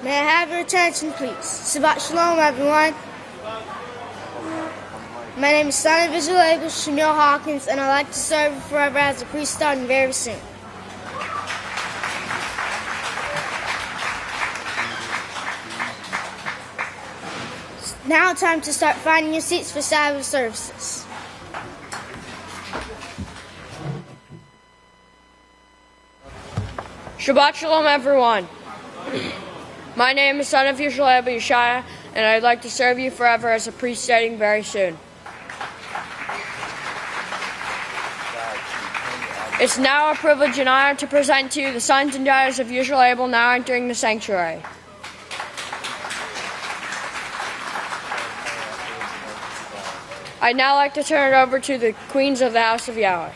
May I have your attention, please? Shalom, everyone. My name is son of Yisrayl Hawkins, and I'd like to serve forever as a priest starting very soon. Now time to start finding your seats for Sabbath services. Shabbat Shalom, everyone. My name is son of Yisrayl, and I'd like to serve you forever as a priest starting very soon. It's now a privilege and honor to present to you the sons and daughters of Yisrayl now entering the sanctuary. I'd now like to turn it over to the queens of the house of Yahweh.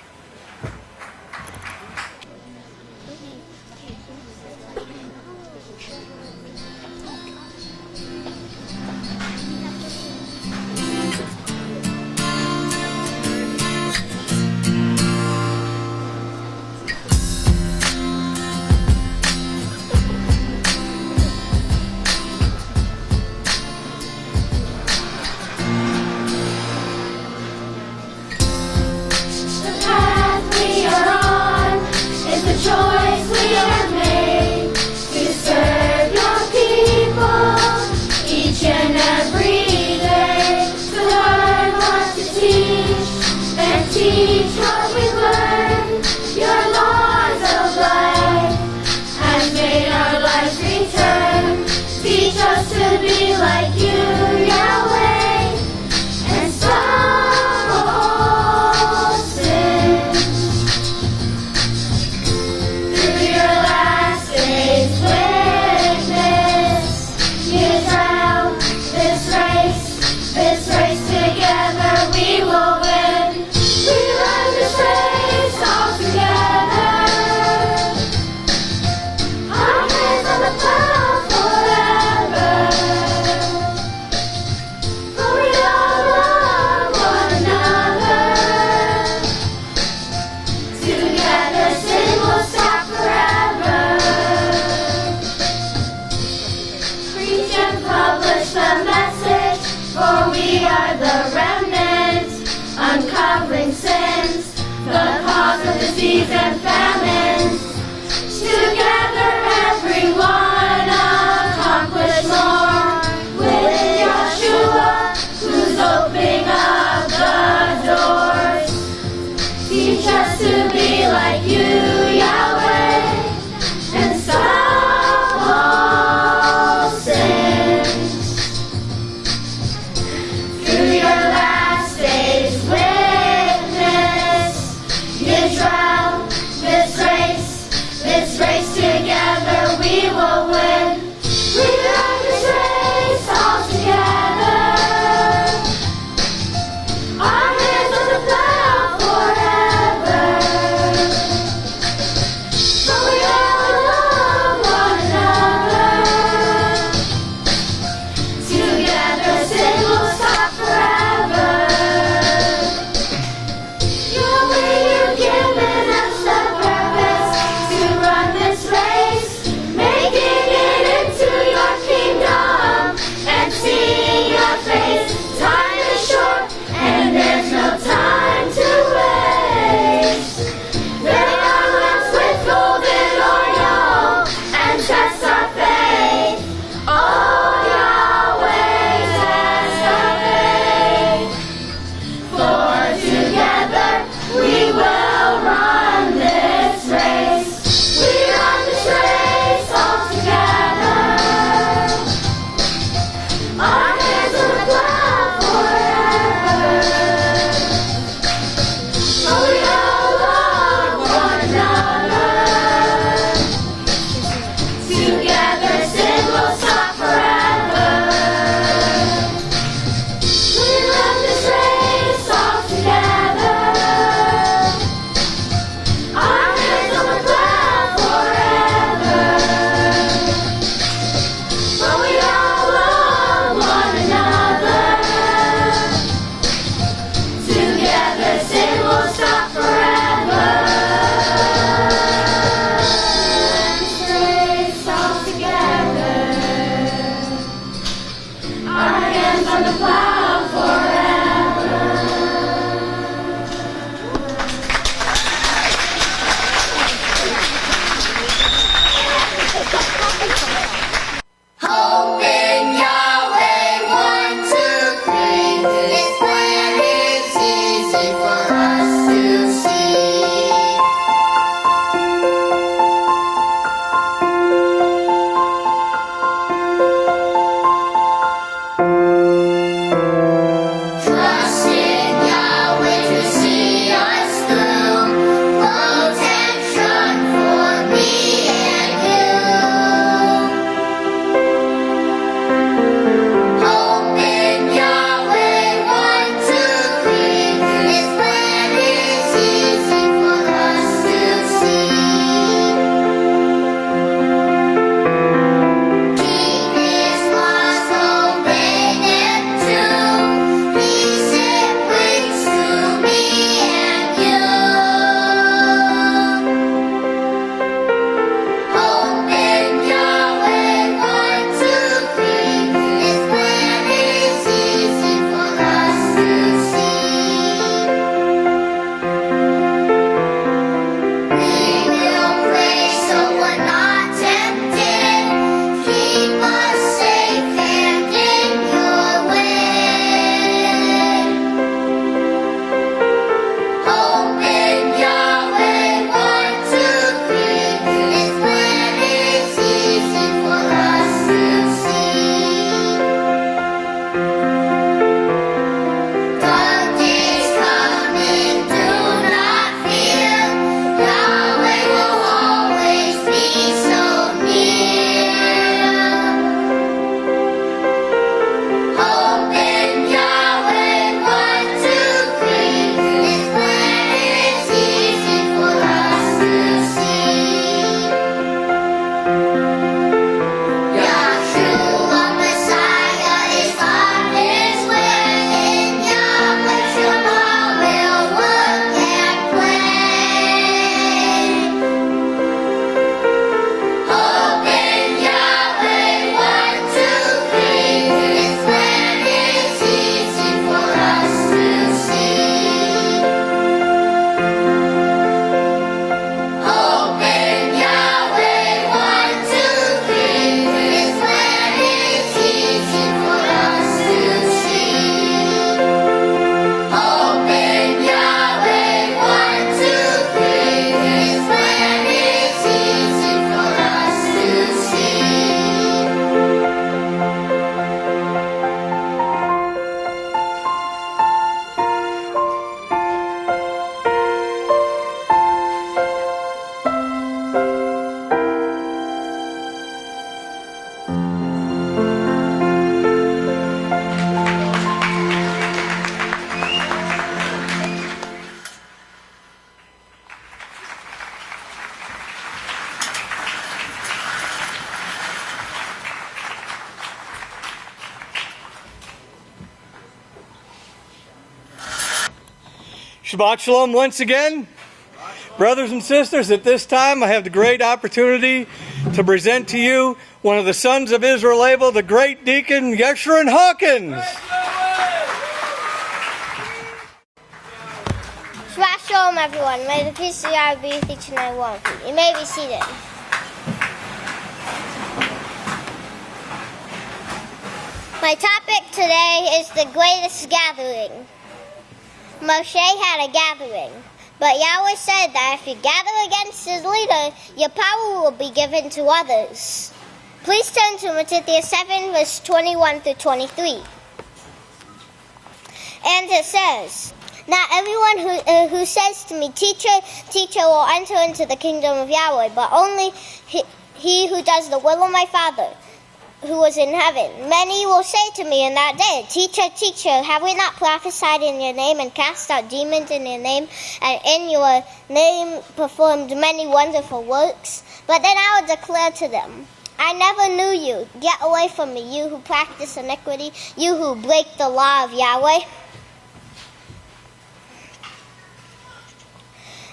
And famines, together everyone accomplish more with Yeshua, who's opening up the doors. Teach us to be like you, Yahweh, and stop all sins. Through your last days witness, Yisrael, this race Shabbat Shalom once again. Brothers and sisters, at this time I have the great opportunity to present to you one of the sons of Yisrayl Abel, the great deacon Yisrayl Hawkins. Shabbat Shalom, everyone. May the peace of Yahweh be with each and every one of you. You may be seated. My topic today is the greatest gathering. Moshe had a gathering, but Yahweh said that if you gather against his leader, your power will be given to others. Please turn to Leviticus 7, verse 21 through 23. And it says, "Not everyone who says to me, Teacher, Teacher, will enter into the kingdom of Yahweh, but only he who does the will of my Father, who was in heaven. Many will say to me in that day, Teacher, Teacher, have we not prophesied in your name and cast out demons in your name, and in your name performed many wonderful works? But then I will declare to them, I never knew you. Get away from me, you who practice iniquity, you who break the law of Yahweh."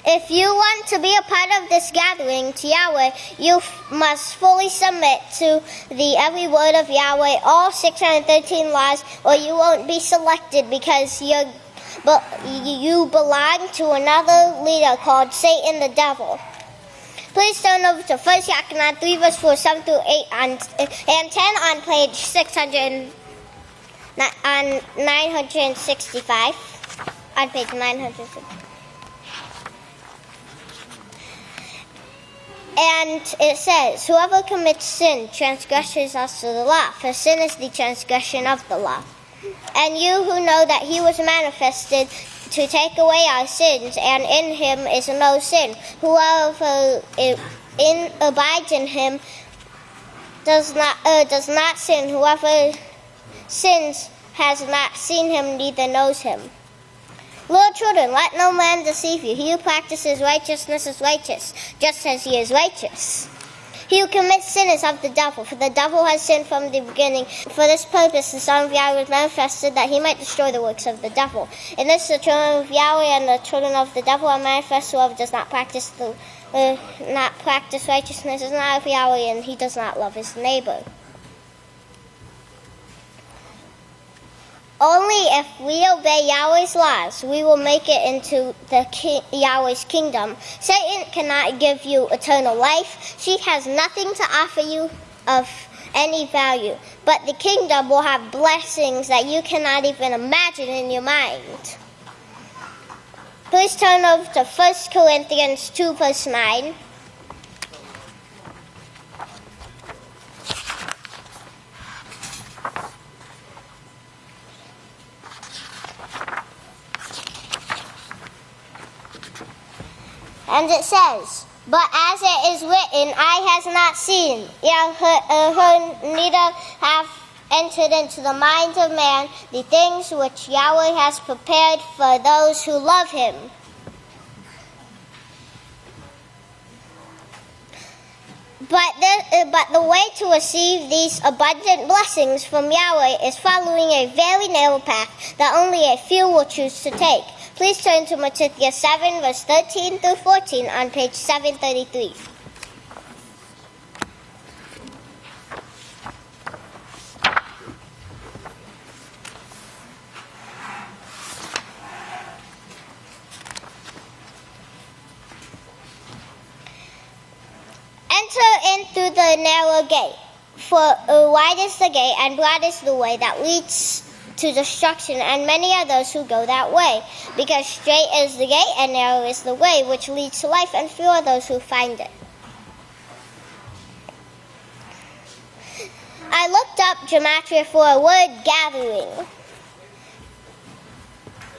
If you want to be a part of this gathering to Yahweh, you must fully submit to the every word of Yahweh, all 613 laws, or you won't be selected because you belong to another leader called Satan the devil. Please turn over to 1 Yahweh 3 verse 4, 7 through 8 and 10 on page 965. On page 965. And it says, "Whoever commits sin transgresses also the law, for sin is the transgression of the law. And you who know that he was manifested to take away our sins, and in him is no sin. Whoever abides in him does not sin. Whoever sins has not seen him, neither knows him. Little children, let no man deceive you. He who practices righteousness is righteous, just as he is righteous. He who commits sin is of the devil, for the devil has sinned from the beginning. For this purpose the Son of Yahweh was manifested, that he might destroy the works of the devil. In this the children of Yahweh and the children of the devil are manifest. Whoever does not practice righteousness is not of Yahweh, and he does not love his neighbor." Only if we obey Yahweh's laws, we will make it into Yahweh's kingdom. Satan cannot give you eternal life. She has nothing to offer you of any value. But the kingdom will have blessings that you cannot even imagine in your mind. Please turn over to 1 Corinthians 2, verse 9. And it says, "But as it is written, eye has not seen, ear heard, neither have entered into the mind of man the things which Yahweh has prepared for those who love him." But the way to receive these abundant blessings from Yahweh is following a very narrow path that only a few will choose to take. Please turn to Leviticus 7, verse 13 through 14 on page 733. "Enter in through the narrow gate, for wide is the gate and broad is the way that leads to destruction, and many are those who go that way. Because straight is the gate and narrow is the way which leads to life, and few are those who find it." I looked up gematria for a word gathering.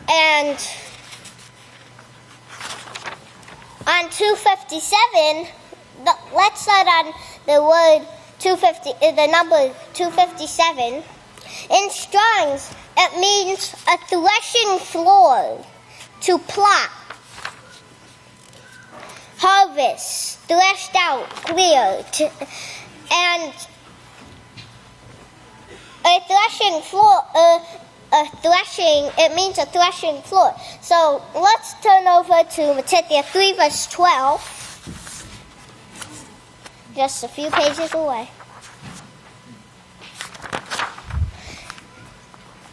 And on 257, let's start on the word 250, the number 257. In Strong's, it means a threshing floor, to plot, harvest, threshed out, cleared, and a threshing floor. a threshing, it means a threshing floor. So let's turn over to Matthew 3 verse 12. Just a few pages away.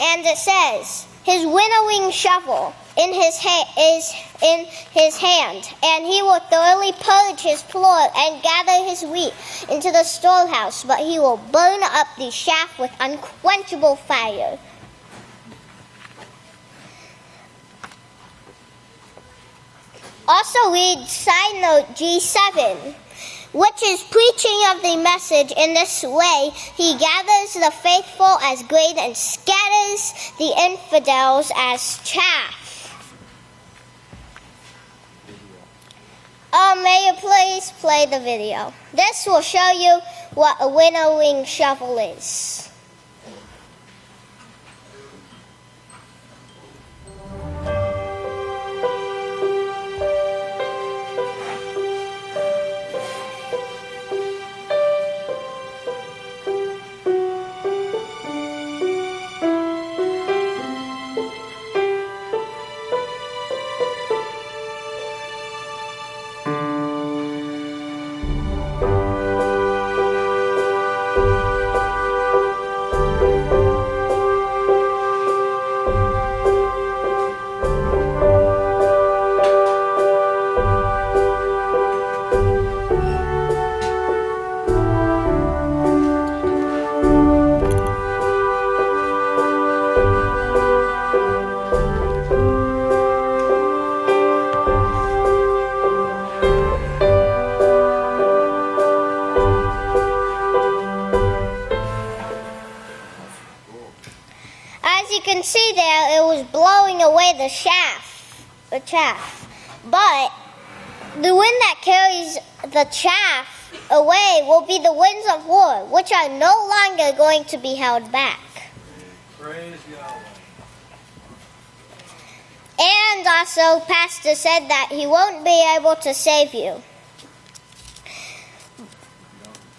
And it says, his winnowing shovel is in his hand, and he will thoroughly purge his floor and gather his wheat into the storehouse, but he will burn up the chaff with unquenchable fire. Also read side note G7, which is preaching of the message. In this way, he gathers the faithful as grain and scatters the infidels as chaff. May you please play the video. This will show you what a winnowing shovel is. See there, it was blowing away the chaff. But the wind that carries the chaff away will be the winds of war, which are no longer going to be held back. Praise Yahweh. And also, Pastor said that he won't be able to save you.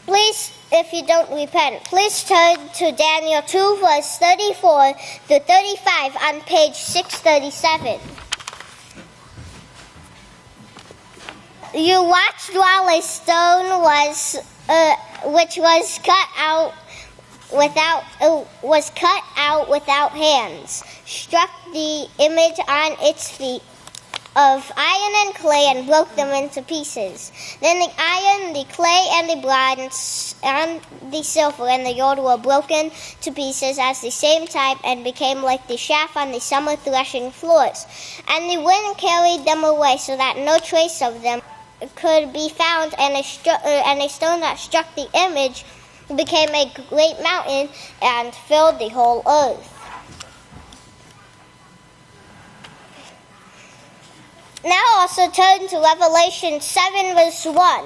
Please, if you don't repent, please turn to Daniel 2 verse 34 to 35 on page 637. You watched while a stone which was cut out without hands, struck the image on its feet of iron and clay and broke them into pieces. Then the iron, the clay, and the bronze, and the silver, and the gold were broken to pieces at the same time and became like the chaff on the summer threshing floors. And the wind carried them away so that no trace of them could be found, and a stone that struck the image became a great mountain and filled the whole earth. Now also turn to Revelation 7 verse 1.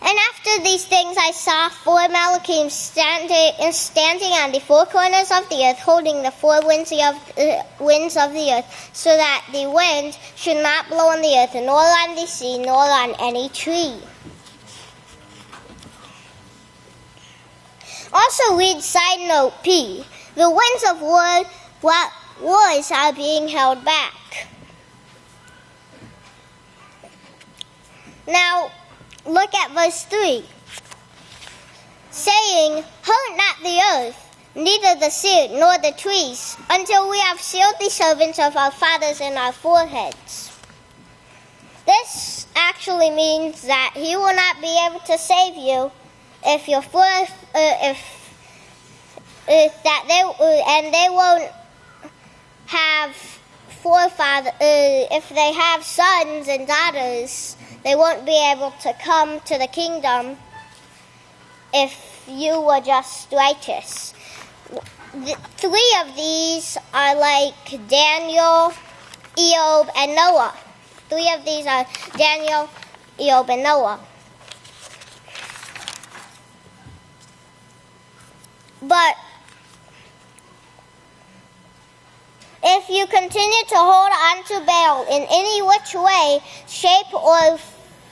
And after these things I saw 4 Malachim standing on the 4 corners of the earth, holding the 4 winds of the earth, so that the wind should not blow on the earth, nor on the sea, nor on any tree. Also read side note P. The winds of wars are being held back. Now, look at verse 3, saying, hurt not the earth, neither the sea nor the trees, until we have sealed the servants of our fathers in our foreheads. This actually means that he will not be able to save you if your they won't have forefathers. If they have sons and daughters, they won't be able to come to the kingdom if you were just righteous. 3 of these are like Daniel, O.U.B, and Noah. 3 of these are Daniel, O.U.B, and Noah. But if If you continue to hold on to Baal in any which way, shape, or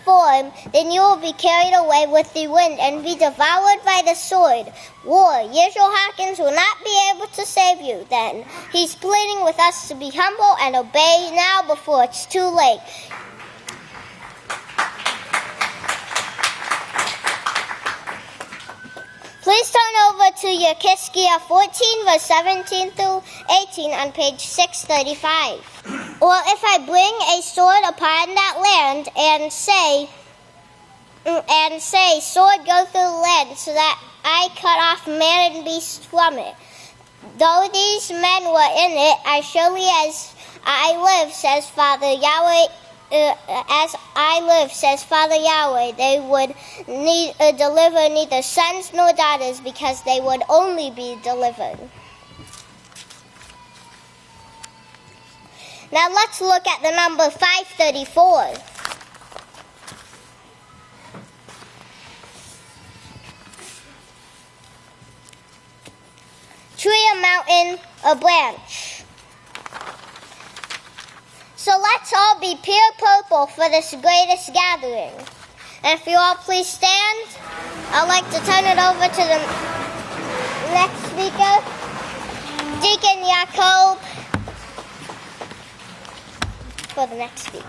form, then you will be carried away with the wind and be devoured by the sword. War. Yisrayl Hawkins will not be able to save you then. He's pleading with us to be humble and obey now before it's too late. Please turn over to your Yehezkiel 14, verse 17 through 18 on page 635. Or if I bring a sword upon that land and say, sword, go through the land, so that I cut off man and beast from it. Though these men were in it, as surely as I live, says Father Yahweh, they would deliver neither sons nor daughters, because they would only be delivered. Now let's look at the number 534. Tree, a mountain, a branch. So let's all be pure purple for this greatest gathering. And if you all please stand, I'd like to turn it over to the next speaker, Deacon Yaakov, for the next speech.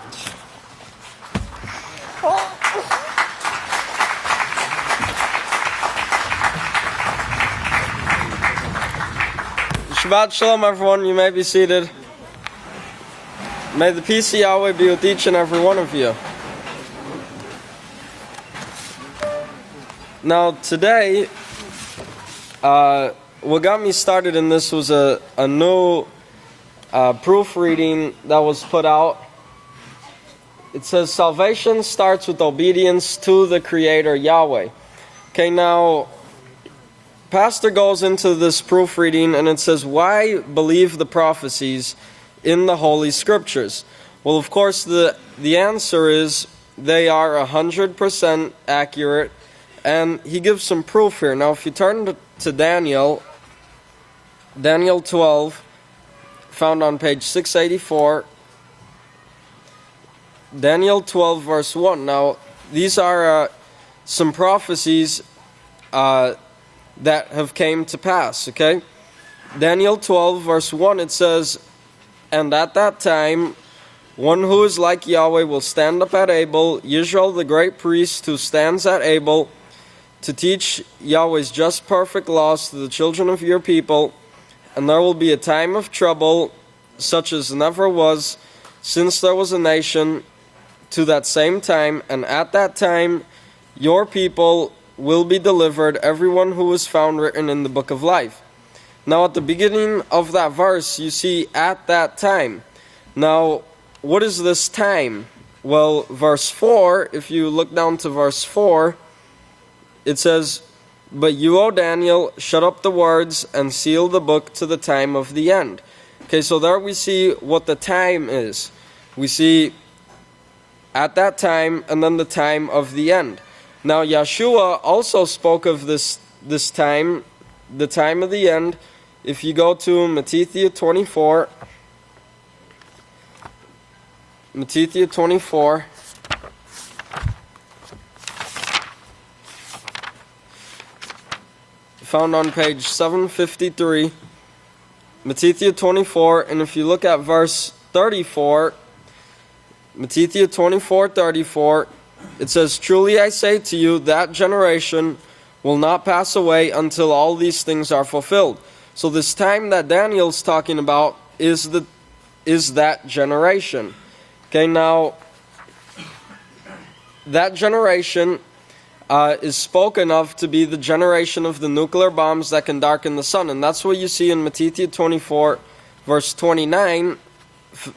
Shabbat Shalom, everyone. You may be seated. May the peace of Yahweh be with each and every one of you. Now, today, what got me started in this was a new proofreading that was put out. It says, salvation starts with obedience to the Creator, Yahweh. Okay, now, Pastor goes into this proofreading and it says, why believe the prophecies in the Holy Scriptures? Well, of course, the answer is they are 100% accurate, and he gives some proof here. Now, if you turn to Daniel 12, found on page 684, Daniel 12, verse 1. Now, these are some prophecies that have came to pass, okay? Daniel 12, verse 1, it says, and at that time, one who is like Yahweh will stand up at Abel, Yisrael the great priest who stands at Abel, to teach Yahweh's just perfect laws to the children of your people. And there will be a time of trouble, such as never was, since there was a nation, to that same time. And at that time, your people will be delivered, everyone who is found written in the book of life. Now, at the beginning of that verse, you see, at that time. Now, what is this time? Well, verse 4, if you look down to verse 4, it says, but you, O Daniel, shut up the words and seal the book to the time of the end. Okay, so there we see what the time is. We see at that time and then the time of the end. Now, Yeshua also spoke of this time, the time of the end. If you go to Matthew 24, found on page 753, Matthew 24, and if you look at verse 34, Matthew 24:34, it says, truly I say to you, that generation will not pass away until all these things are fulfilled. So this time that Daniel's talking about is that generation. Okay, now, that generation is spoken of to be the generation of the nuclear bombs that can darken the sun. And that's what you see in Matthew 24, verse 29,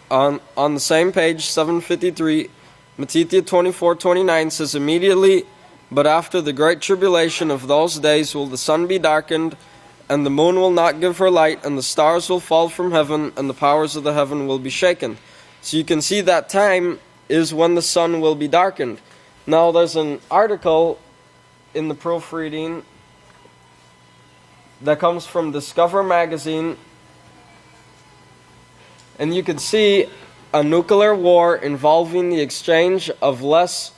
on the same page, 753. Matthew 24:29 says, immediately, but after the great tribulation of those days will the sun be darkened, and the moon will not give her light, and the stars will fall from heaven, and the powers of the heaven will be shaken. So you can see that time is when the sun will be darkened. Now there's an article in the proofreading that comes from Discover magazine, And you could see a nuclear war involving the exchange of less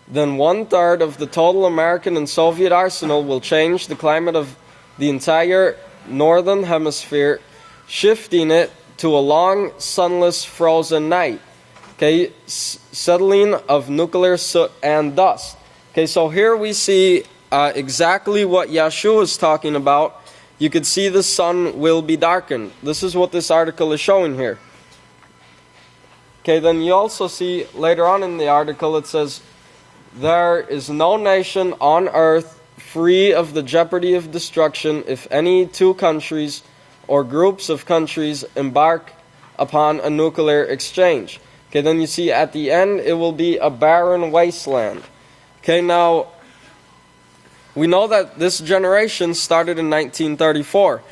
than 1/3 of the total American and Soviet arsenal will change the climate of the entire northern hemisphere, shifting it to a long, sunless, frozen night. Okay, settling of nuclear soot and dust. Okay, so here we see exactly what Yeshua is talking about. You could see the sun will be darkened. This is what this article is showing here. Okay, then you also see later on in the article it says, there is no nation on earth free of the jeopardy of destruction if any two countries or groups of countries embark upon a nuclear exchange. Okay, then you see at the end it will be a barren wasteland. Okay, now we know that this generation started in 1934.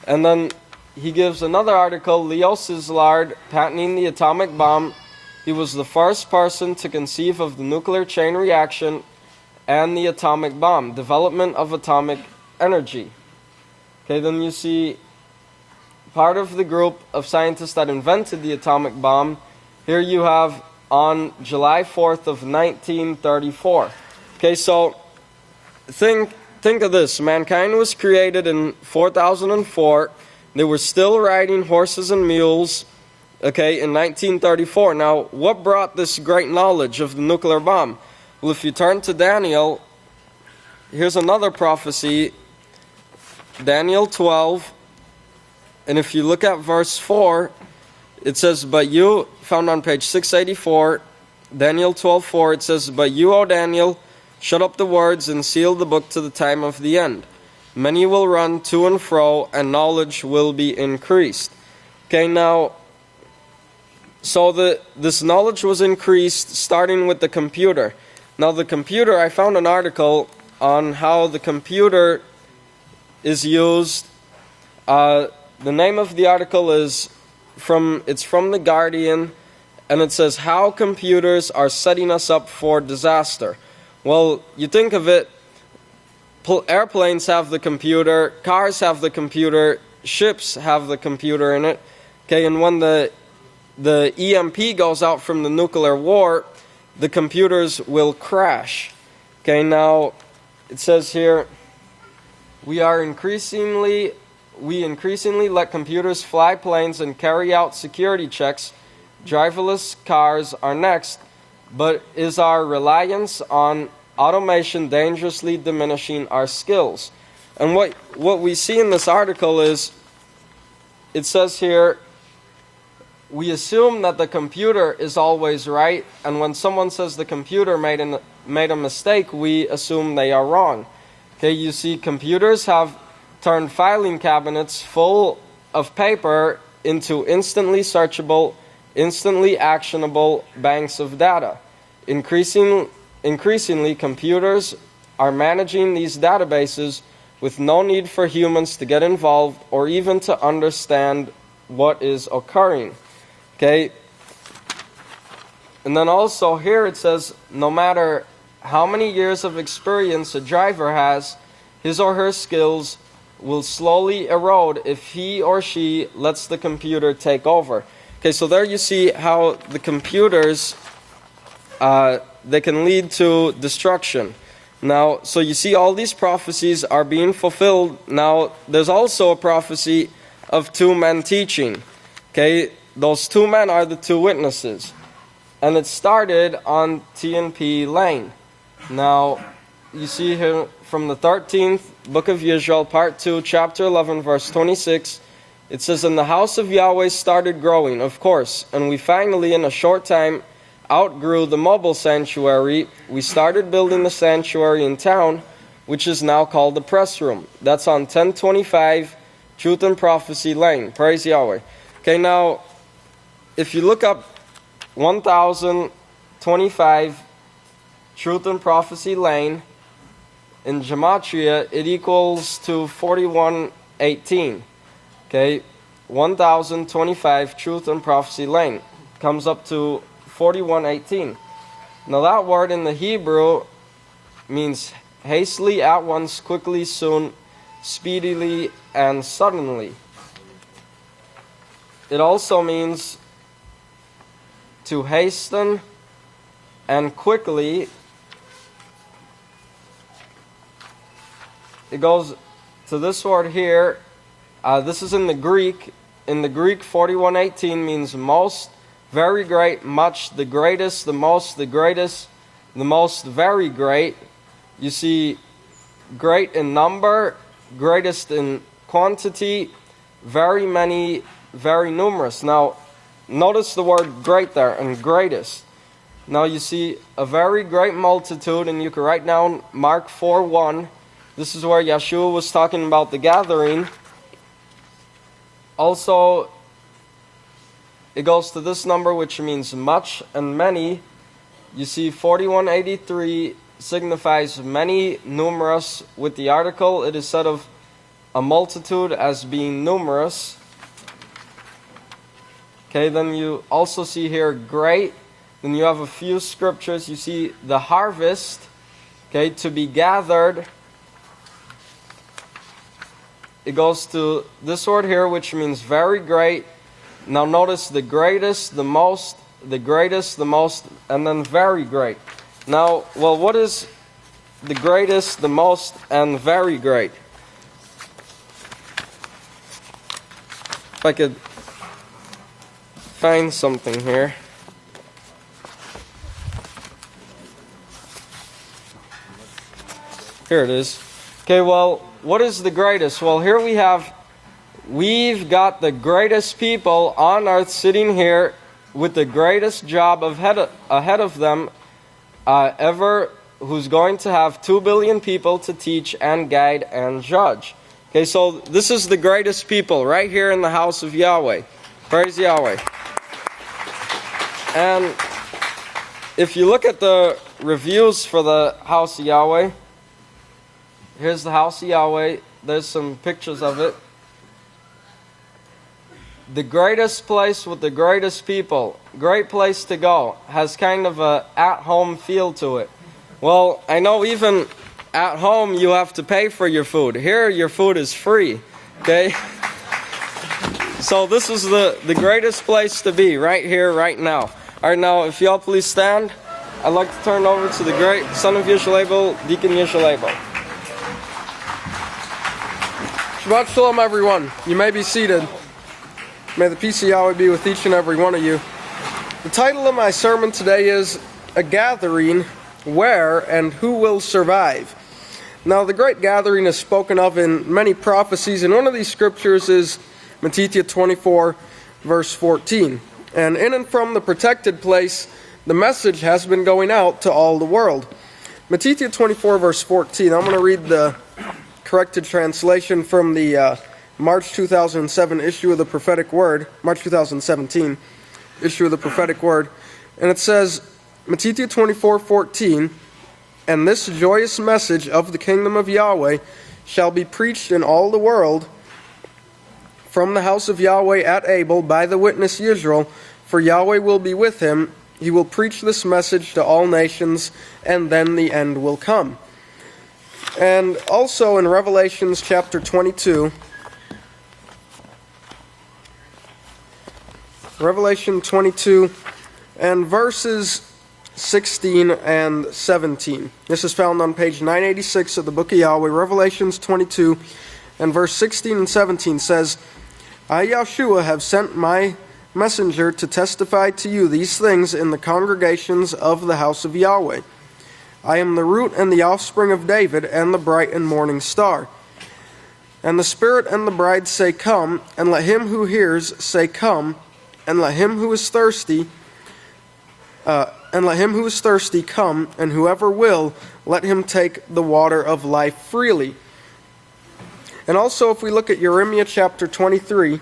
And then he gives another article, Leo Szilard, patenting the atomic bomb. He was the first person to conceive of the nuclear chain reaction and the atomic bomb, development of atomic energy. Okay, then you see part of the group of scientists that invented the atomic bomb. Here you have on July 4th of 1934. Okay, so think of this. Mankind was created in 4004. They were still riding horses and mules, okay, in 1934. Now, what brought this great knowledge of the nuclear bomb? Well, if you turn to Daniel, here's another prophecy, Daniel 12, and if you look at verse 4, it says, but you, found on page 684, Daniel 12:4, it says, but you, O Daniel, shut up the words and seal the book to the time of the end. Many will run to and fro, and knowledge will be increased. Okay, now, so this knowledge was increased starting with the computer. Now the computer, I found an article on how the computer is used. The name of the article is from The Guardian, and it says, how computers are setting us up for disaster. Well, you think of it, airplanes have the computer, cars have the computer, ships have the computer in it. Okay, and when the EMP goes out from the nuclear war, the computers will crash. Okay, now it says here, we increasingly let computers fly planes and carry out security checks. Driverless cars are next, but is our reliance on automation dangerously diminishing our skills? And what we see in this article is, it says here, we assume that the computer is always right, and when someone says the computer made a mistake, we assume they are wrong. Okay, you see, computers have turned filing cabinets full of paper into instantly searchable, instantly actionable banks of data. Increasingly, computers are managing these databases with no need for humans to get involved or even to understand what is occurring. Okay? And then also here it says, no matter how many years of experience a driver has, his or her skills will slowly erode if he or she lets the computer take over. Okay, so there you see how the computers, they can lead to destruction. Now, so you see all these prophecies are being fulfilled. Now, there's also a prophecy of two men teaching. Okay, those two men are the two witnesses. And it started on T&P Lane. Now, you see here from the 13th book of Yisrayl, part 2, chapter 11, verse 26, it says, and the house of Yahweh started growing, of course, and we finally, in a short time, outgrew the mobile sanctuary. We started building the sanctuary in town, which is now called the press room. That's on 1025 Truth and Prophecy Lane. Praise Yahweh. Okay, now, if you look up 1025 Truth and Prophecy Lane, in Gematria, it equals to 4118. Okay, 1025 Truth and Prophecy Lane comes up to 4118. Now that word in the Hebrew means hastily, at once, quickly, soon, speedily, and suddenly. it also means to hasten and quickly. It goes to this word here. This is in the Greek. In the Greek, 41:18 means most, very great, much, the greatest, the most, the greatest, the most, very great. You see, great in number, greatest in quantity, very many, very numerous. Now, notice the word great there, and greatest. Now you see a very great multitude, and you can write down Mark 4:1. This is where Yeshua was talking about the gathering. Also, it goes to this number, which means much and many. You see 41:83 signifies many, numerous. With the article, it is said of a multitude as being numerous. Okay, then you also see here great. Then you have a few scriptures. You see the harvest, okay, to be gathered. It goes to this word here, which means very great. Now notice the greatest, the most, the greatest, the most, and then very great. Now, well, what is the greatest, the most, and very great? If I could find something here. Here it is. Okay, well, what is the greatest? Well, here we've got the greatest people on earth sitting here with the greatest job ahead of them ever, who's going to have 2 billion people to teach and guide and judge. Okay, so this is the greatest people right here in the house of Yahweh. Praise Yahweh. And if you look at the reviews for the house of Yahweh, here's the house of Yahweh. There's some pictures of it. The greatest place with the greatest people. Great place to go. Has kind of a at-home feel to it. Well, I know even at home you have to pay for your food. Here your food is free. Okay? So this is the greatest place to be. Right here, right now. Alright, now if y'all please stand. I'd like to turn over to the great son of Yisrayl, Deacon Yisrayl. Shabbat Shalom, everyone. You may be seated. May the peace of Yahweh be with each and every one of you. The title of my sermon today is A Gathering, Where and Who Will Survive? Now, the great gathering is spoken of in many prophecies, and one of these scriptures is Matthew 24, verse 14. And in and from the protected place, the message has been going out to all the world. Matthew 24, verse 14. I'm going to read the corrected translation from the March 2007 issue of the Prophetic Word, March 2017 issue of the Prophetic Word, and it says, Matthew 24:14, and this joyous message of the kingdom of Yahweh shall be preached in all the world from the house of Yahweh at Abel by the witness Yisrayl, for Yahweh will be with him. He will preach this message to all nations, and then the end will come. And also in Revelations chapter 22, Revelation 22 and verses 16 and 17. This is found on page 986 of the book of Yahweh. Revelations 22 and verse 16 and 17 says, I, Yahshua, have sent my messenger to testify to you these things in the congregations of the house of Yahweh. I am the root and the offspring of David and the bright and morning star. And the Spirit and the bride say, Come, and let him who hears say, Come, and let him who is thirsty come, and whoever will, let him take the water of life freely. And also, if we look at Jeremiah chapter 23,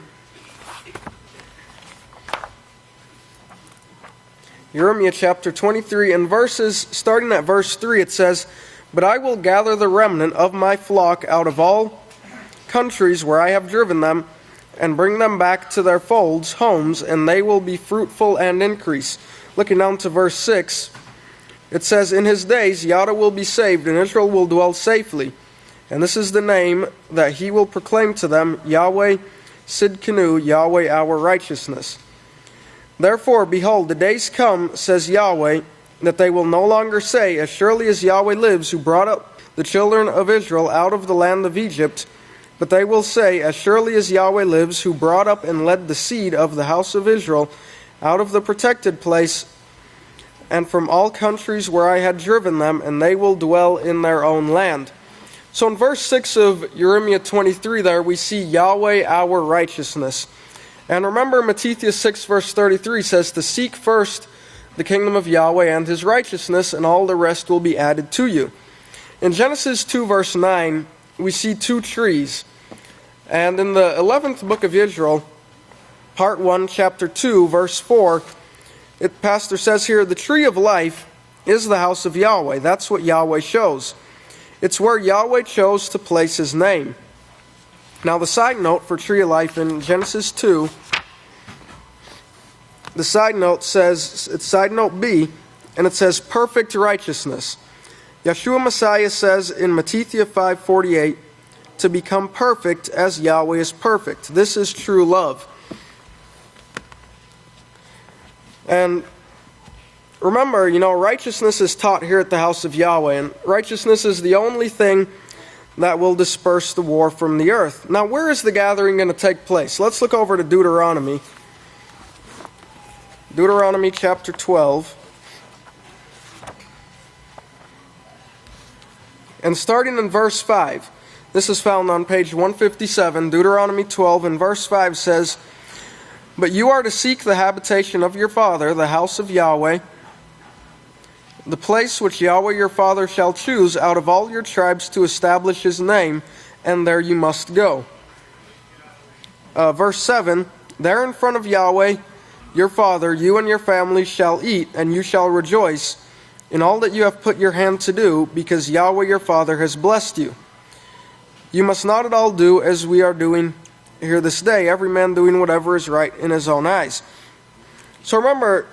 Jeremiah chapter 23 and starting at verse 3, it says, But I will gather the remnant of my flock out of all countries where I have driven them, and bring them back to their folds, homes, and they will be fruitful and increase. Looking down to verse 6, it says, In his days Yahweh will be saved, and Israel will dwell safely. And this is the name that he will proclaim to them, Yahweh Sidkenu, Yahweh our righteousness. Therefore, behold, the days come, says Yahweh, that they will no longer say, as surely as Yahweh lives, who brought up the children of Israel out of the land of Egypt, but they will say, as surely as Yahweh lives, who brought up and led the seed of the house of Israel out of the protected place, and from all countries where I had driven them, and they will dwell in their own land. So in verse 6 of Jeremiah 23 there, we see Yahweh our righteousness. And remember, Matthew 6 verse 33 says, to seek first the kingdom of Yahweh and his righteousness, and all the rest will be added to you. In Genesis 2 verse 9, we see two trees. And in the 11th book of Yisrayl, part 1, chapter 2, verse 4, pastor says here, the tree of life is the house of Yahweh. That's what Yahweh shows. It's where Yahweh chose to place his name. Now the side note for tree of life in Genesis 2, the side note says, it's side note B, and it says perfect righteousness. Yeshua Messiah says in Matthew 5:48, to become perfect as Yahweh is perfect. This is true love. And remember, righteousness is taught here at the house of Yahweh, and righteousness is the only thing that will disperse the war from the earth. Now, where is the gathering going to take place? Let's look over to Deuteronomy. Deuteronomy chapter 12. And starting in verse 5, this is found on page 157, Deuteronomy 12, and verse 5 says, but you are to seek the habitation of your father, the house of Yahweh, the place which Yahweh your father shall choose out of all your tribes to establish his name, and there you must go. Verse 7, there in front of Yahweh your father, you and your family shall eat, and you shall rejoice in all that you have put your hand to do, because Yahweh your father has blessed you. You must not at all do as we are doing here this day, every man doing whatever is right in his own eyes. So remember,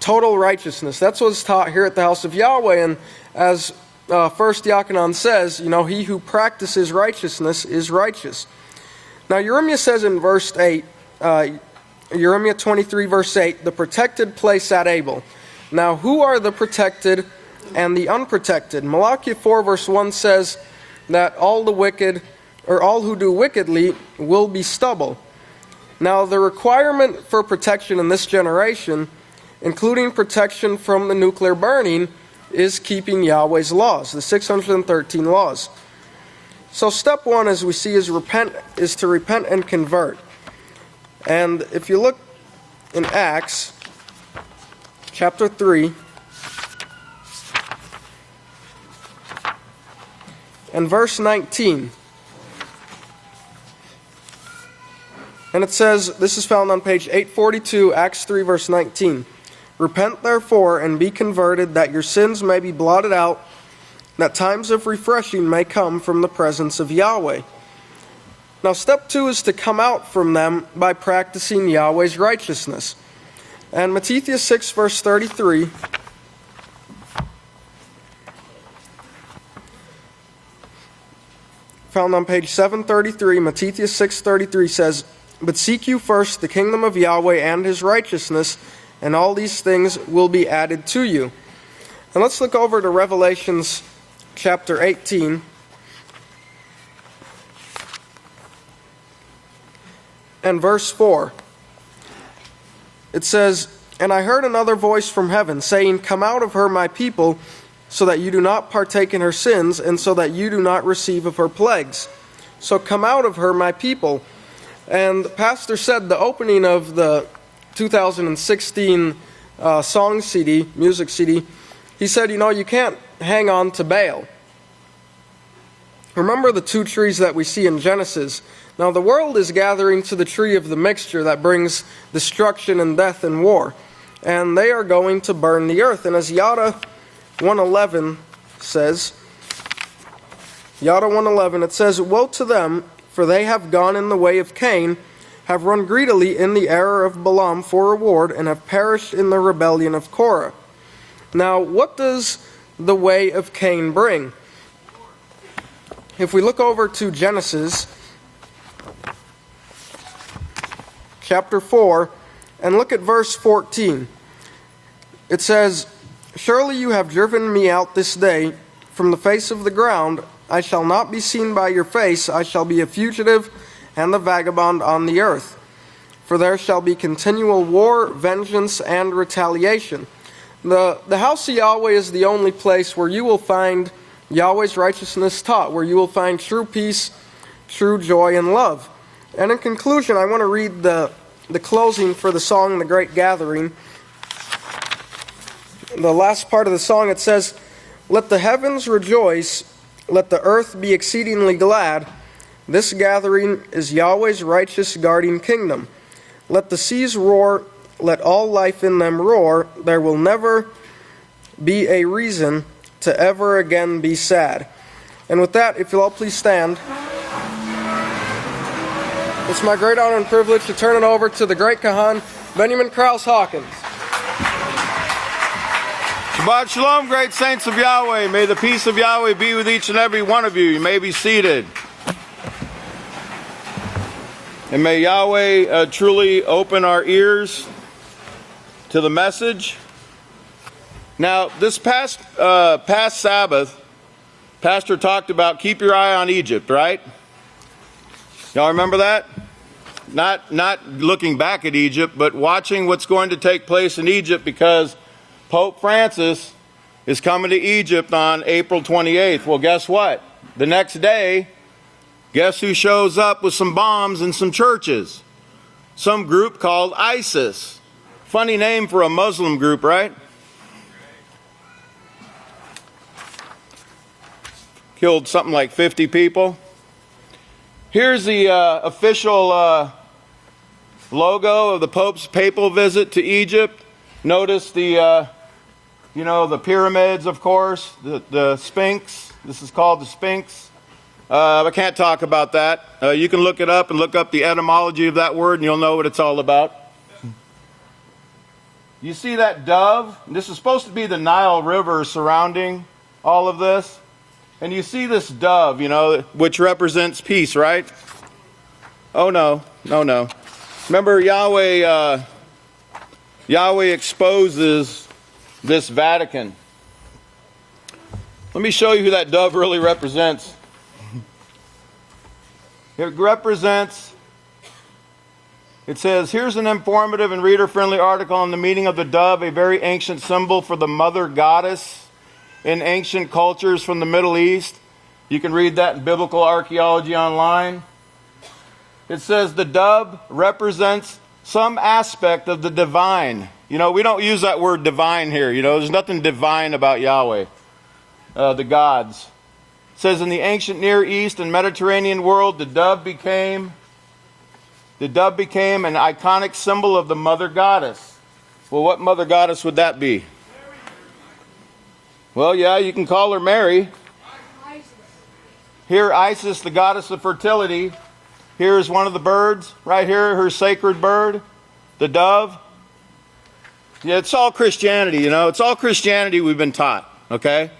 total righteousness. That's what's taught here at the house of Yahweh. And as First Diakonon says, he who practices righteousness is righteous. Now Jeremiah says in verse 8, Jeremiah 23 verse 8, the protected place at Abel. Now who are the protected and the unprotected? Malachi 4 verse 1 says that all the wicked, or all who do wickedly, will be stubble. Now the requirement for protection in this generation, including protection from the nuclear burning, is keeping Yahweh's laws, the 613 laws. So step one, as we see, is to repent and convert. And if you look in Acts chapter 3, and verse 19, and it says, this is found on page 842, Acts 3 verse 19. Repent therefore and be converted, that your sins may be blotted out, that times of refreshing may come from the presence of Yahweh. Now step 2 is to come out from them by practicing Yahweh's righteousness. And Matthew 6 verse 33, found on page 733, Matthew 6:33 says, but seek you first the kingdom of Yahweh and his righteousness, and all these things will be added to you. And let's look over to Revelations chapter 18. And verse 4. It says, and I heard another voice from heaven, saying, come out of her, my people, so that you do not partake in her sins, and so that you do not receive of her plagues. So come out of her, my people. And the pastor said the opening of the 2016 song CD, music CD, he said, you can't hang on to Baal. Remember the two trees that we see in Genesis. Now the world is gathering to the tree of the mixture that brings destruction and death and war. And they are going to burn the earth. And as Yada 1:11 says, Yada 1:11, it says, woe to them, for they have gone in the way of Cain, have run greedily in the error of Balaam for reward, and have perished in the rebellion of Korah. Now, what does the way of Cain bring? If we look over to Genesis chapter 4, and look at verse 14. It says, "Surely you have driven me out this day from the face of the ground. I shall not be seen by your face. I shall be a fugitive and a vagabond on the earth. For there shall be continual war, vengeance, and retaliation." The house of Yahweh is the only place where you will find Yahweh's righteousness taught, where you will find true peace, true joy, and love. And in conclusion, I want to read the closing for the song, The Great Gathering. The last part of the song, it says, "Let the heavens rejoice, let the earth be exceedingly glad. This gathering is Yahweh's righteous guarding kingdom. Let the seas roar, let all life in them roar. There will never be a reason to ever again be sad." And with that, if you'll all please stand. It's my great honor and privilege to turn it over to the great Kahan, Benjamin Krause Hawkins. Shabbat Shalom, great saints of Yahweh. May the peace of Yahweh be with each and every one of you. You may be seated. And may Yahweh truly open our ears to the message. Now, this past Sabbath, Pastor talked about keep your eye on Egypt, right? Y'all remember that? Not looking back at Egypt, but watching what's going to take place in Egypt, because Pope Francis is coming to Egypt on April 28th. Well, guess what? The next day, guess who shows up with some bombs and some churches? Some group called ISIS. Funny name for a Muslim group, right? Killed something like 50 people. Here's the official logo of the Pope's papal visit to Egypt. Notice the pyramids, of course, the Sphinx. This is called the Sphinx. I can't talk about that. You can look it up and look up the etymology of that word, and you'll know what it's all about. You see that dove? This is supposed to be the Nile River surrounding all of this. And you see this dove, which represents peace, right? Oh, no. Remember, Yahweh exposes this Vatican. Let me show you who that dove really represents. It says, here's an informative and reader-friendly article on the meaning of the dove, a very ancient symbol for the mother goddess in ancient cultures from the Middle East. You can read that in Biblical Archaeology online. It says the dove represents some aspect of the divine. We don't use that word divine here. There's nothing divine about Yahweh, the gods. It says in the ancient Near East and Mediterranean world, the dove became an iconic symbol of the mother goddess. Well, what mother goddess would that be? Well, yeah, you can call her Mary. Here, Isis, the goddess of fertility. Here's one of the birds, right here, her sacred bird, the dove. Yeah, it's all Christianity, It's all Christianity we've been taught, okay?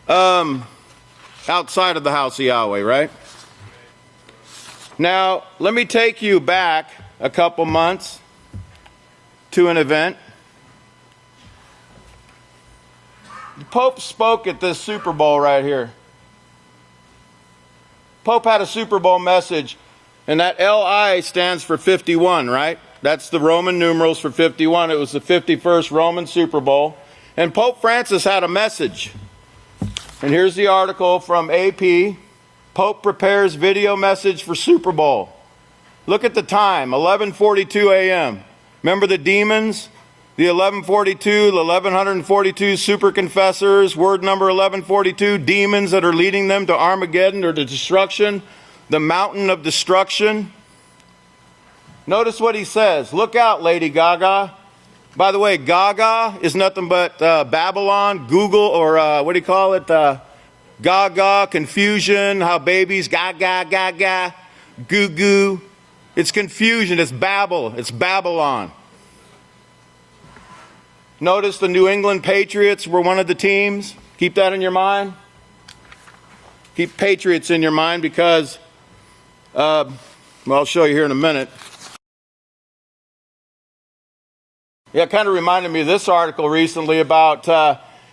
Outside of the house of Yahweh, right? Now, let me take you back a couple months to an event. The Pope spoke at this Super Bowl right here. Pope had a Super Bowl message, and that LI stands for 51, right? That's the Roman numerals for 51. It was the 51st Roman Super Bowl. And Pope Francis had a message. And here's the article from AP. Pope prepares video message for Super Bowl. Look at the time, 11:42 a.m. Remember the demons? The 1142 super confessors, word number 1142, demons that are leading them to Armageddon or to destruction, the mountain of destruction. Notice what he says. Look out, Lady Gaga. By the way, Gaga is nothing but Babylon, Google, or what do you call it? Gaga, confusion, how babies, gaga, gaga, goo goo. It's confusion, it's Babel, it's Babylon. Notice the New England Patriots were one of the teams. Keep that in your mind. Keep Patriots in your mind because Well, I'll show you here in a minute. Yeah, it kind of reminded me of this article recently about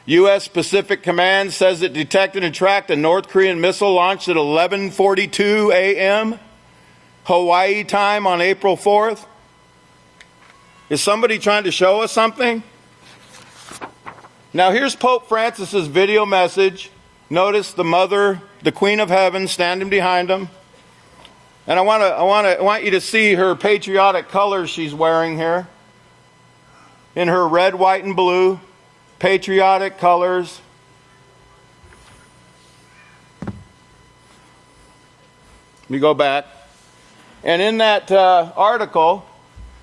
U.S. Pacific Command says it detected and tracked a North Korean missile launched at 11:42 a.m. Hawaii time on April 4th. Is somebody trying to show us something? Now here's Pope Francis's video message. Notice the mother, the Queen of Heaven, standing behind him. And I want you to see her patriotic colors she's wearing here. In her red, white, and blue, patriotic colors. Let me go back. And in that article,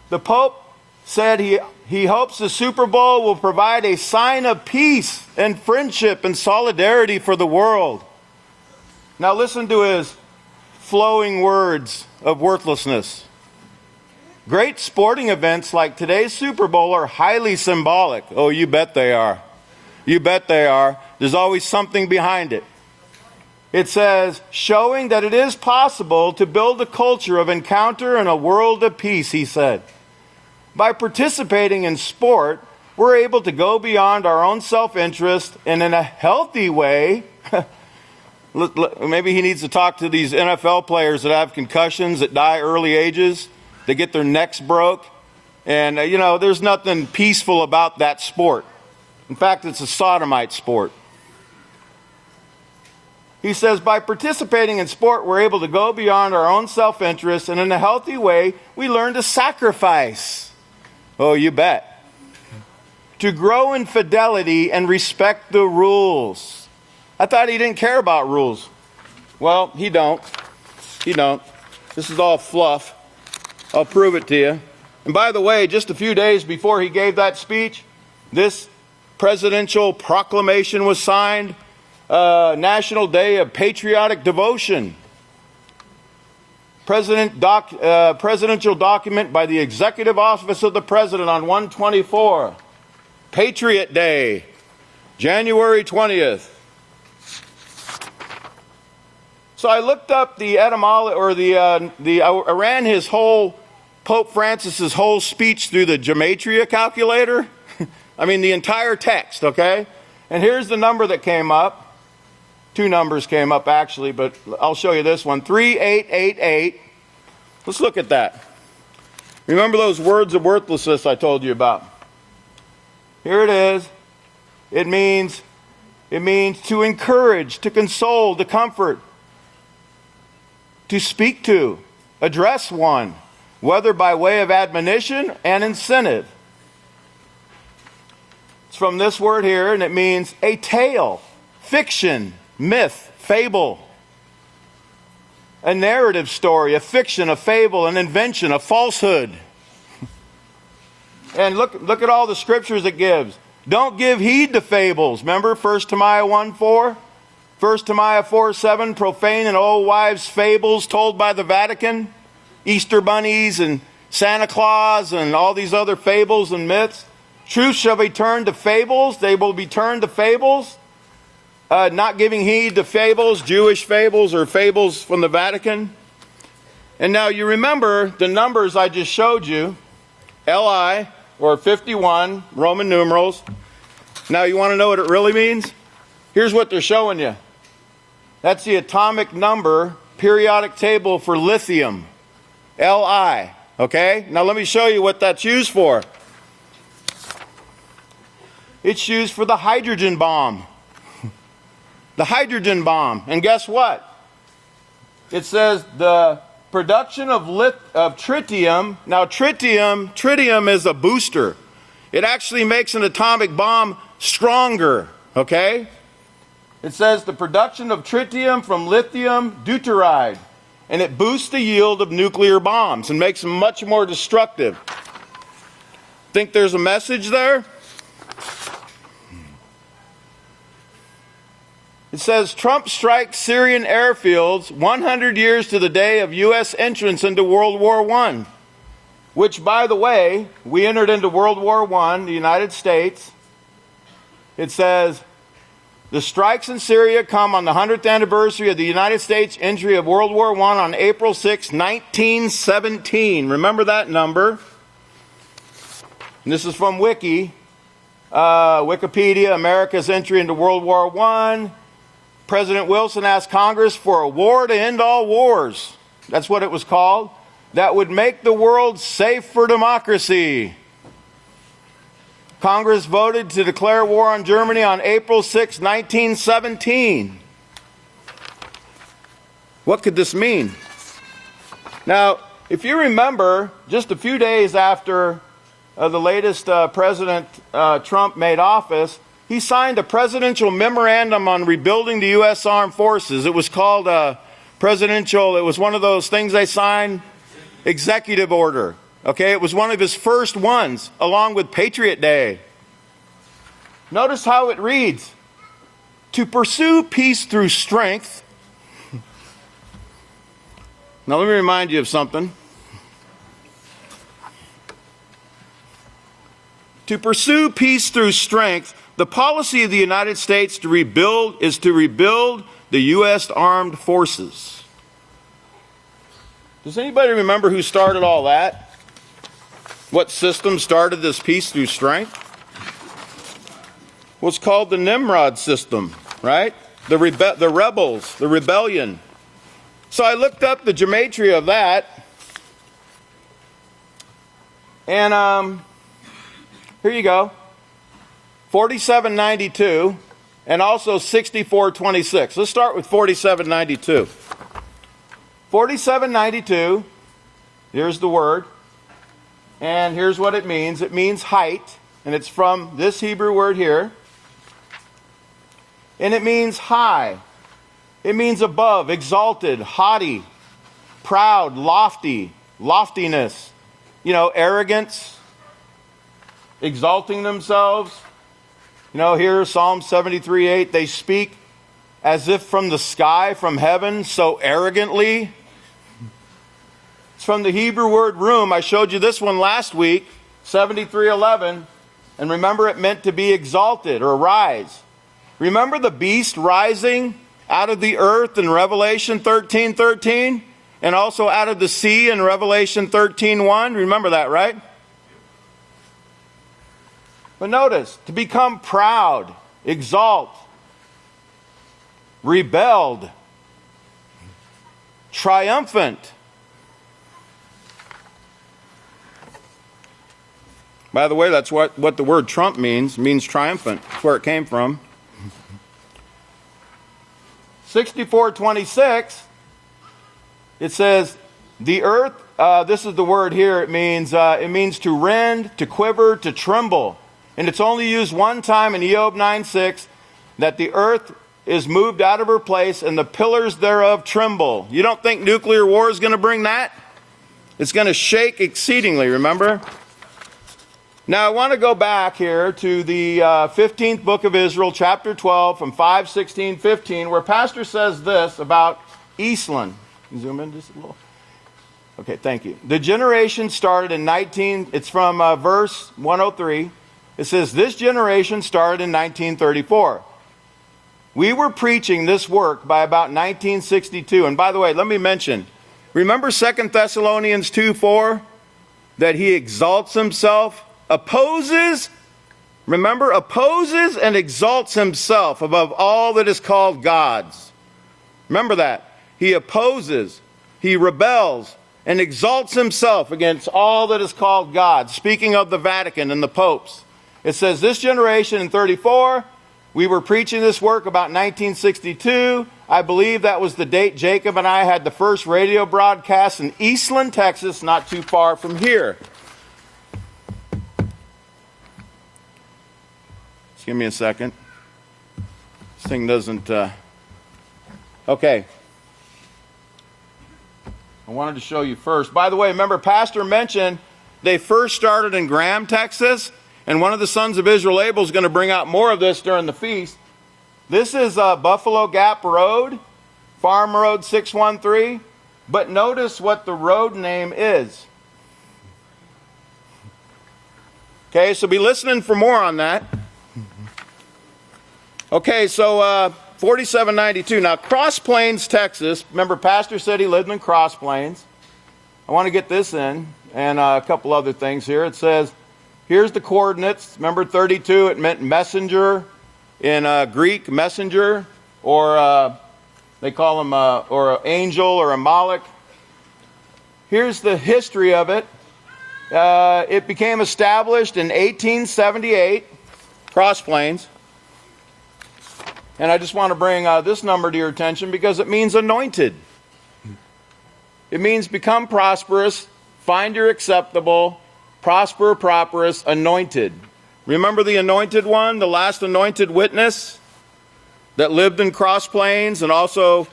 the Pope said he hopes the Super Bowl will provide a sign of peace and friendship and solidarity for the world. Now listen to his flowing words of worthlessness. Great sporting events like today's Super Bowl are highly symbolic. Oh, you bet they are. You bet they are. There's always something behind it. It says, showing that it is possible to build a culture of encounter and a world of peace, he said. By participating in sport, we're able to go beyond our own self-interest and in a healthy way. Maybe he needs to talk to these NFL players that have concussions, that die early ages. They get their necks broke. And, there's nothing peaceful about that sport. In fact, it's a sodomite sport. He says, by participating in sport, we're able to go beyond our own self-interest, and in a healthy way, we learn to sacrifice. Oh, you bet. To grow in fidelity and respect the rules. I thought he didn't care about rules. Well, he don't. He don't. This is all fluff. I'll prove it to you. And by the way, just a few days before he gave that speech, this presidential proclamation was signed. National Day of Patriotic Devotion. Presidential document by the Executive Office of the President on 1/24. Patriot Day, January 20th. So I looked up the etymology, I ran his whole, Pope Francis's whole speech through the gematria calculator. I mean the entire text, okay? And here's the number that came up. Two numbers came up actually, but I'll show you this one. 3888. Let's look at that. Remember those words of worthlessness I told you about? Here it is. It means to encourage, to console, to comfort, to speak to, address one, whether by way of admonition and incentive. It's from this word here, and it means a tale, fiction, myth, fable, a narrative story, a fiction, a fable, an invention, a falsehood. And look at all the scriptures it gives. Don't give heed to fables. Remember 1 Timothy 1:4? 1 Timothy 4:7, profane and old wives' fables told by the Vatican. Easter bunnies and Santa Claus and all these other fables and myths. Truth shall be turned to fables. They will be turned to fables. Not giving heed to fables, Jewish fables or fables from the Vatican. And now you remember the numbers I just showed you. LI, or 51, Roman numerals. Now you want to know what it really means? Here's what they're showing you. That's the atomic number periodic table for lithium. Li, okay? Now let me show you what that's used for. It's used for the hydrogen bomb. The hydrogen bomb. And guess what? It says the production of tritium. Now tritium is a booster. It actually makes an atomic bomb stronger. Okay? It says the production of tritium from lithium deuteride. And it boosts the yield of nuclear bombs and makes them much more destructive. Think there's a message there? It says Trump strikes Syrian airfields 100 years to the day of U.S. entrance into World War I. Which, by the way, we entered into World War I, the United States. It says The strikes in Syria come on the 100th anniversary of the United States entry of World War I on April 6, 1917. Remember that number. And this is from Wikipedia, America's entry into World War I. President Wilson asked Congress for a war to end all wars. That's what it was called. That would make the world safe for democracy. Congress voted to declare war on Germany on April 6, 1917. What could this mean? Now, if you remember, just a few days after the latest President Trump made office, he signed a presidential memorandum on rebuilding the U.S. Armed Forces. It was called it was one of those things they signed, executive order. Okay, it was one of his first ones, along with Patriot Day. Notice how it reads. To pursue peace through strength. Now let me remind you of something. To pursue peace through strength, the policy of the United States is to rebuild the U.S. Armed Forces. Does anybody remember who started all that? What system started this peace through strength? What's called the Nimrod system, right? The rebels, the rebellion. So I looked up the gematria of that. And here you go. 4792 and also 6426. Let's start with 4792. 4792, here's the word. And here's what it means. It means height, and it's from this Hebrew word here. And it means high. It means above, exalted, haughty, proud, lofty, loftiness. You know, arrogance, exalting themselves. You know, here, Psalm 73:8, they speak as if from the sky, from heaven, so arrogantly. It's from the Hebrew word room. I showed you this one last week, 73:11. And remember, it meant to be exalted or rise. Remember the beast rising out of the earth in Revelation 13:13? And also out of the sea in Revelation 13:1? Remember that, right? But notice, to become proud, exalt, rebelled, triumphant. By the way, that's what the word Trump means. It means triumphant. That's where it came from. 64:26, it says, the earth, this is the word here, it means to rend, to quiver, to tremble. And it's only used one time in O.U.B 9:6, that the earth is moved out of her place and the pillars thereof tremble. You don't think nuclear war is going to bring that? It's going to shake exceedingly, remember? Now I want to go back here to the 15th book of Israel, chapter 12, from 5:16-15, where Pastor says this about Eastland. Zoom in just a little. Okay, thank you. The generation started in it's from verse 103. It says, this generation started in 1934. We were preaching this work by about 1962. And by the way, let me mention, remember 2 Thessalonians 2:4? That he exalts himself, opposes and exalts himself above all that is called gods. Remember that. He opposes, he rebels, and exalts himself against all that is called God. Speaking of the Vatican and the popes. It says, this generation in 34, we were preaching this work about 1962. I believe that was the date Jacob and I had the first radio broadcast in Eastland, Texas, not too far from here. Just give me a second. This thing doesn't... Okay. I wanted to show you first. By the way, remember Pastor mentioned they first started in Graham, Texas, and one of the sons of Israel, Abel, is going to bring out more of this during the feast. This is Buffalo Gap Road, Farm Road 613. But notice what the road name is. Okay, so be listening for more on that. Okay, so 4792. Now, Cross Plains, Texas. Remember, Pastor said he lived in Cross Plains. I want to get this in, and a couple other things here. It says, here's the coordinates. Remember 32, it meant messenger in Greek, messenger, or they call him or an angel or a Malak. Here's the history of it. It became established in 1878, Cross Plains. And I just want to bring this number to your attention because it means anointed. It means become prosperous, find your acceptable, prosper, prosperous, anointed. Remember the anointed one, the last anointed witness that lived in Cross Plains and also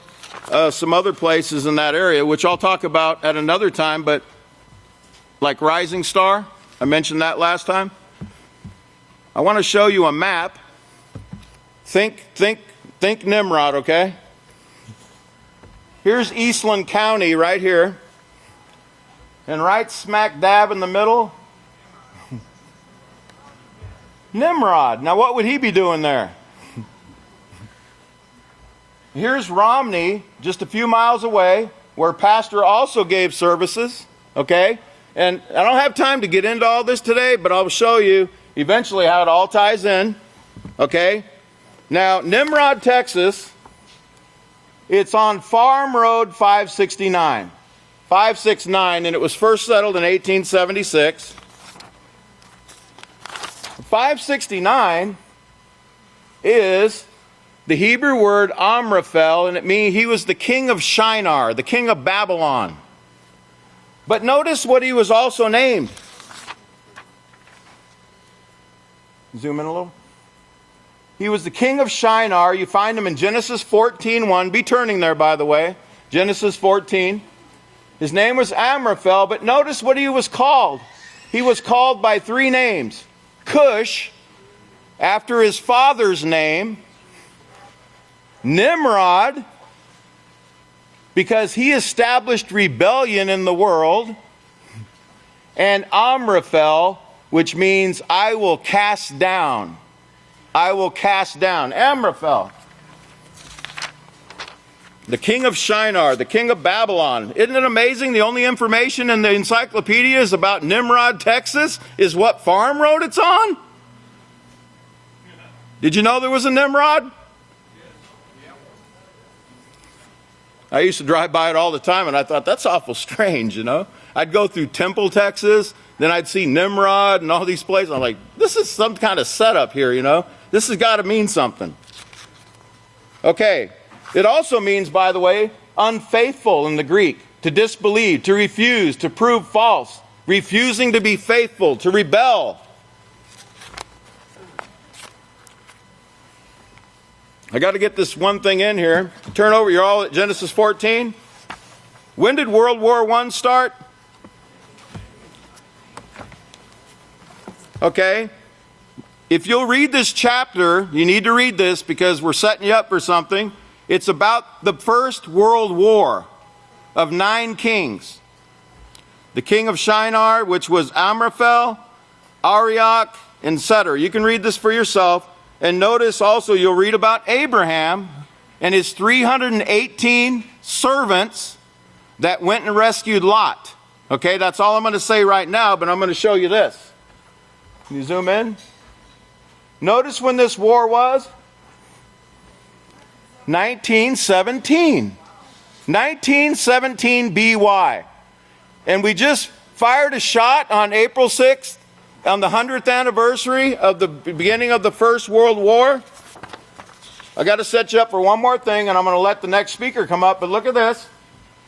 some other places in that area, which I'll talk about at another time, but like Rising Star, I mentioned that last time. I want to show you a map. Think Nimrod, okay? Here's Eastland County right here. And right smack dab in the middle, Nimrod. Now what would he be doing there? Here's Romney, just a few miles away, where Pastor also gave services, okay? And I don't have time to get into all this today, but I'll show you eventually how it all ties in, okay? Now, Nimrod, Texas, it's on Farm Road 569. 569, and it was first settled in 1876. 569 is the Hebrew word Amraphel, and it means he was the king of Shinar, the king of Babylon. But notice what he was also named. Zoom in a little. He was the king of Shinar. You find him in Genesis 14:1. Be turning there, by the way. Genesis 14. His name was Amraphel, but notice what he was called. He was called by three names. Cush, after his father's name. Nimrod, because he established rebellion in the world. And Amraphel, which means I will cast down. I will cast down. Amraphel, the king of Shinar, the king of Babylon. Isn't it amazing? The only information in the encyclopedias about Nimrod, Texas, is what farm road it's on? Did you know there was a Nimrod? I used to drive by it all the time, and I thought, that's awful strange, you know? I'd go through Temple, Texas, then I'd see Nimrod and all these places. I'm like, this is some kind of setup here, you know? This has got to mean something. Okay. It also means, by the way, unfaithful in the Greek. To disbelieve, to refuse, to prove false. Refusing to be faithful, to rebel. I got to get this one thing in here. Turn over, you're all at Genesis 14. When did World War I start? Okay. If you'll read this chapter, you need to read this because we're setting you up for something. It's about the First World War of 9 kings. The king of Shinar, which was Amraphel, Arioch, etc. You can read this for yourself. And notice also you'll read about Abraham and his 318 servants that went and rescued Lot. Okay, that's all I'm going to say right now, but I'm going to show you this. Can you zoom in? Notice when this war was? 1917. 1917 BY. And we just fired a shot on April 6th, on the 100th anniversary of the beginning of the First World War. I got to set you up for one more thing, and I'm going to let the next speaker come up, but look at this.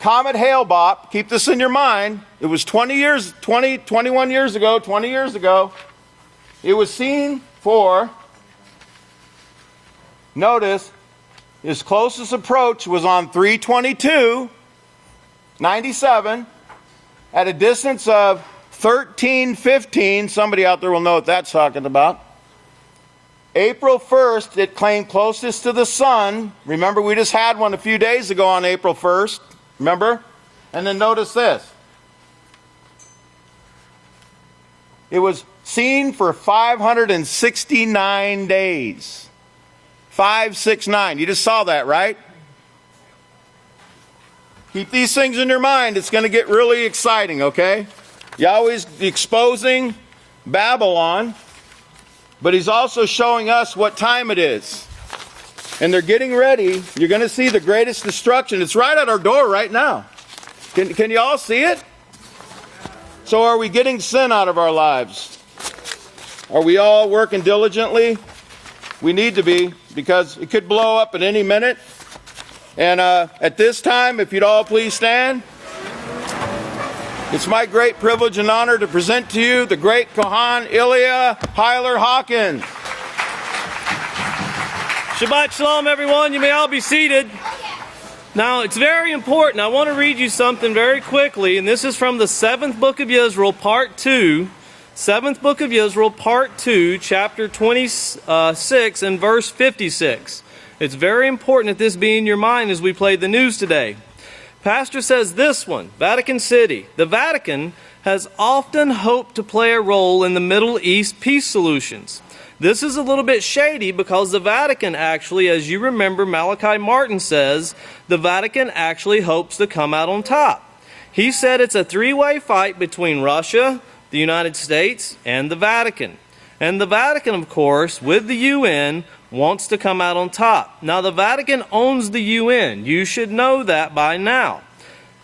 Comet Hale-Bopp, keep this in your mind. It was 21 years ago, 20 years ago. It was seen for, notice, his closest approach was on 3/22/97 at a distance of 1315. Somebody out there will know what that's talking about. April 1st, it came closest to the sun. Remember, we just had one a few days ago on April 1st. Remember? And then notice this. It was seen for 569 days. 5, 6, 9. You just saw that, right? Keep these things in your mind. It's going to get really exciting, okay? Yahweh's exposing Babylon, but he's also showing us what time it is. And they're getting ready. You're going to see the greatest destruction. It's right at our door right now. Can you all see it? So are we getting sin out of our lives? Are we all working diligently? We need to be, because it could blow up at any minute. And at this time, if you'd all please stand. It's my great privilege and honor to present to you the great Kohan Yisrayl Hawkins. Shabbat Shalom, everyone. You may all be seated. Now, it's very important. I want to read you something very quickly, and this is from the Seventh Book of Yisrael, Part 2. Seventh Book of Yisrael, Part 2, Chapter 26 and verse 56. It's very important that this be in your mind as we play the news today. Pastor says this one, Vatican City. The Vatican has often hoped to play a role in the Middle East peace solutions. This is a little bit shady because the Vatican actually, as you remember, Malachi Martin says, the Vatican actually hopes to come out on top. He said it's a three-way fight between Russia, the United States, and the Vatican. And the Vatican, of course, with the UN, wants to come out on top. Now, the Vatican owns the UN. You should know that by now.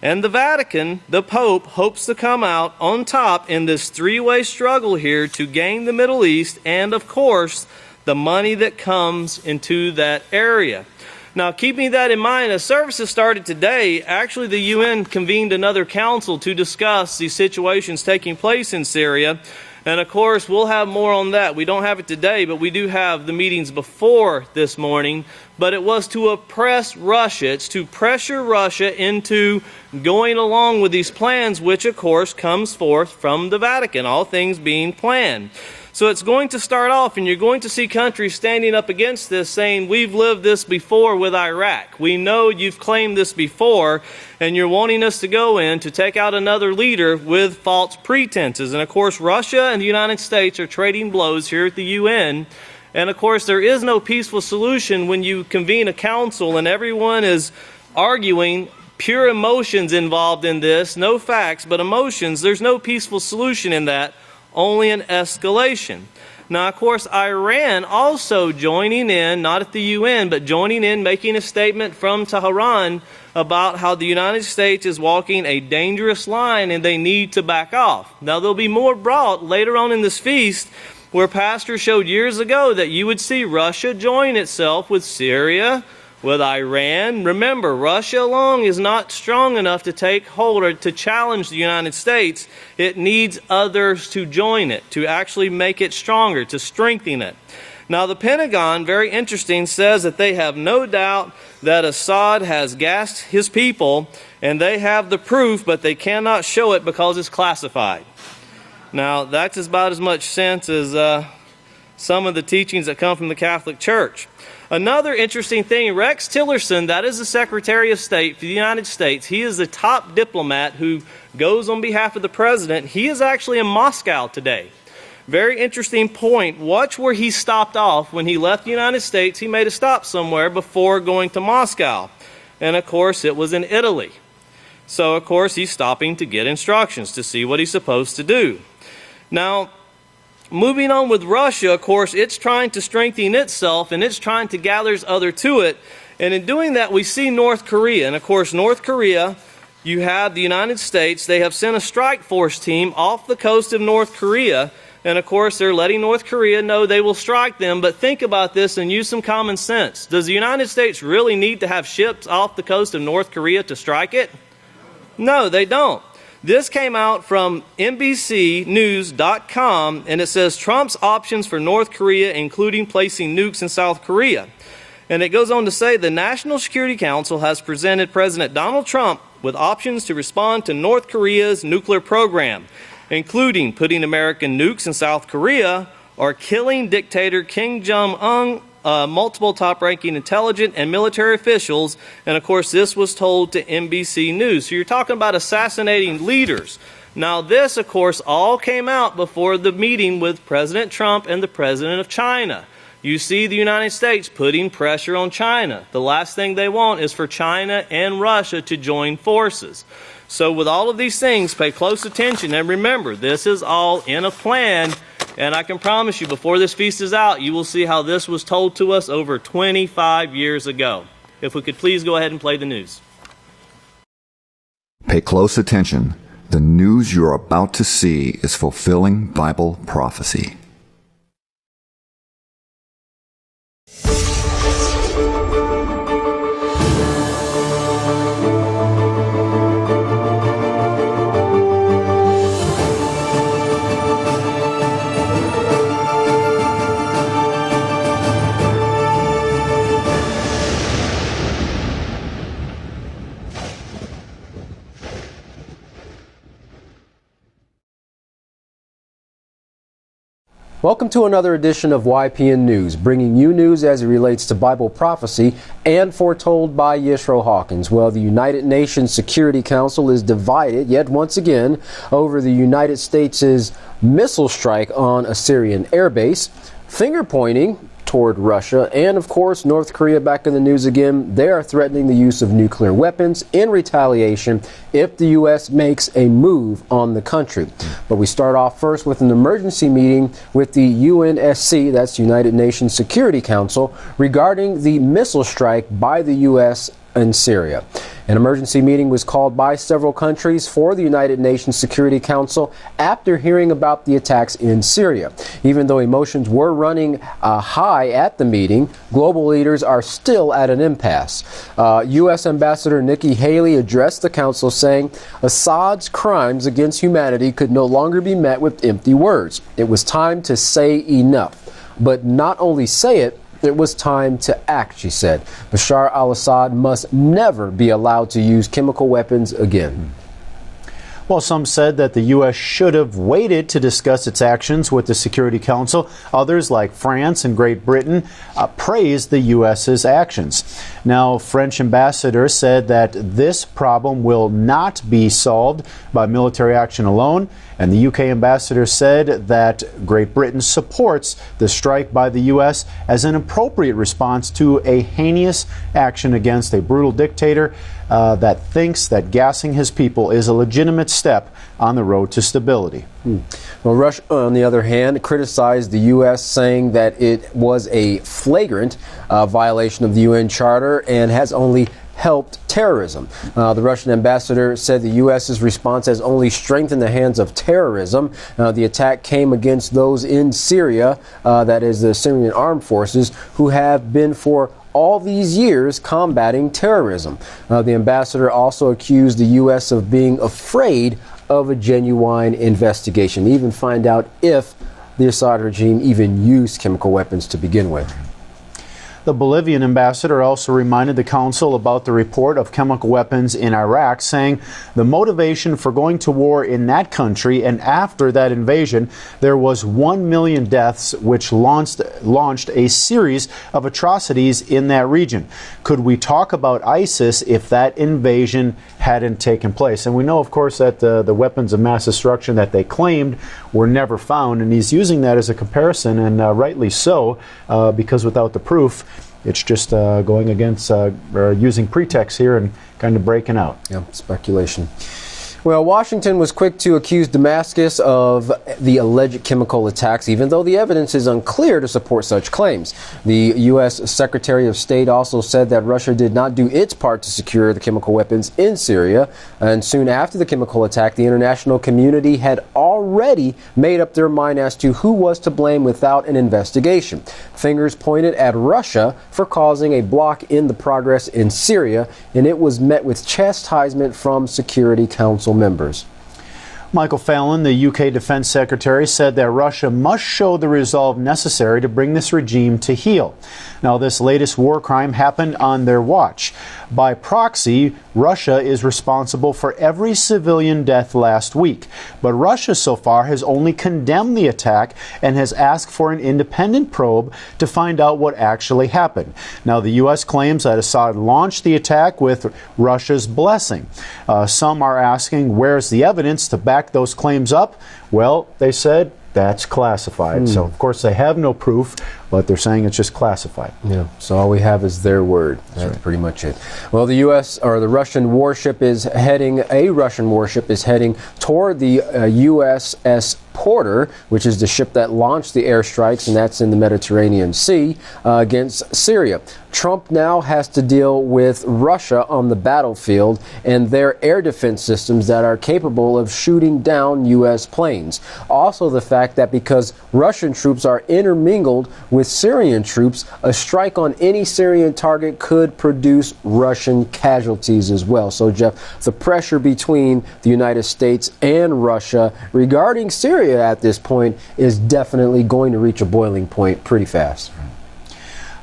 And the Vatican, the Pope, hopes to come out on top in this three-way struggle here to gain the Middle East and, of course, the money that comes into that area. Now, keeping that in mind, as services started today, actually the UN convened another council to discuss the situations taking place in Syria. And of course, we'll have more on that. We don't have it today, but we do have the meetings before this morning. But it was to oppress Russia. It's to pressure Russia into going along with these plans, which of course comes forth from the Vatican, all things being planned. So it's going to start off, and you're going to see countries standing up against this saying, we've lived this before with Iraq. We know you've claimed this before, and you're wanting us to go in to take out another leader with false pretenses. And of course, Russia and the United States are trading blows here at the UN. And of course, there is no peaceful solution when you convene a council and everyone is arguing pure emotions involved in this, no facts, but emotions. There's no peaceful solution in that. Only an escalation. Now, of course, Iran also joining in, not at the UN, but joining in, making a statement from Tehran about how the United States is walking a dangerous line and they need to back off. Now, there'll be more brought later on in this feast where Pastor showed years ago that you would see Russia join itself with Syria, with Iran. Remember, Russia alone is not strong enough to take hold or to challenge the United States. It needs others to join it, to actually make it stronger, to strengthen it. Now, the Pentagon, very interesting, says that they have no doubt that Assad has gassed his people, and they have the proof, but they cannot show it because it's classified. Now, that's about as much sense as some of the teachings that come from the Catholic Church. Another interesting thing, Rex Tillerson, that is the Secretary of State for the United States. He is the top diplomat who goes on behalf of the President. He is actually in Moscow today. Very interesting point. Watch where he stopped off when he left the United States. He made a stop somewhere before going to Moscow. And of course, it was in Italy. So of course, he's stopping to get instructions to see what he's supposed to do. Now, moving on with Russia, of course, it's trying to strengthen itself and it's trying to gather others to it. And in doing that, we see North Korea. And of course, North Korea, you have the United States. They have sent a strike force team off the coast of North Korea. And of course, they're letting North Korea know they will strike them. But think about this and use some common sense. Does the United States really need to have ships off the coast of North Korea to strike it? No, they don't. This came out from NBCnews.com, and it says Trump's options for North Korea, including placing nukes in South Korea. And it goes on to say the National Security Council has presented President Donald Trump with options to respond to North Korea's nuclear program, including putting American nukes in South Korea or killing dictator Kim Jong-un, multiple top-ranking intelligence and military officials. And of course, this was told to NBC News. So you're talking about assassinating leaders. Now this, of course, all came out before the meeting with President Trump and the President of China. You see the United States putting pressure on China. The last thing they want is for China and Russia to join forces. So with all of these things, pay close attention and remember, this is all in a plan. And I can promise you, before this feast is out, you will see how this was told to us over 25 years ago. If we could please go ahead and play the news. Pay close attention. The news you're about to see is fulfilling Bible prophecy. Welcome to another edition of YPN News, bringing you news as it relates to Bible prophecy and foretold by Yisrayl Hawkins. Well, the United Nations Security Council is divided yet once again over the United States' missile strike on a Syrian airbase, finger pointing toward Russia, and of course North Korea back in the news again. They are threatening the use of nuclear weapons in retaliation if the U.S. makes a move on the country. But we start off first with an emergency meeting with the UNSC, that's United Nations Security Council, regarding the missile strike by the U.S. in Syria. An emergency meeting was called by several countries for the United Nations Security Council after hearing about the attacks in Syria. Even though emotions were running high at the meeting, global leaders are still at an impasse. U.S. Ambassador Nikki Haley addressed the council saying Assad's crimes against humanity could no longer be met with empty words. It was time to say enough. But not only say it, it was time to act, she said. Bashar al-Assad must never be allowed to use chemical weapons again. Well, some said that the U.S. should have waited to discuss its actions with the Security Council. Others, like France and Great Britain, praised the U.S.'s actions. Now, French ambassador said that this problem will not be solved by military action alone. And the UK ambassador said that Great Britain supports the strike by the U.S. as an appropriate response to a heinous action against a brutal dictator that thinks that gassing his people is a legitimate step on the road to stability. Well, Russia, on the other hand, criticized the U.S., saying that it was a flagrant violation of the UN Charter and has only helped terrorism. The Russian ambassador said the U.S.'s response has only strengthened the hands of terrorism. The attack came against those in Syria, that is the Syrian armed forces, who have been for all these years combating terrorism. The ambassador also accused the U.S. of being afraid of a genuine investigation, even find out if the Assad regime even used chemical weapons to begin with. The Bolivian ambassador also reminded the council about the report of chemical weapons in Iraq, saying the motivation for going to war in that country and after that invasion, there was 1 million deaths, which launched a series of atrocities in that region. Could we talk about ISIS if that invasion hadn't taken place? And we know, of course, that the weapons of mass destruction that they claimed were never found, and he's using that as a comparison, and rightly so, because without the proof, it's just going against using pretext here and kind of breaking out. Yeah, speculation. Well, Washington was quick to accuse Damascus of the alleged chemical attacks, even though the evidence is unclear to support such claims. The U.S. Secretary of State also said that Russia did not do its part to secure the chemical weapons in Syria. And soon after the chemical attack, the international community had already made up their mind as to who was to blame without an investigation. Fingers pointed at Russia for causing a block in the progress in Syria, and it was met with chastisement from Security Council members. Michael Fallon, the UK Defense Secretary, said that Russia must show the resolve necessary to bring this regime to heel. Now, this latest war crime happened on their watch. By proxy, Russia is responsible for every civilian death last week. But Russia so far has only condemned the attack and has asked for an independent probe to find out what actually happened. Now, the U.S. claims that Assad launched the attack with Russia's blessing. Some are asking, where's the evidence to back those claims up? Well, they said, that's classified. So, of course, they have no proof, but they're saying it's just classified. Yeah, so all we have is their word. That's pretty much it. Well, the U.S. or the Russian warship is heading toward the USS Porter, which is the ship that launched the airstrikes, and that's in the Mediterranean Sea, against Syria. Trump now has to deal with Russia on the battlefield and their air defense systems that are capable of shooting down U.S. planes. Also, the fact that because Russian troops are intermingled with Syrian troops, a strike on any Syrian target could produce Russian casualties as well. So, Jeff, the pressure between the United States and Russia regarding Syria at this point is definitely going to reach a boiling point pretty fast.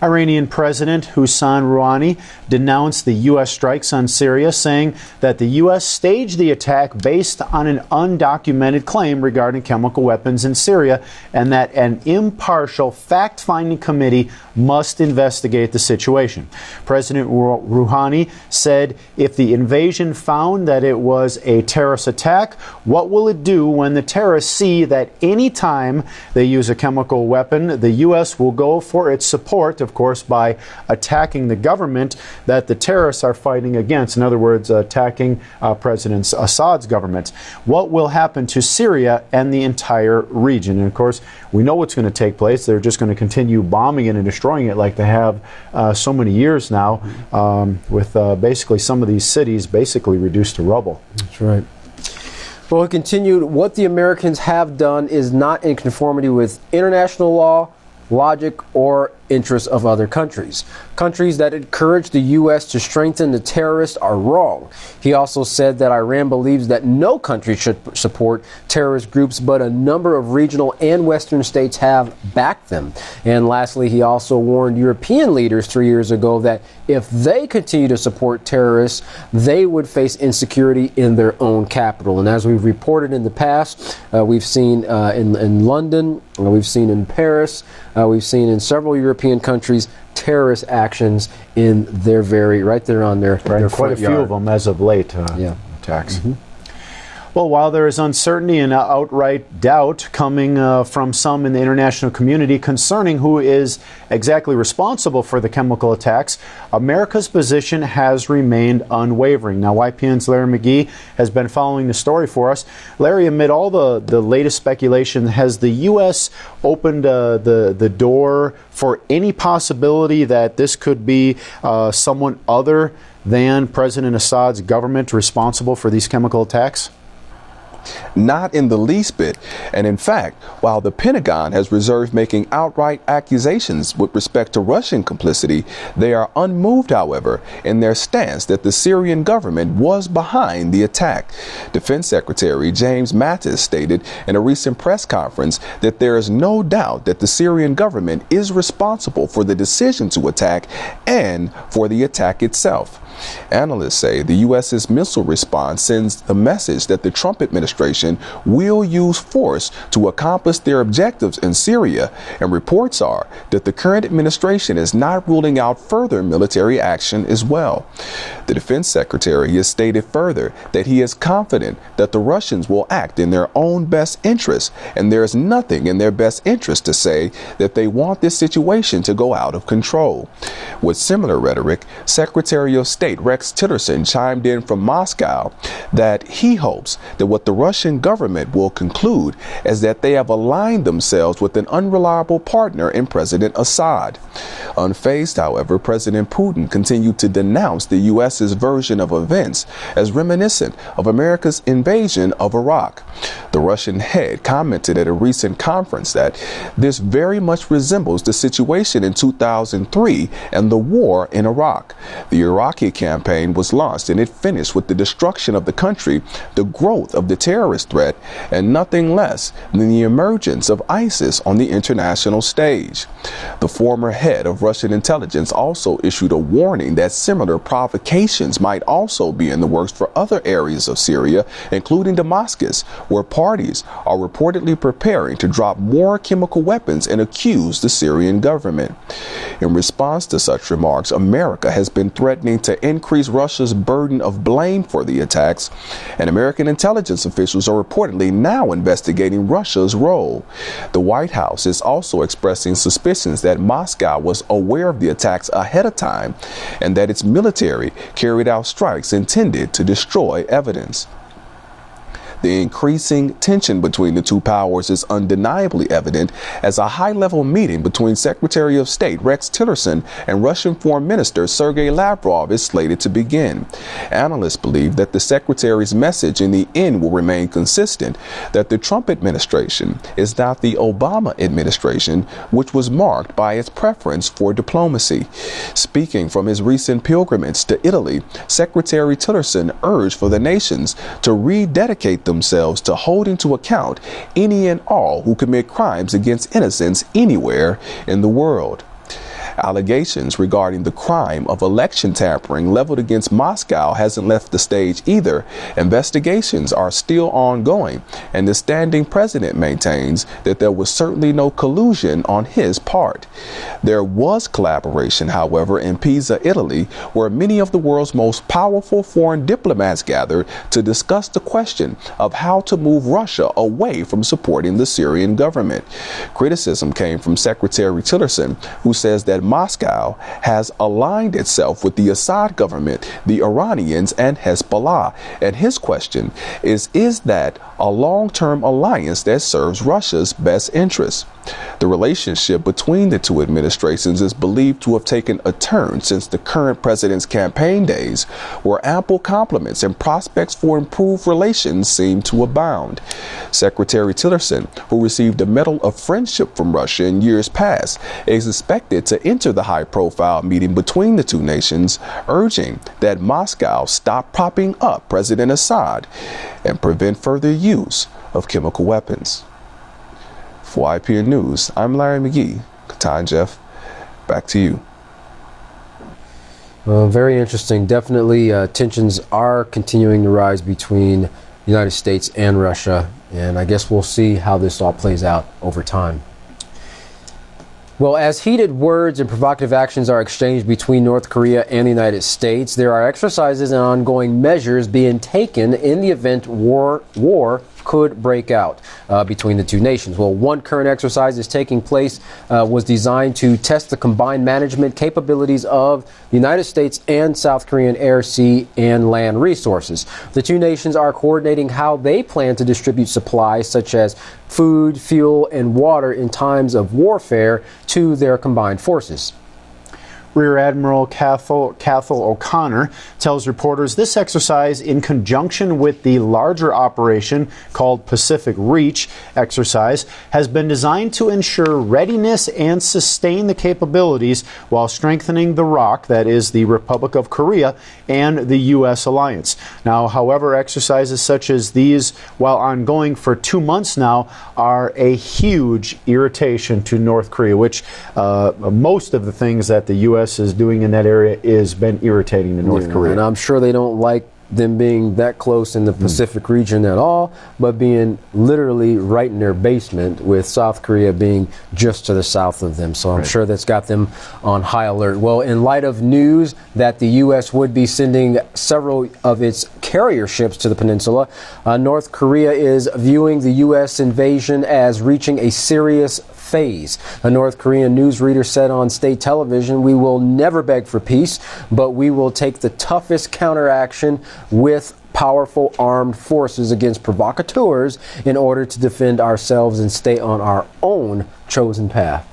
Iranian President Hassan Rouhani denounced the U.S. strikes on Syria, saying that the U.S. staged the attack based on an undocumented claim regarding chemical weapons in Syria, and that an impartial fact-finding committee must investigate the situation. President Rouhani said, if the invasion found that it was a terrorist attack, what will it do when the terrorists see that any time they use a chemical weapon, the U.S. will go for its support, of course, by attacking the government that the terrorists are fighting against. In other words, attacking President Assad's government. What will happen to Syria and the entire region? And of course, we know what's going to take place. They're just going to continue bombing it and destroying it like they have so many years now, with basically some of these cities basically reduced to rubble. That's right. Well, it continued, what the Americans have done is not in conformity with international law, logic, or interests of other countries. Countries that encourage the U.S. to strengthen the terrorists are wrong. He also said that Iran believes that no country should support terrorist groups, but a number of regional and Western states have backed them. And lastly, he also warned European leaders 3 years ago that if they continue to support terrorists, they would face insecurity in their own capital. And as we've reported in the past, we've seen in London, we've seen in Paris, we've seen in several European countries terrorist actions in their right there on their quite front a few yard. of them as of late. Attacks. Mm-hmm. Well, while there is uncertainty and outright doubt coming from some in the international community concerning who is exactly responsible for the chemical attacks, America's position has remained unwavering. Now, YPN's Larry McGee has been following the story for us. Larry, amid all the latest speculation, has the U.S. opened the door for any possibility that this could be someone other than President Assad's government responsible for these chemical attacks? Not in the least bit. And in fact, while the Pentagon has reserved making outright accusations with respect to Russian complicity, they are unmoved, however, in their stance that the Syrian government was behind the attack. Defense Secretary James Mattis stated in a recent press conference that there is no doubt that the Syrian government is responsible for the decision to attack and for the attack itself. Analysts say the U.S.'s missile response sends the message that the Trump administration will use force to accomplish their objectives in Syria, and reports are that the current administration is not ruling out further military action as well. The defense secretary has stated further that he is confident that the Russians will act in their own best interest, and there is nothing in their best interest to say that they want this situation to go out of control. With similar rhetoric, Secretary of State Rex Tillerson chimed in from Moscow that he hopes that what the Russian government will conclude is that they have aligned themselves with an unreliable partner in President Assad. Unfazed, however, President Putin continued to denounce the U.S.'s version of events as reminiscent of America's invasion of Iraq. The Russian head commented at a recent conference that this very much resembles the situation in 2003 and the war in Iraq. The Iraqi campaign was launched and it finished with the destruction of the country, the growth of the terrorist threat, and nothing less than the emergence of ISIS on the international stage. The former head of Russian intelligence also issued a warning that similar provocations might also be in the works for other areas of Syria, including Damascus, where parties are reportedly preparing to drop more chemical weapons and accuse the Syrian government. In response to such remarks, America has been threatening to to increase Russia's burden of blame for the attacks, and American intelligence officials are reportedly now investigating Russia's role. The White House is also expressing suspicions that Moscow was aware of the attacks ahead of time and that its military carried out strikes intended to destroy evidence. The increasing tension between the two powers is undeniably evident as a high-level meeting between Secretary of State Rex Tillerson and Russian Foreign Minister Sergei Lavrov is slated to begin. Analysts believe that the Secretary's message in the end will remain consistent, that the Trump administration is not the Obama administration, which was marked by its preference for diplomacy. Speaking from his recent pilgrimage to Italy, Secretary Tillerson urged for the nations to rededicate themselves to holding to account any and all who commit crimes against innocents anywhere in the world. Allegations regarding the crime of election tampering leveled against Moscow hasn't left the stage either. Investigations are still ongoing, and the standing president maintains that there was certainly no collusion on his part. There was collaboration, however, in Pisa, Italy, where many of the world's most powerful foreign diplomats gathered to discuss the question of how to move Russia away from supporting the Syrian government. Criticism came from Secretary Tillerson, who says that Moscow has aligned itself with the Assad government, the Iranians, and Hezbollah. And his question is that a long-term alliance that serves Russia's best interests? The relationship between the two administrations is believed to have taken a turn since the current president's campaign days, where ample compliments and prospects for improved relations seem to abound. Secretary Tillerson, who received a Medal of Friendship from Russia in years past, is expected to enter the high-profile meeting between the two nations, urging that Moscow stop propping up President Assad and prevent further use of chemical weapons. For IPN News, I'm Larry McGee. Katan Jeff, back to you. Very interesting. Definitely tensions are continuing to rise between the United States and Russia, and I guess we'll see how this all plays out over time. Well, as heated words and provocative actions are exchanged between North Korea and the United States, there are exercises and ongoing measures being taken in the event war could break out between the two nations. Well, one current exercise is taking place was designed to test the combined management capabilities of the United States and South Korean air, sea, and land resources. The two nations are coordinating how they plan to distribute supplies such as food, fuel, and water in times of warfare to their combined forces. Rear Admiral Cathal O'Connor tells reporters this exercise, in conjunction with the larger operation called Pacific Reach exercise, has been designed to ensure readiness and sustain the capabilities while strengthening the ROC, that is the Republic of Korea, and the U.S. alliance. Now, however, exercises such as these, while ongoing for 2 months now, are a huge irritation to North Korea, which most of the things that the U.S. is doing in that area has been irritating to North Korea. And I'm sure they don't like them being that close in the Pacific region at all, but being literally right in their basement, with South Korea being just to the south of them. So I'm sure that's got them on high alert. Well, in light of news that the U.S. would be sending several of its carrier ships to the peninsula, North Korea is viewing the U.S. invasion as reaching a serious phase. A North Korean newsreader said on state television, "We will never beg for peace, but we will take the toughest counteraction with powerful armed forces against provocateurs in order to defend ourselves and stay on our own chosen path."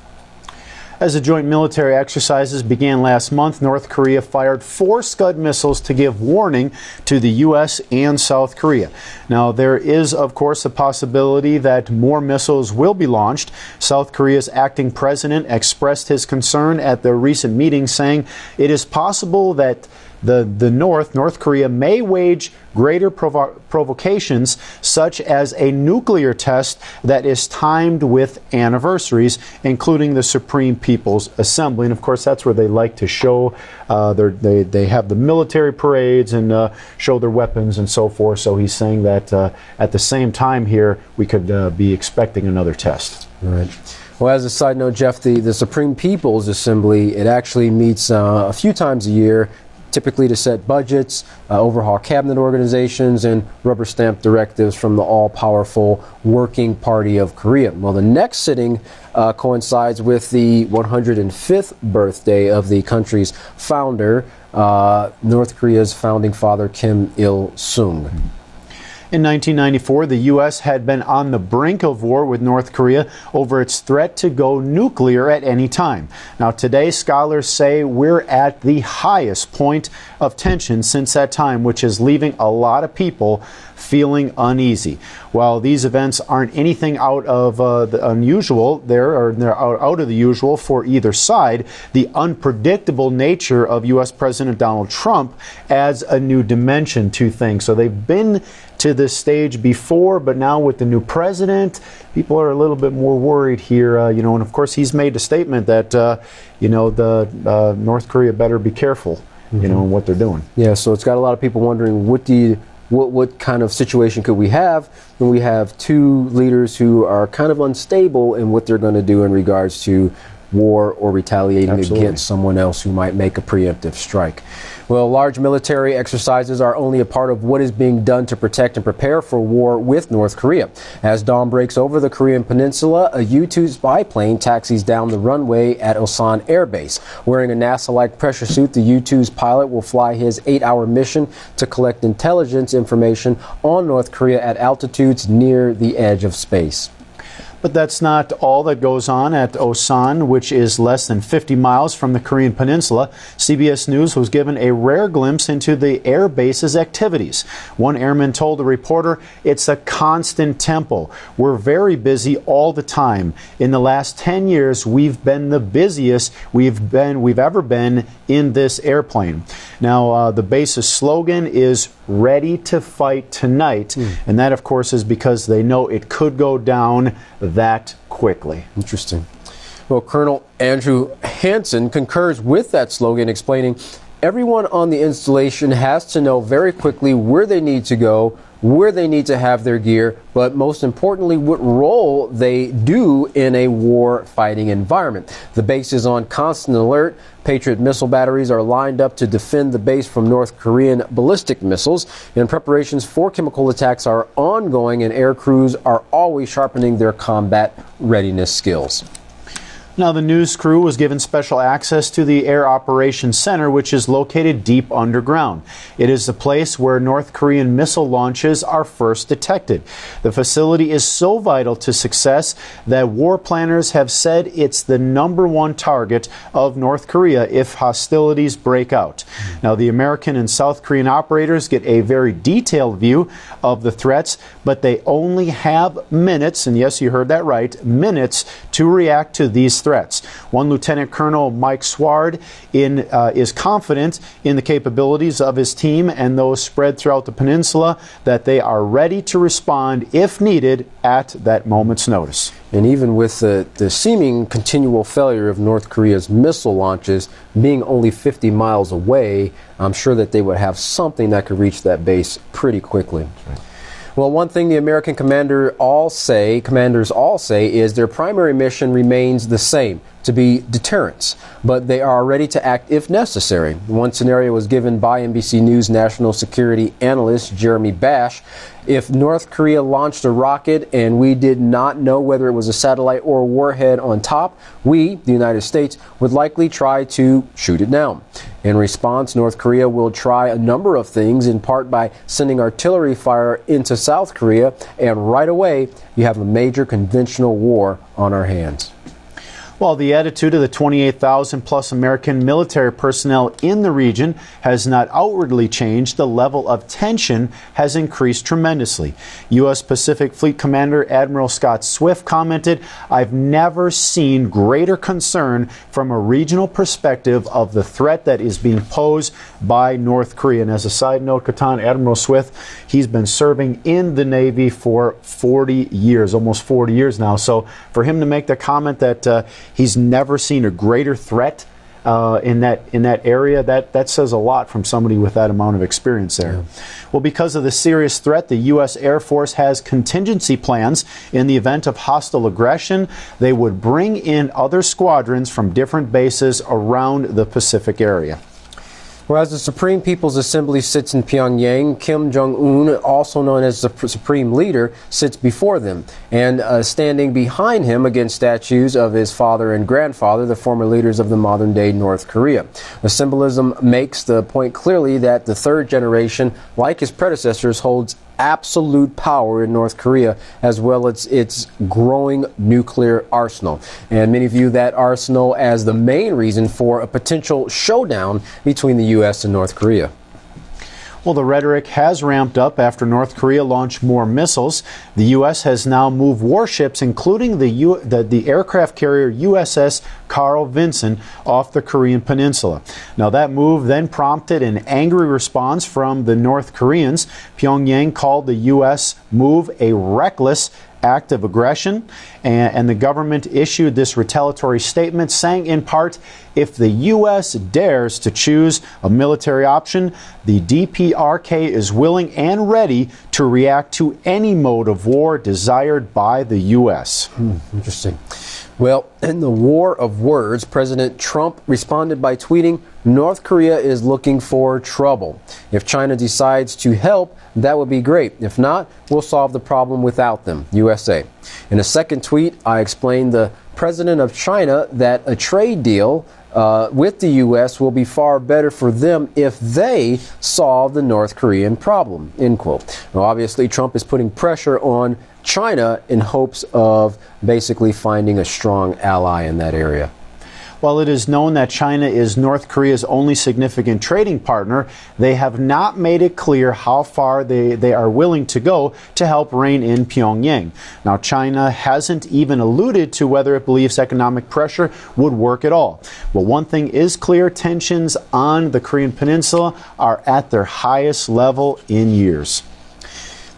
As the joint military exercises began last month, North Korea fired 4 Scud missiles to give warning to the U.S. and South Korea. Now, there is, of course, a possibility that more missiles will be launched. South Korea's acting president expressed his concern at the recent meeting, saying it is possible that North Korea may wage greater provocations, such as a nuclear test that is timed with anniversaries, including the Supreme People's Assembly. And of course, that's where they like to show they have the military parades and show their weapons and so forth. So he's saying that at the same time here, we could be expecting another test. All right. Well, as a side note, Jeff, the Supreme People's Assembly, it actually meets a few times a year typically to set budgets, overhaul cabinet organizations, and rubber stamp directives from the all-powerful Working Party of Korea. Well, the next sitting coincides with the 105th birthday of the country's founder, North Korea's founding father, Kim Il-sung. In 1994, the U.S. had been on the brink of war with North Korea over its threat to go nuclear at any time. Now, today, scholars say we're at the highest point of tension since that time, which is leaving a lot of people feeling uneasy. While these events aren't anything out of the unusual, they're out of the usual for either side, the unpredictable nature of U.S. President Donald Trump adds a new dimension to things. So they've been to this stage before, but now with the new president, people are a little bit more worried here. And of course, he's made a statement that North Korea better be careful, in what they're doing. Yeah, so it's got a lot of people wondering what kind of situation could we have when we have two leaders who are kind of unstable in what they're going to do in regards to war or retaliating against someone else who might make a preemptive strike. Well, large military exercises are only a part of what is being done to protect and prepare for war with North Korea. As dawn breaks over the Korean peninsula, a U-2 spy plane taxis down the runway at Osan Air Base. Wearing a NASA-like pressure suit, the U-2's pilot will fly his 8-hour mission to collect intelligence information on North Korea at altitudes near the edge of space. But that's not all that goes on at Osan, which is less than 50 miles from the Korean peninsula. CBS News was given a rare glimpse into the air base's activities. One airman told the reporter, "It's a constant tempo. We're very busy all the time. In the last 10 years, we've been the busiest we've ever been in this airplane." Now, the base's slogan is "Ready to Fight Tonight," and that, of course, is because they know it could go down that quickly. Interesting. Well, Colonel Andrew Hansen concurs with that slogan, explaining everyone on the installation has to know very quickly where they need to go, where they need to have their gear, but most importantly, what role they do in a war-fighting environment. The base is on constant alert. Patriot missile batteries are lined up to defend the base from North Korean ballistic missiles, and preparations for chemical attacks are ongoing, and air crews are always sharpening their combat readiness skills. Now, the news crew was given special access to the Air Operations Center, which is located deep underground. It is the place where North Korean missile launches are first detected. The facility is so vital to success that war planners have said it's the #1 target of North Korea if hostilities break out. Now, the American and South Korean operators get a very detailed view of the threats, but they only have minutes, and yes, you heard that right, minutes to react to these threats. One Lieutenant Colonel Mike Sward is confident in the capabilities of his team and those spread throughout the peninsula, that they are ready to respond if needed at that moment's notice. And even with the seeming continual failure of North Korea's missile launches being only 50 miles away, I'm sure that they would have something that could reach that base pretty quickly. Right. Well, one thing the American commanders all say is their primary mission remains the same, to be deterrence, but they are ready to act if necessary. One scenario was given by NBC News national security analyst Jeremy Bash. If North Korea launched a rocket and we did not know whether it was a satellite or a warhead on top, we, the United States, would likely try to shoot it down. In response, North Korea will try a number of things, in part by sending artillery fire into South Korea, and right away, you have a major conventional war on our hands. While the attitude of the 28,000 plus American military personnel in the region has not outwardly changed, the level of tension has increased tremendously. U.S. Pacific Fleet Commander Admiral Scott Swift commented, "I've never seen greater concern from a regional perspective of the threat that is being posed by North Korea." And as a side note, Katan, Admiral Swift, he's been serving in the Navy for 40 years, almost 40 years now. So for him to make the comment that he's never seen a greater threat in that area, that says a lot from somebody with that amount of experience there. Yeah. Well, because of the serious threat, the U.S. Air Force has contingency plans. In the event of hostile aggression, they would bring in other squadrons from different bases around the Pacific area. Well, as the Supreme People's Assembly sits in Pyongyang, Kim Jong-un, also known as the Supreme Leader, sits before them. And standing behind him against statues of his father and grandfather, the former leaders of the modern-day North Korea. The symbolism makes the point clearly that the third generation, like his predecessors, holds absolute power in North Korea, as well as its growing nuclear arsenal. And many view that arsenal as the main reason for a potential showdown between the U.S. and North Korea. Well, the rhetoric has ramped up after North Korea launched more missiles. The U.S. has now moved warships, including the aircraft carrier USS Carl Vinson, off the Korean peninsula. Now, that move then prompted an angry response from the North Koreans. Pyongyang called the U.S. move a reckless act of aggression, and the government issued this retaliatory statement saying, in part, if the U.S. dares to choose a military option, the DPRK is willing and ready to react to any mode of war desired by the U.S. Interesting. Well, in the war of words, President Trump responded by tweeting, North Korea is looking for trouble. If China decides to help, that would be great. If not, we'll solve the problem without them. USA. In a second tweet, I explained the president of China that a trade deal with the U.S. will be far better for them if they solve the North Korean problem, end quote. Now, obviously, Trump is putting pressure on China in hopes of basically finding a strong ally in that area. While it is known that China is North Korea's only significant trading partner, they have not made it clear how far they are willing to go to help rein in Pyongyang. Now, China hasn't even alluded to whether it believes economic pressure would work at all. But one thing is clear, tensions on the Korean peninsula are at their highest level in years.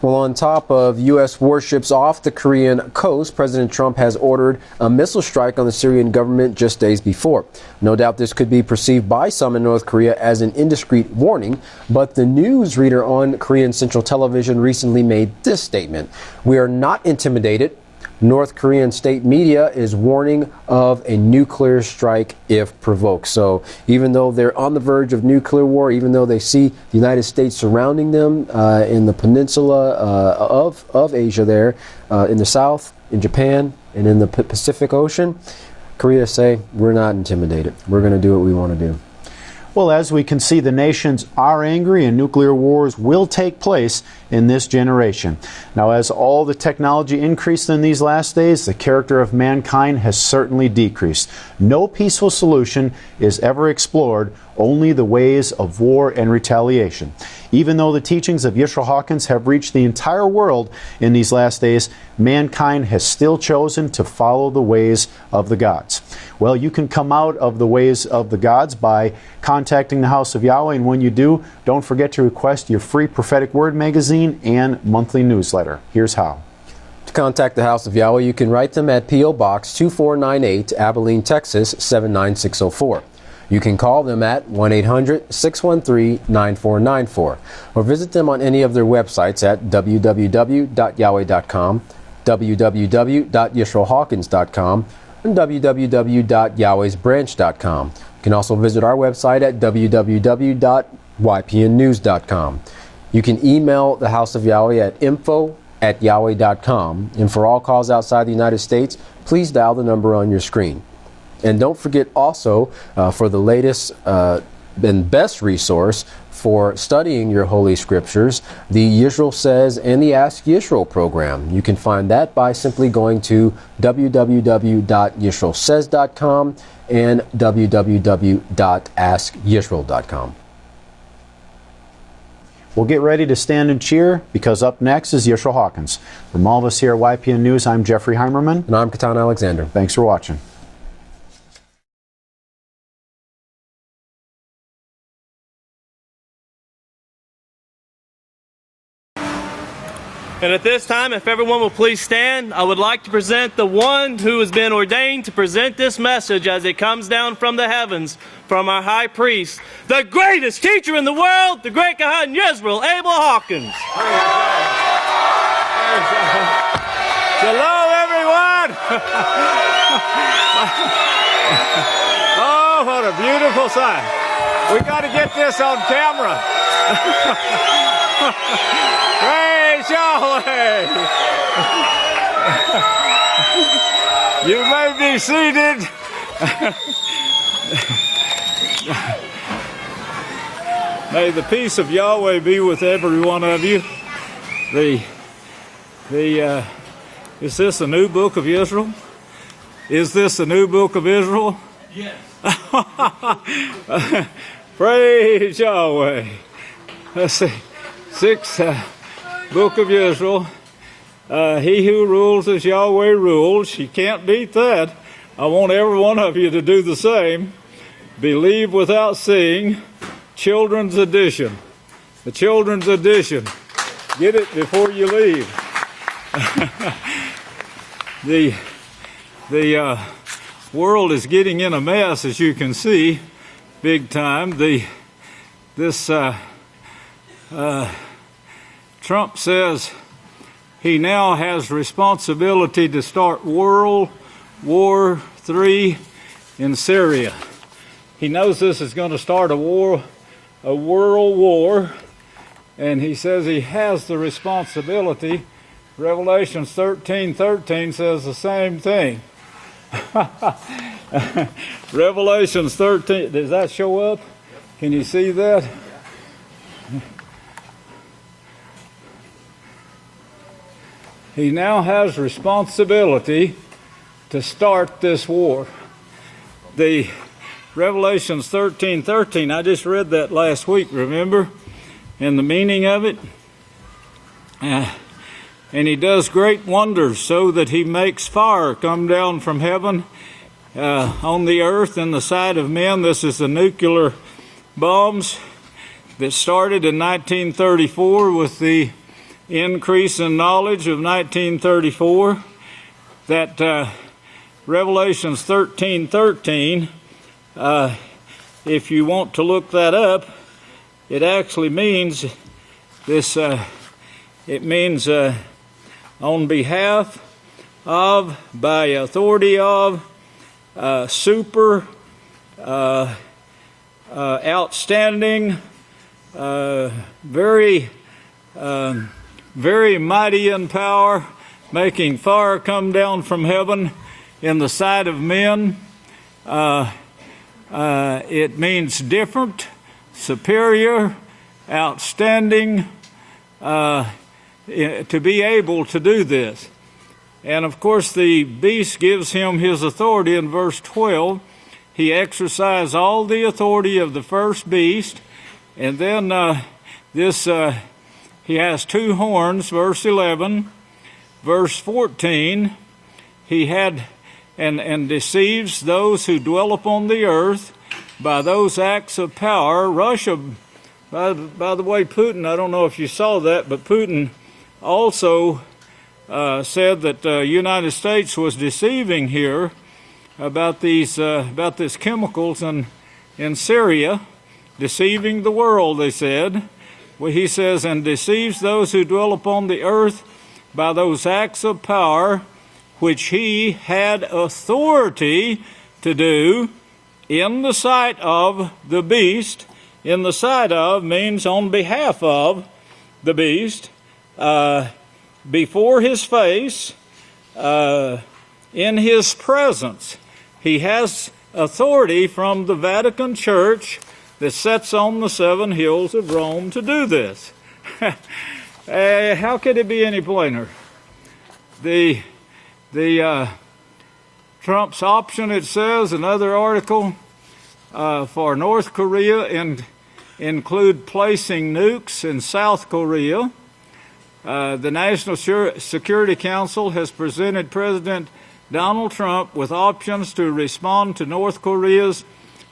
Well, on top of U.S. warships off the Korean coast, President Trump has ordered a missile strike on the Syrian government just days before. No doubt this could be perceived by some in North Korea as an indiscreet warning, but the newsreader on Korean Central Television recently made this statement. We are not intimidated. North Korean state media is warning of a nuclear strike if provoked. So even though they're on the verge of nuclear war, even though they see the United States surrounding them in the peninsula of Asia there, in the south, in Japan, and in the Pacific Ocean, Korea say, we're not intimidated. We're going to do what we want to do. Well, as we can see, the nations are angry and nuclear wars will take place in this generation. Now, as all the technology increased in these last days, the character of mankind has certainly decreased. No peaceful solution is ever explored, only the ways of war and retaliation. Even though the teachings of Yisrayl Hawkins have reached the entire world in these last days, mankind has still chosen to follow the ways of the gods. Well, you can come out of the ways of the gods by contacting the House of Yahweh, and when you do, don't forget to request your free Prophetic Word magazine and monthly newsletter. Here's how. To contact the House of Yahweh, you can write them at P.O. Box 2498, Abilene, Texas 79604. You can call them at 1-800-613-9494 or visit them on any of their websites at www.yahweh.com, www.yisraelhawkins.com, and www.yahwehsbranch.com. You can also visit our website at www.ypnnews.com. You can email the House of Yahweh at info@yahweh.com. And for all calls outside the United States, please dial the number on your screen. And don't forget also, for the latest and best resource for studying your Holy Scriptures, the Yisrael Says and the Ask Yisrael program. You can find that by simply going to www.yisraelsays.com and www.askyisrael.com. We'll get ready to stand and cheer, because up next is Yisrayl Hawkins. From all of us here at YPN News, I'm Jeffrey Heimerman. And I'm Katan Alexander. Thanks for watching. And at this time, if everyone will please stand, I would like to present the one who has been ordained to present this message as it comes down from the heavens, from our high priest, the greatest teacher in the world, the great Kahan Yisrayl, Abel Hawkins. Shalom, everyone! Oh, what a beautiful sight. We got to get this on camera. Praise Yahweh. You may be seated. May the peace of Yahweh be with every one of you. Is this a new book of Israel? Is this a new book of Israel? Yes. Praise Yahweh. Let's see. Sixth book of Israel. He who rules as Yahweh rules. You can't beat that. I want every one of you to do the same. Believe without seeing. Children's edition. The children's edition. Get it before you leave. The world is getting in a mess, as you can see, big time. Trump says he now has responsibility to start World War III in Syria. He knows this is going to start a world war, and he says he has the responsibility. Revelation 13:13 says the same thing. Revelation 13, does that show up? Can you see that? He now has responsibility to start this war. The Revelations 13:13, I just read that last week, remember? And the meaning of it? And he does great wonders, so that he makes fire come down from heaven on the earth in the sight of men. This is the nuclear bombs that started in 1934 with the increase in knowledge of 1934. That Revelations 13:13, if you want to look that up, it actually means this. It means on behalf of, by authority of, super, outstanding, very mighty in power, making fire come down from heaven in the sight of men. It means different, superior, outstanding, to be able to do this. And of course the beast gives him his authority in verse 12. He exercised all the authority of the first beast. And then he has two horns, verse 11. Verse 14, he had and deceives those who dwell upon the earth by those acts of power. Russia, by the way, Putin, I don't know if you saw that, but Putin also said that the United States was deceiving here about this chemicals in Syria, deceiving the world, they said. Well, he says, and deceives those who dwell upon the earth by those acts of power which he had authority to do in the sight of the beast. In the sight of means on behalf of the beast, before his face, in his presence. He has authority from the Vatican Church that sits on the 7 hills of Rome to do this. How could it be any plainer? The Trump's option, it says, another article, for North Korea include placing nukes in South Korea. The National Security Council has presented President Donald Trump with options to respond to North Korea's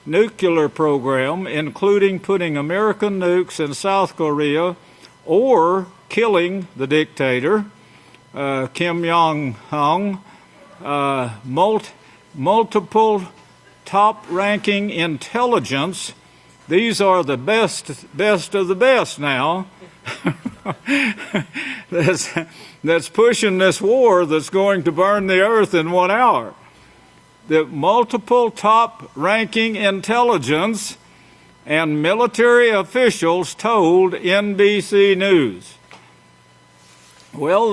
nuclear program, including putting American nukes in South Korea or killing the dictator, Kim Jong-un. Multiple top-ranking intelligence. These are the best of the best now. that's pushing this war that's going to burn the earth in 1 hour. The multiple top-ranking intelligence and military officials told NBC News. Well,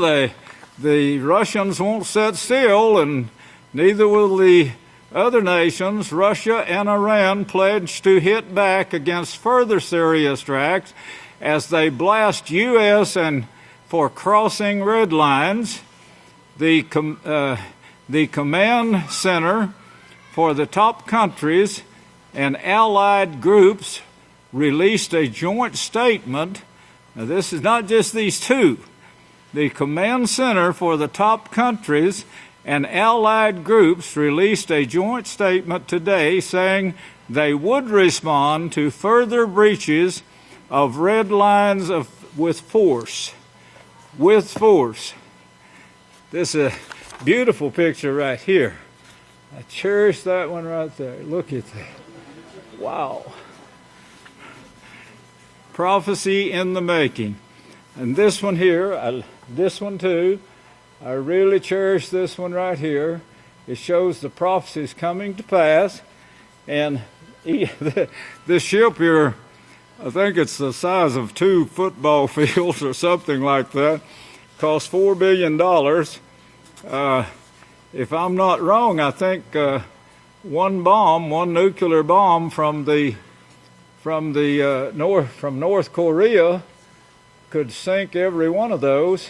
the Russians won't sit still, and neither will the other nations. Russia and Iran pledged to hit back against further Syria strikes as they blast U.S. and for crossing red lines. The command center for the top countries and allied groups released a joint statement. Now, this is not just these two. The command center for the top countries and allied groups released a joint statement today saying they would respond to further breaches of red lines with force. With force. This is a beautiful picture right here. I cherish that one right there. Look at that. Wow. Prophecy in the making. And this one here, this one too, I really cherish this one right here. It shows the prophecies coming to pass. And this ship here, I think it's the size of 2 football fields or something like that. Cost $4 billion. If I'm not wrong, I think one nuclear bomb from North Korea could sink every one of those,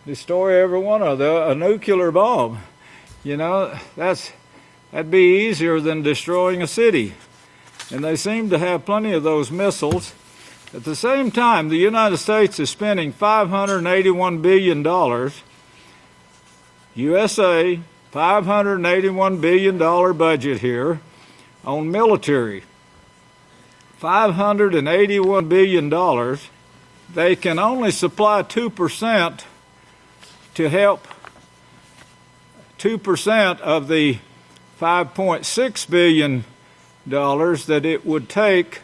destroy every one of a nuclear bomb. You know, that'd be easier than destroying a city. And they seem to have plenty of those missiles. At the same time, the United States is spending $581 billion. USA, $581 billion budget here on military. $581 billion. They can only supply 2% to help 2% of the $5.6 billion that it would take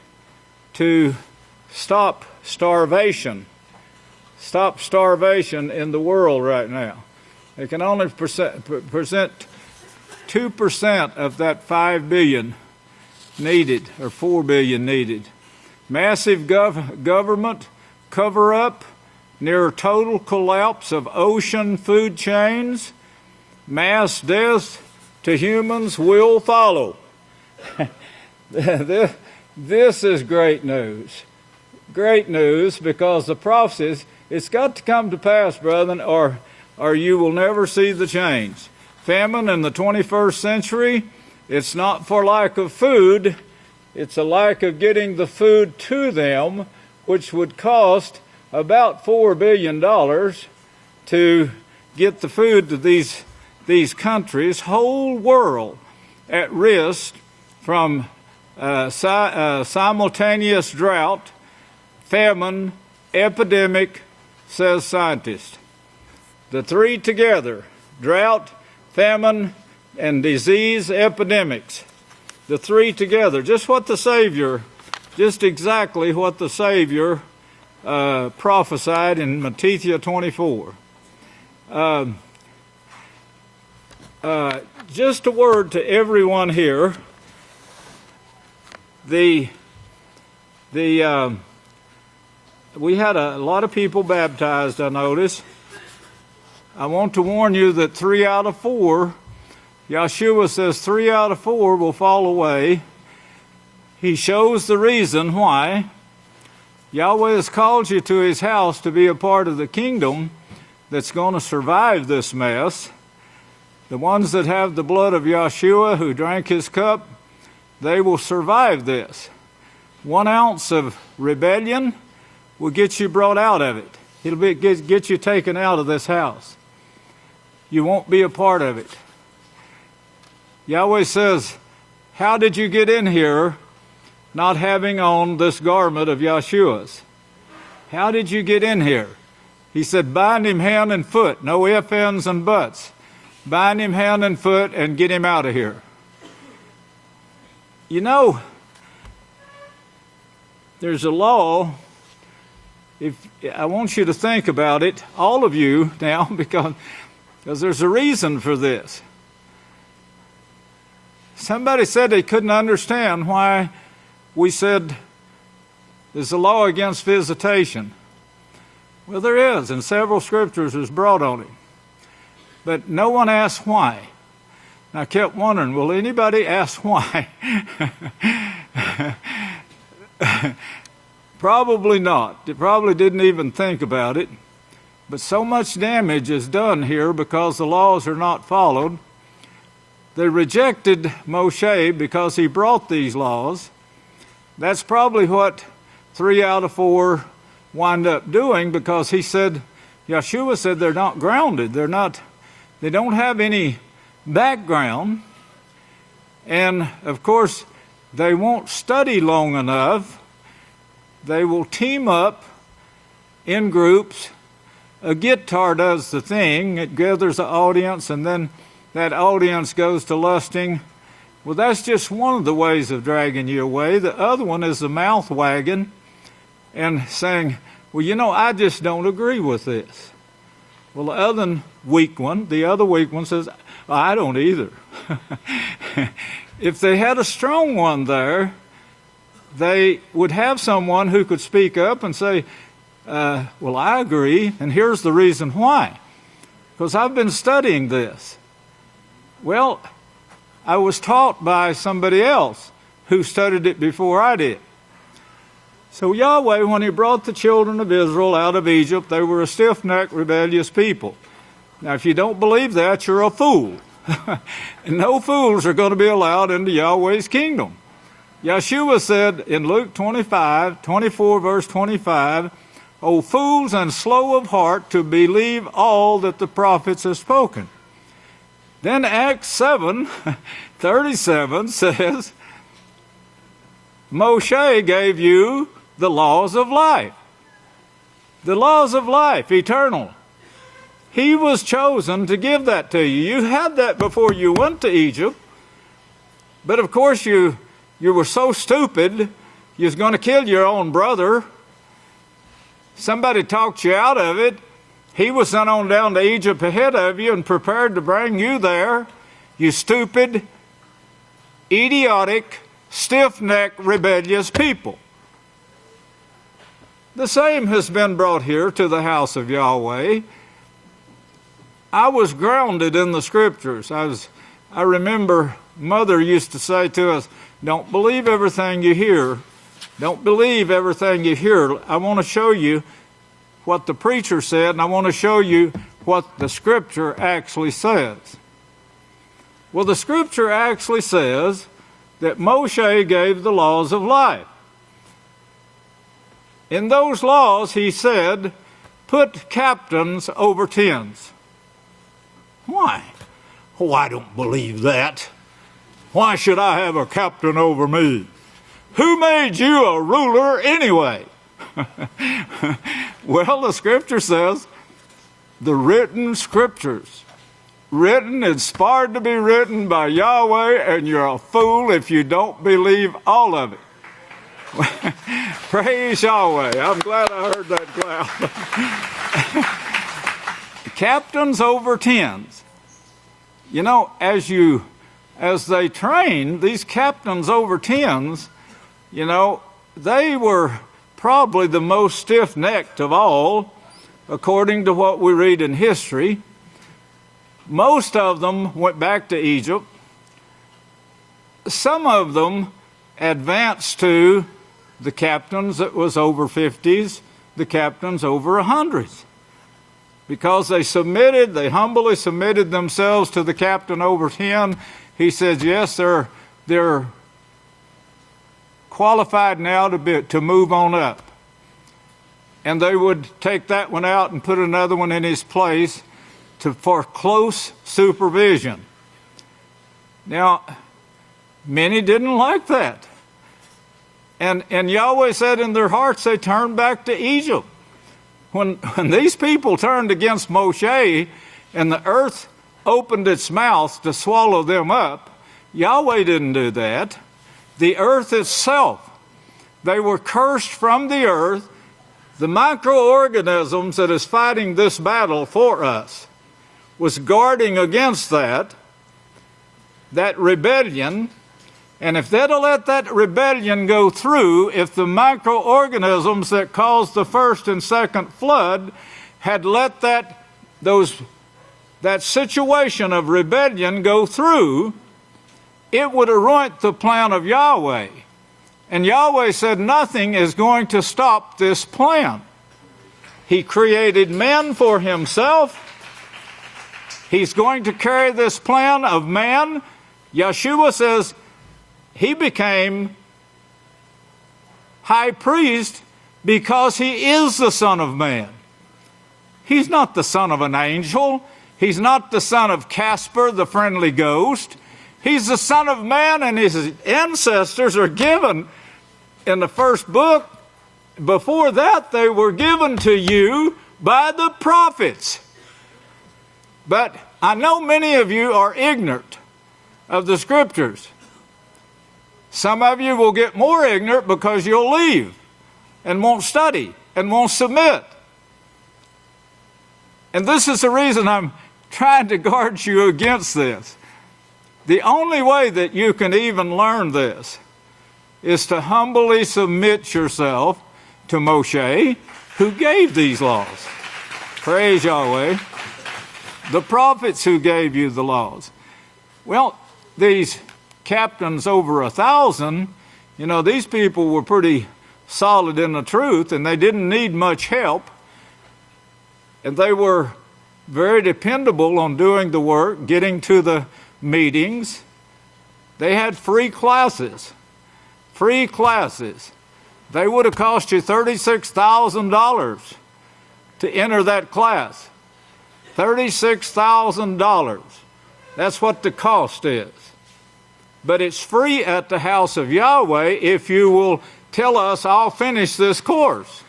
to stop starvation. Stop starvation in the world right now. They can only present 2% of that $5 billion needed, or $4 billion needed. Massive government cover-up, near total collapse of ocean food chains, mass death to humans will follow. This is great news. Great news, because the prophecies, it's got to come to pass, brethren, or you will never see the change. Famine in the 21st century, it's not for lack of food, it's a lack of getting the food to them, which would cost about $4 billion to get the food to these countries, whole world at risk from simultaneous drought, famine, epidemic, says scientists. The three together, drought, famine, and disease epidemics, the three together, just exactly what the Savior prophesied in Matthew 24. Just a word to everyone here. We had a lot of people baptized, I noticed. I want to warn you that 3 out of 4, Yeshua says 3 out of 4 will fall away. He shows the reason why. Yahweh has called you to his house to be a part of the kingdom that's going to survive this mess. The ones that have the blood of Yeshua, who drank his cup, they will survive this. 1 ounce of rebellion will get you brought out of it. It'll get you taken out of this house. You won't be a part of it. Yahweh says, how did you get in here not having on this garment of Yeshua's? How did you get in here? He said, bind him hand and foot. No ifs, ands, and buts. Bind him hand and foot and get him out of here. You know, there's a law. I want you to think about it, all of you now, because there's a reason for this. Somebody said they couldn't understand why we said there's a law against visitation. Well, there is, and several scriptures is brought on it. But no one asked why. And I kept wondering, will anybody ask why? Probably not. They probably didn't even think about it. But so much damage is done here because the laws are not followed. They rejected Moshe because he brought these laws. That's probably what 3 out of 4 wind up doing, because he said, Yeshua said they're not grounded. They don't have any background. And of course, they won't study long enough. They will team up in groups. A guitar does the thing. It gathers an audience, and then that audience goes to lusting. Well, that's just one of the ways of dragging you away. The other one is the mouth wagging and saying, well, I just don't agree with this. Well, the other weak one says, I don't either. If they had a strong one there, they would have someone who could speak up and say, well, I agree, and here's the reason why. Because I've been studying this. Well, I was taught by somebody else who studied it before I did. So Yahweh, when he brought the children of Israel out of Egypt, they were a stiff-necked, rebellious people. Now, if you don't believe that, you're a fool. And no fools are going to be allowed into Yahweh's kingdom. Yeshua said in Luke 24, verse 25, O fools and slow of heart to believe all that the prophets have spoken. Then Acts 7:37 says, Moshe gave you the laws of life. The laws of life, eternal. He was chosen to give that to you. You had that before you went to Egypt. But of course you were so stupid, you was going to kill your own brother. Somebody talked you out of it. He was sent on down to Egypt ahead of you and prepared to bring you there. You stupid, idiotic, stiff-necked, rebellious people. The same has been brought here to the house of Yahweh. I was grounded in the scriptures. I remember Mother used to say to us, don't believe everything you hear. Don't believe everything you hear. I want to show you what the preacher said, and I want to show you what the scripture actually says. Well, the scripture actually says that Moshe gave the laws of life. In those laws, he said, put captains over tens. Why? Oh, I don't believe that. Why should I have a captain over me? Who made you a ruler anyway? Well, the scripture says, the written scriptures, written, inspired to be written by Yahweh, and you're a fool if you don't believe all of it. Praise Yahweh. I'm glad I heard that clap. Captains over tens. As they trained, these captains over tens, they were probably the most stiff-necked of all, according to what we read in history. Most of them went back to Egypt. Some of them advanced to the captains that was over 50s, the captains over 100s. Because they humbly submitted themselves to the captain over 10. He says, yes, they're qualified now to move on up. And they would take that one out and put another one in his place for close supervision. Now, many didn't like that. And Yahweh said in their hearts they turned back to Egypt. When these people turned against Moshe and the earth opened its mouth to swallow them up, Yahweh didn't do that. The earth itself, they were cursed from the earth. The microorganisms that is fighting this battle for us was guarding against that rebellion, And if they'd have let that rebellion go through, if the microorganisms that caused the first and second flood had let that situation of rebellion go through, it would have ruined the plan of Yahweh. And Yahweh said nothing is going to stop this plan. He created men for himself. He's going to carry this plan of man. Yeshua says he became high priest because he is the Son of Man. He's not the son of an angel. He's not the son of Casper, the friendly ghost. He's the Son of Man, and his ancestors are given in the first book. Before that, they were given to you by the prophets. But I know many of you are ignorant of the Scriptures. Some of you will get more ignorant because you'll leave and won't study and won't submit. And this is the reason I'm trying to guard you against this. The only way that you can even learn this is to humbly submit yourself to Moshe, who gave these laws. Praise Yahweh. The prophets who gave you the laws. Well, these captains over 1,000, these people were pretty solid in the truth, and they didn't need much help. And they were very dependable on doing the work, getting to the meetings. They had free classes. Free classes. They would have cost you $36,000 to enter that class. $36,000. That's what the cost is. But it's free at the house of Yahweh if you will tell us, I'll finish this course.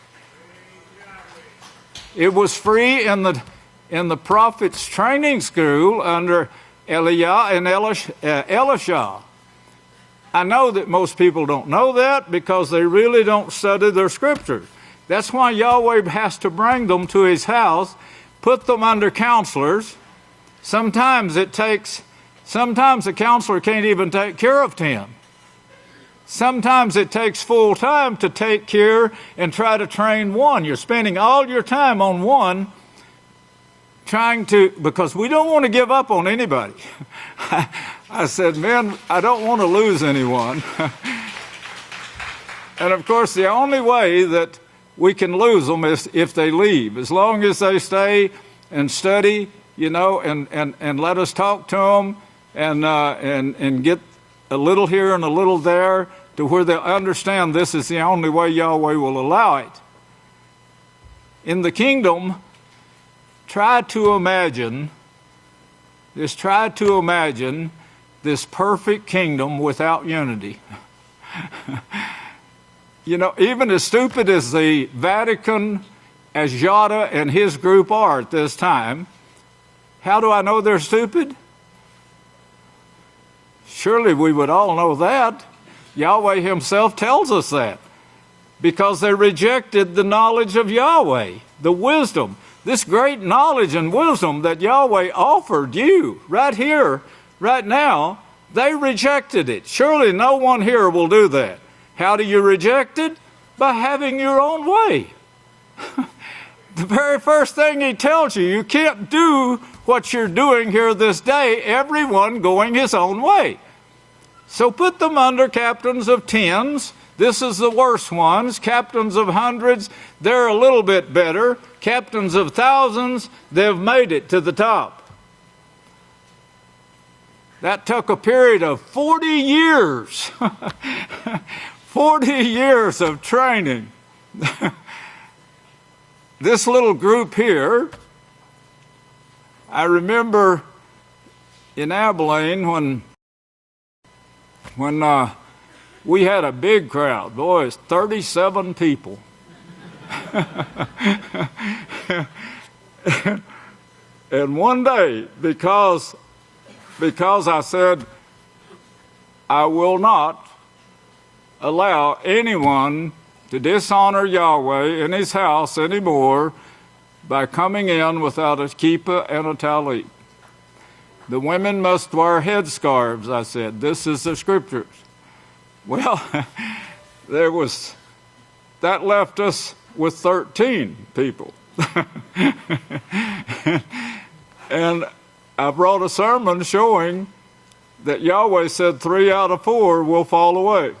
It was free in the prophet's training school under Eliah and Elisha. I know that most people don't know that because they really don't study their scriptures. That's why Yahweh has to bring them to his house, put them under counselors. Sometimes the counselor can't even take care of 10. Sometimes it takes full time to take care and try to train one. You're spending all your time on one because we don't want to give up on anybody. I said, men, I don't want to lose anyone. And of course, the only way that we can lose them is if they leave. As long as they stay and study, and let us talk to them and get a little here and a little there to where they'll understand this is the only way Yahweh will allow it. In the kingdom, try to imagine this perfect kingdom without unity. Even as stupid as the Vatican, as Jada and his group are at this time, how do I know they're stupid? Surely we would all know that. Yahweh himself tells us that. Because they rejected the knowledge of Yahweh, the wisdom. This great knowledge and wisdom that Yahweh offered you right here, right now, they rejected it. Surely no one here will do that. How do you reject it? By having your own way. The very first thing he tells you can't do what you're doing here this day, everyone going his own way. So put them under captains of 10s. This is the worst ones. Captains of 100s, they're a little bit better. Captains of 1,000s, they've made it to the top. That took a period of 40 years. 40 years of training. This little group here, I remember in Abelin when we had a big crowd. Boy, it's 37 people. And one day, because I said, I will not allow anyone to dishonor Yahweh in his house anymore by coming in without a kippah and a talit. The women must wear headscarves, I said. This is the scriptures. Well, that left us with 13 people. And I brought a sermon showing that Yahweh said 3 out of 4 will fall away.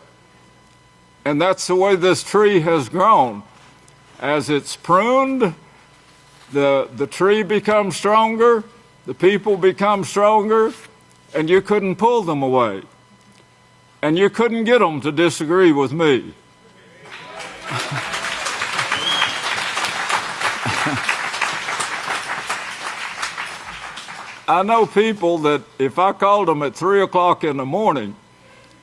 And that's the way this tree has grown. As it's pruned, the tree becomes stronger, the people become stronger, and you couldn't pull them away. And you couldn't get them to disagree with me. I know people that if I called them at 3 o'clock in the morning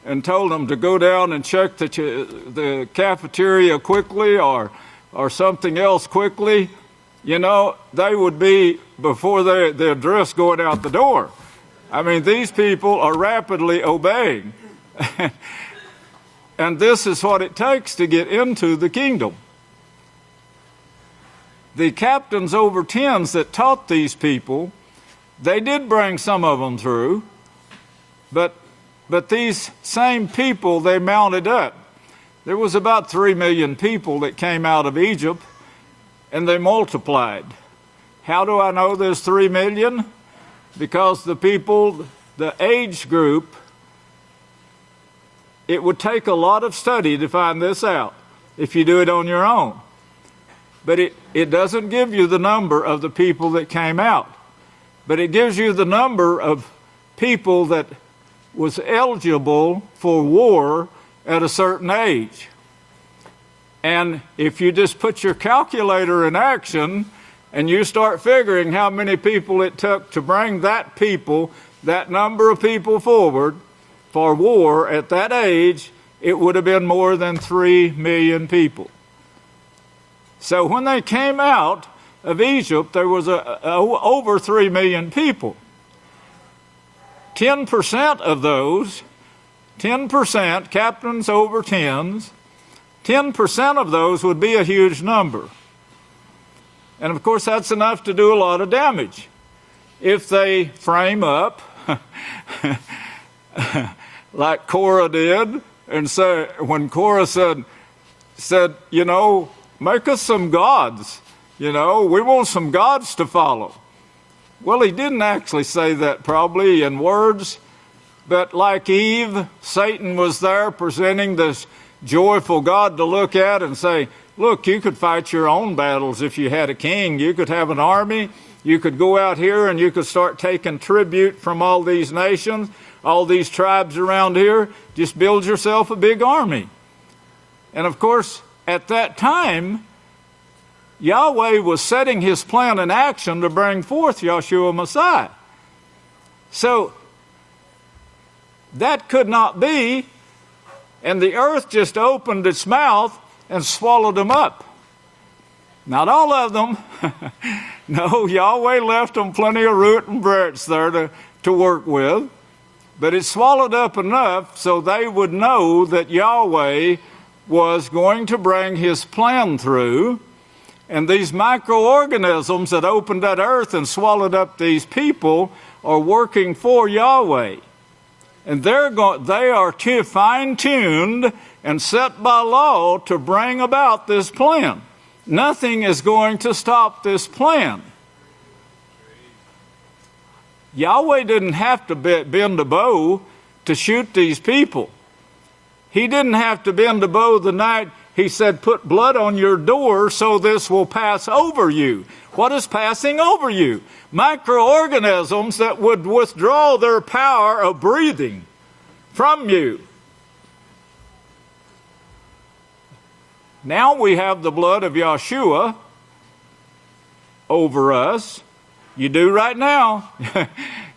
and told them to go down and check the cafeteria quickly or something else quickly, you know, they would be before their dress going out the door. I mean, these people are rapidly obeying. And this is what it takes to get into the kingdom. The captains over tens that taught these people, they did bring some of them through, but these same people, they mounted up. There was about 3 million people that came out of Egypt, and they multiplied. How do I know there's 3 million? Because the people, the age group, it would take a lot of study to find this out if you do it on your own. But it doesn't give you the number of the people that came out. But it gives you the number of people that was eligible for war at a certain age. And if you just put your calculator in action and you start figuring how many people it took to bring that number of people forward for war at that age, it would have been more than 3 million people. So when they came out of Egypt, there was over 3 million people. 10% of those, 10%, captains over tens, 10% of those would be a huge number. And of course, that's enough to do a lot of damage. If they frame up, like Korah did, and say, when Korah said, you know, make us some gods. You know, we want some gods to follow. Well, he didn't actually say that probably in words, but like Eve, Satan was there presenting this joyful God to look at and say, look, you could fight your own battles if you had a king. You could have an army. You could go out here and you could start taking tribute from all these nations, all these tribes around here. Just build yourself a big army. And of course, at that time, Yahweh was setting his plan in action to bring forth Yahshua Messiah. So, that could not be, and the earth just opened its mouth and swallowed them up. Not all of them. No, Yahweh left them plenty of root and branch there to work with. But it swallowed up enough so they would know that Yahweh was going to bring his plan through. And these microorganisms that opened that earth and swallowed up these people are working for Yahweh. And they are fine-tuned and set by law to bring about this plan. Nothing is going to stop this plan. Yahweh didn't have to bend a bow to shoot these people. He didn't have to bend a bow the night he said, put blood on your door so this will pass over you. What is passing over you? Microorganisms that would withdraw their power of breathing from you. Now we have the blood of Yahshua over us. You do right now.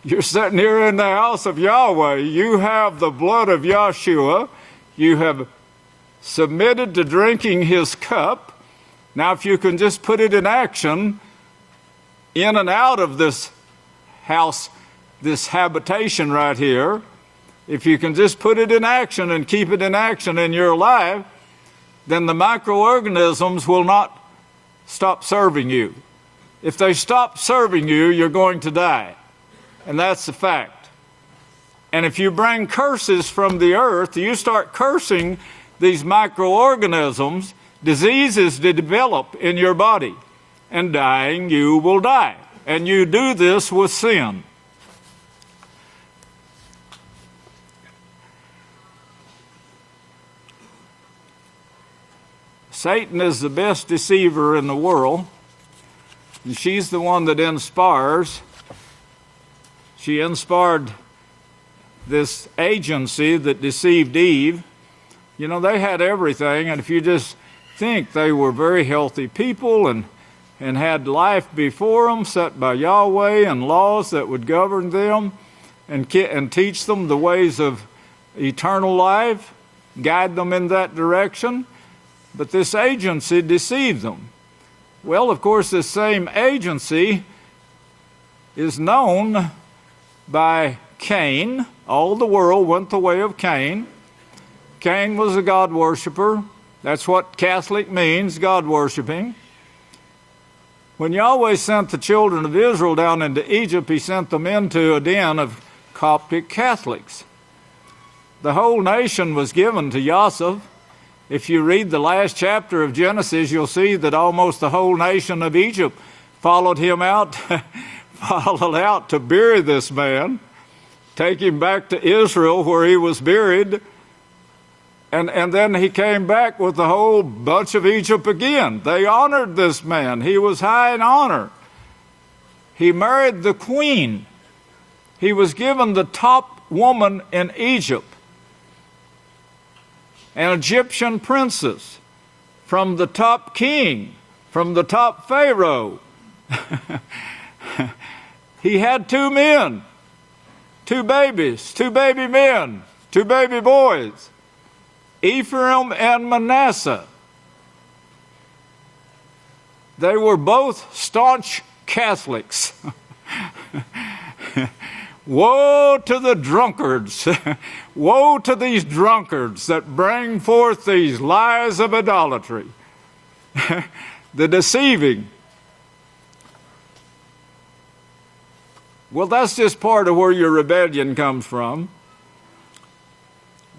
You're sitting here in the house of Yahweh. You have the blood of Yahshua. You have submitted to drinking his cup. Now, if you can just put it in action, in and out of this house, this habitation right here, if you can just put it in action and keep it in action in your life, then the microorganisms will not stop serving you. If they stop serving you, you're going to die. And that's the fact. And if you bring curses from the earth, you start cursing these microorganisms, diseases to develop in your body. And dying, you will die. And you do this with sin. Satan is the best deceiver in the world. And she's the one that inspires. She inspired this agency that deceived Eve. You know, they had everything, and if you just think they were very healthy people and had life before them set by Yahweh and laws that would govern them and teach them the ways of eternal life, guide them in that direction. But this agency deceived them. Well, of course, this same agency is known by Cain. All the world went the way of Cain. Cain was a God worshiper. That's what Catholic means, God worshiping. When Yahweh sent the children of Israel down into Egypt, he sent them into a den of Coptic Catholics. The whole nation was given to Yosef. If you read the last chapter of Genesis, you'll see that almost the whole nation of Egypt followed him out, followed out to bury this man, take him back to Israel where he was buried, and then he came back with the whole bunch of Egypt again. They honored this man. He was high in honor. He married the queen. He was given the top woman in Egypt, an Egyptian princess, from the top king, from the top pharaoh. He had 2 men, 2 babies, 2 baby men, 2 baby boys, Ephraim and Manasseh. They were both staunch Catholics. Woe to the drunkards. Woe to these drunkards that bring forth these lies of idolatry. The deceiving. Well, that's just part of where your rebellion comes from.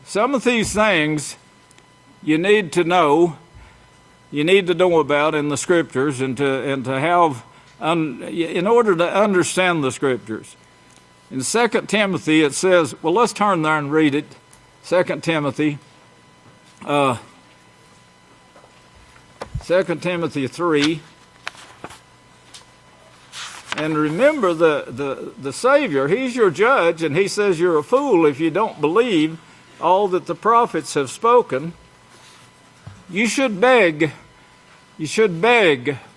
Some of these things you need to know about in the Scriptures and to have, in order to understand the Scriptures. In 2 Timothy it says, well, let's turn there and read it. 2 Timothy 2 Timothy 3. And remember the Savior, he's your judge, and he says you're a fool if you don't believe all that the prophets have spoken. You should beg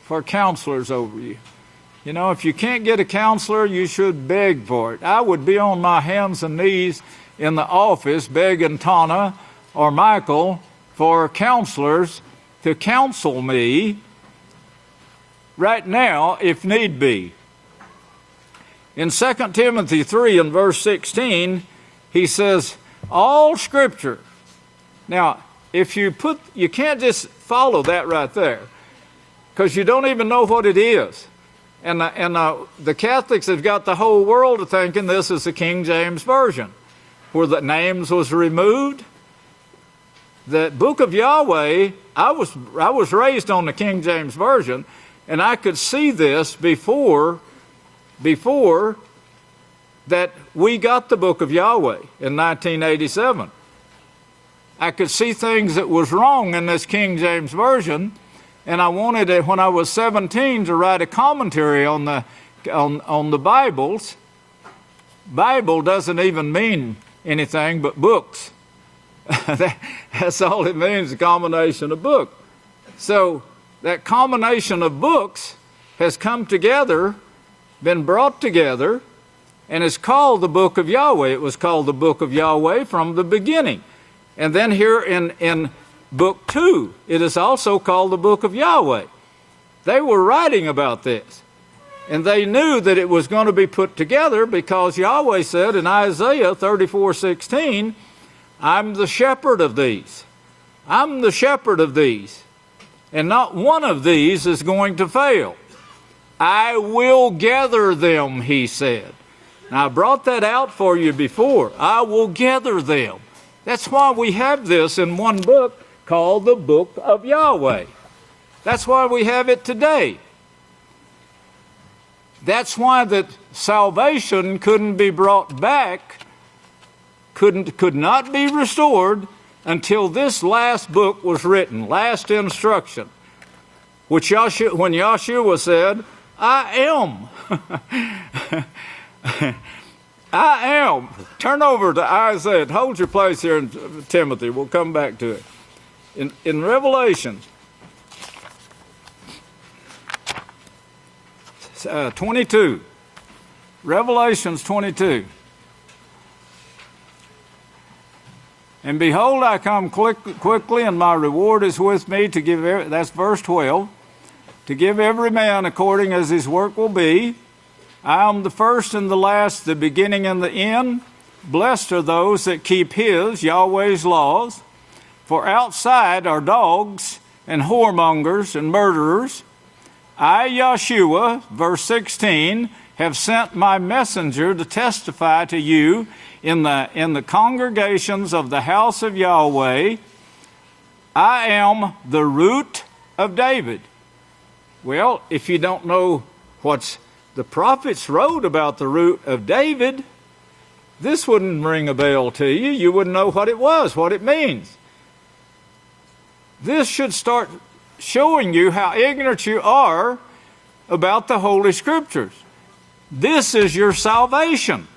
for counselors over you. You know, if you can't get a counselor, you should beg for it. I would be on my hands and knees in the office begging Tana or Michael for counselors to counsel me right now if need be. In 2 Timothy 3 and verse 16, he says, all Scripture. Now, if you can't just follow that right there, because you don't even know what it is. And the Catholics have got the whole world to thinking this is the King James Version, where the names was removed. The book of Yahweh, I was raised on the King James Version, and I could see this before that we got the book of Yahweh in 1987. I could see things that was wrong in this King James Version, and I wanted it when I was 17 to write a commentary on the Bibles. Bible doesn't even mean anything but books. That's all it means, a combination of book. So that combination of books has come together, been brought together, and is called the book of Yahweh. It was called the book of Yahweh from the beginning. And then here in Book 2, it is also called the book of Yahweh. They were writing about this. And they knew that it was going to be put together because Yahweh said in Isaiah 34:16, I'm the shepherd of these. I'm the shepherd of these. And not one of these is going to fail. I will gather them, he said. Now, I brought that out for you before. I will gather them. That's why we have this in one book called the Book of Yahweh. That's why we have it today. That's why that salvation couldn't be brought back, could not be restored until this last book was written, last instruction, which when Yahshua said, I am. I am. Turn over to Isaiah. Hold your place here in Timothy. We'll come back to it. In Revelation 22. Revelations 22. And behold, I come quickly, and my reward is with me to give, that's verse 12, to give every man according as his work will be. I am the first and the last, the beginning and the end. Blessed are those that keep his, Yahweh's laws. For outside are dogs and whoremongers and murderers. I, Yahshua, verse 16, have sent my messenger to testify to you in the congregations of the house of Yahweh. I am the root of David. Well, if you don't know what's the prophets wrote about the root of David, this wouldn't ring a bell to you. You wouldn't know what it was, what it means. This should start showing you how ignorant you are about the Holy Scriptures. This is your salvation.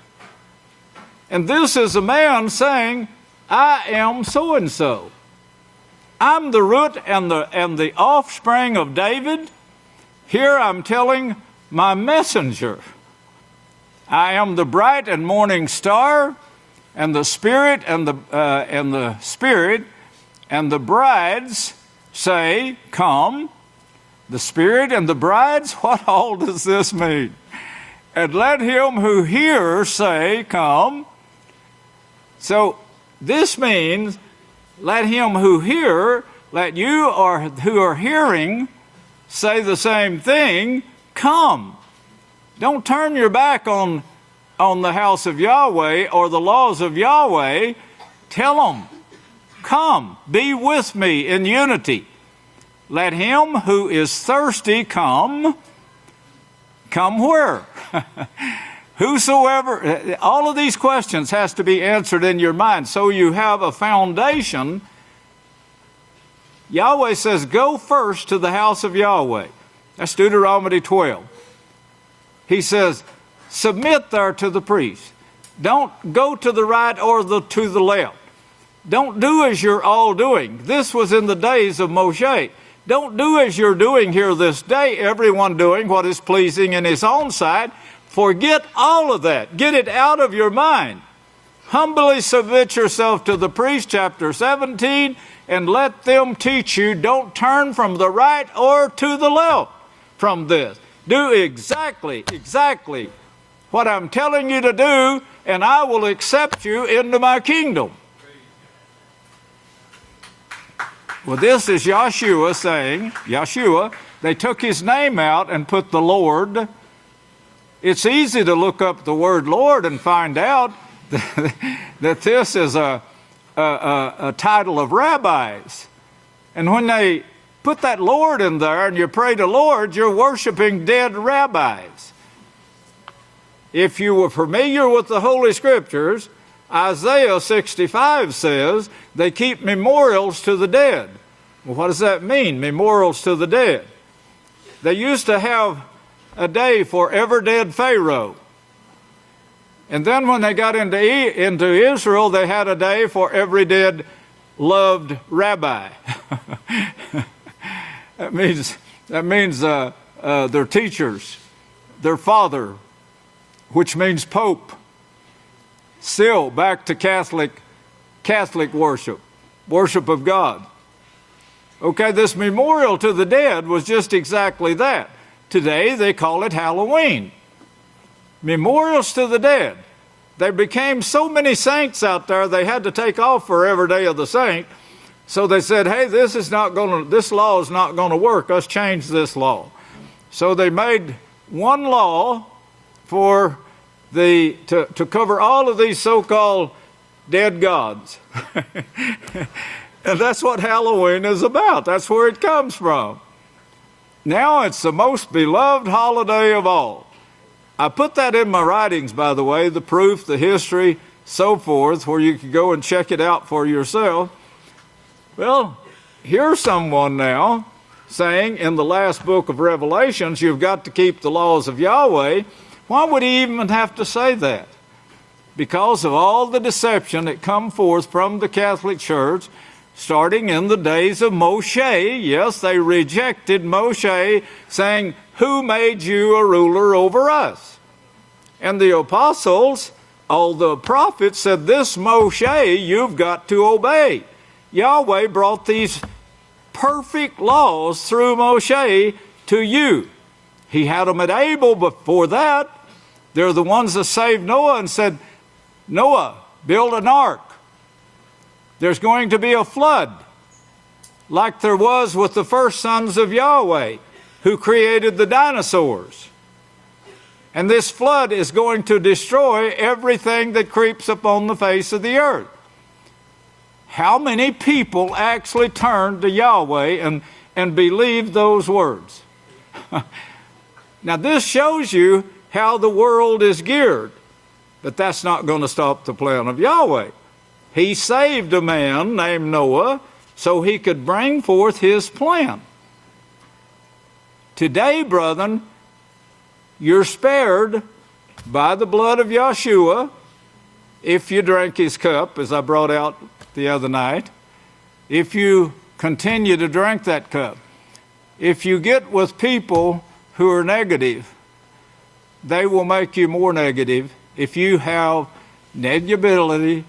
And this is a man saying, I am so-and-so. I'm the root and the offspring of David. Here I'm telling my messenger. I am the bright and morning star, and the Spirit and the Spirit and the brides say, come. The Spirit and the brides, what all does this mean? And let him who hears say, come. So this means, let him who hear, let you who are hearing say the same thing, come. Don't turn your back on the house of Yahweh or the laws of Yahweh. Tell them, come, be with me in unity. Let him who is thirsty come. Come where? Whosoever. All of these questions has to be answered in your mind so you have a foundation. Yahweh says, go first to the house of Yahweh. That's Deuteronomy 12. He says, submit there to the priest. Don't go to the right or to the left. Don't do as you're all doing. This was in the days of Moshe. Don't do as you're doing here this day, everyone doing what is pleasing in his own sight. Forget all of that. Get it out of your mind. Humbly submit yourself to the priest, chapter 17, and let them teach you. Don't turn from the right or to the left from this. Do exactly what I'm telling you to do, and I will accept you into my kingdom. Well, this is Yahshua saying, they took his name out and put the Lord. It's easy to look up the word Lord and find out that this is a title of rabbis. And when they put that Lord in there and you pray to Lord, you're worshiping dead rabbis. If you were familiar with the Holy Scriptures, Isaiah 65 says they keep memorials to the dead. Well, what does that mean, memorials to the dead? They used to have a day for every dead Pharaoh. And then when they got into Israel, they had a day for every dead loved rabbi. That means their teachers, their father, which means Pope. Still back to Catholic worship of God. Okay, this memorial to the dead was just exactly that. Today they call it Halloween. Memorials to the dead. There became so many saints out there they had to take off for every day of the saint. So they said, hey, this law is not going to work. Let's change this law. So they made one law for to cover all of these so-called dead gods. And that's what Halloween is about. That's where it comes from. Now it's the most beloved holiday of all. I put that in my writings, by the way, the proof, the history, so forth, where you can go and check it out for yourself. Well, here's someone now saying in the last book of Revelations, you've got to keep the laws of Yahweh. Why would he even have to say that? Because of all the deception that come forth from the Catholic Church, starting in the days of Moshe. Yes, they rejected Moshe, saying, who made you a ruler over us? And the apostles, all the prophets said, this Moshe you've got to obey. Yahweh brought these perfect laws through Moshe to you. He had them at Abel before that. They're the ones that saved Noah and said, Noah, build an ark. There's going to be a flood, like there was with the first sons of Yahweh, who created the dinosaurs. And this flood is going to destroy everything that creeps upon the face of the earth. How many people actually turned to Yahweh and believed those words? Now this shows you how the world is geared. But that's not going to stop the plan of Yahweh. He saved a man named Noah so he could bring forth his plan. Today, brethren, you're spared by the blood of Yeshua if you drink his cup, as I brought out the other night, if you continue to drink that cup. If you get with people who are negative, they will make you more negative. If you have negability,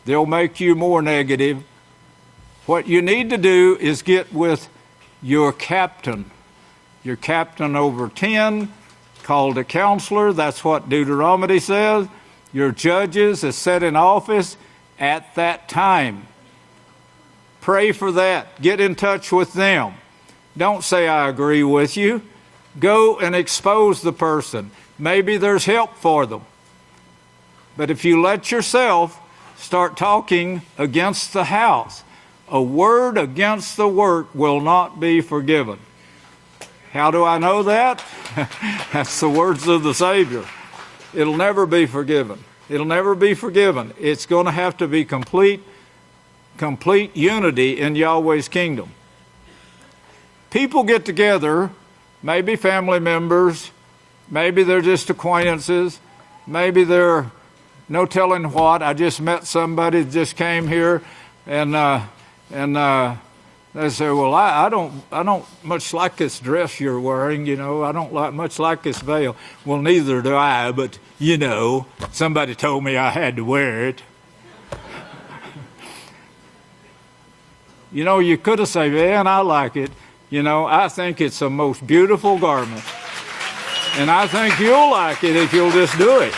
they'll make you more negative. What you need to do is get with your captain over 10, called a counselor. That's what Deuteronomy says. Your judges is set in office at that time. Pray for that. Get in touch with them. Don't say, I agree with you. Go and expose the person. Maybe there's help for them. But if you let yourself start talking against the house, a word against the work will not be forgiven. How do I know that? That's the words of the Savior. It'll never be forgiven. It'll never be forgiven. It's going to have to be complete unity in Yahweh's kingdom. People get together, maybe family members, maybe they're just acquaintances, maybe they're no telling what. I just met somebody that just came here, and they say, well, I don't much like this dress you're wearing, you know. I don't much like this veil. Well, neither do I, but, you know, somebody told me I had to wear it. You know, you could have said, man, I like it. You know, I think it's the most beautiful garment. And I think you'll like it if you'll just do it.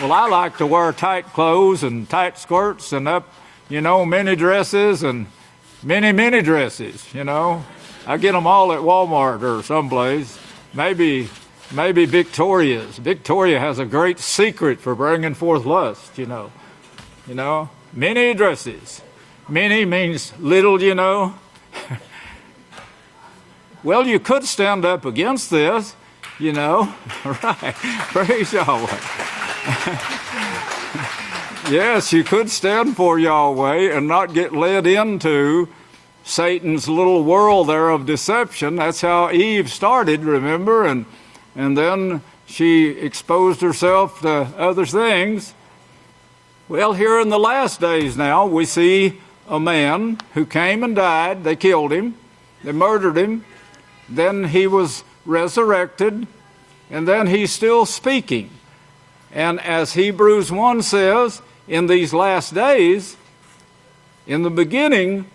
Well, I like to wear tight clothes and tight skirts and mini dresses and mini dresses, you know. I get them all at Walmart or someplace. Maybe Victoria's. Victoria has a great secret for bringing forth lust, you know. You know, mini dresses. Mini means little, you know. Well, you could stand up against this, you know. Right. Praise Yahweh. Yes, you could stand for Yahweh and not get led into Satan's little world there of deception. That's how Eve started, remember? And then she exposed herself to other things. Well, here in the last days now, we see a man who came and died. They killed him. They murdered him. Then he was resurrected. And then he's still speaking. And as Hebrews 1 says, in these last days, in the beginning,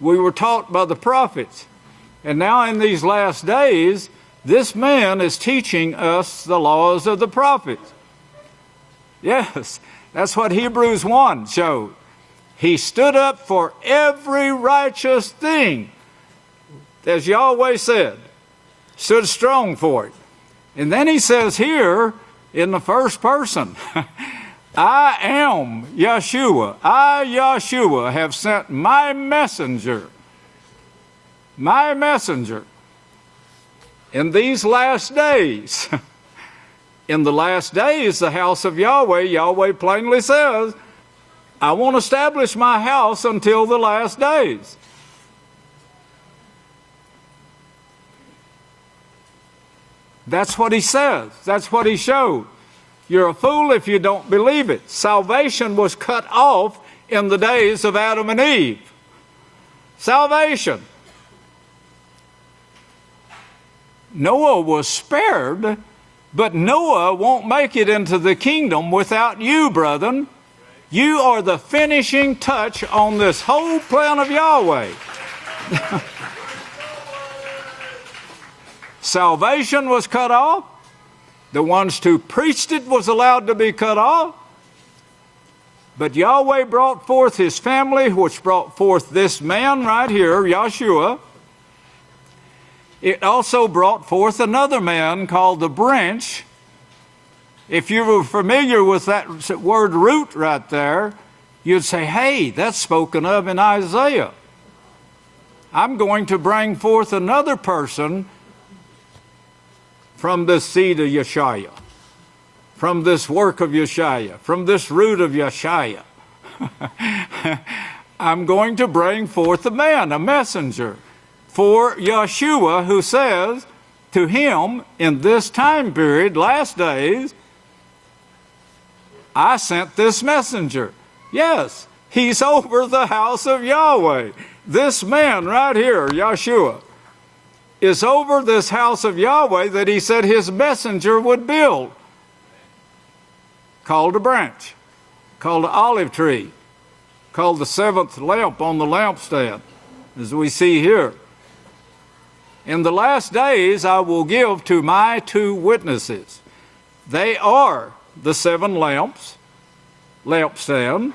we were taught by the prophets. And now in these last days, this man is teaching us the laws of the prophets. Yes, that's what Hebrews 1 showed. He stood up for every righteous thing, as Yahweh said, stood strong for it. And then he says here in the first person. I am Yeshua. I, Yeshua, have sent my messenger in these last days. In the last days, the house of Yahweh, Yahweh plainly says, I won't establish my house until the last days. That's what he says. That's what he showed. You're a fool if you don't believe it. Salvation was cut off in the days of Adam and Eve. Salvation. Noah was spared, but Noah won't make it into the kingdom without you, brethren. You are the finishing touch on this whole plan of Yahweh. Salvation was cut off. The ones who preached it was allowed to be cut off. But Yahweh brought forth his family, which brought forth this man right here, Yeshua. It also brought forth another man called the branch. If you were familiar with that word root right there, you'd say, hey, that's spoken of in Isaiah. I'm going to bring forth another person from this seed of Yeshua, from this work of Yeshua, from this root of Yeshua. I'm going to bring forth a man, a messenger, for Yeshua, who says to him in this time period, last days, I sent this messenger. Yes, he's over the house of Yahweh. This man right here, Yeshua, is over this house of Yahweh that he said his messenger would build. Called a branch, called an olive tree, called the seventh lamp on the lampstand, as we see here. In the last days I will give to my two witnesses. They are the seven lamps, lampstand.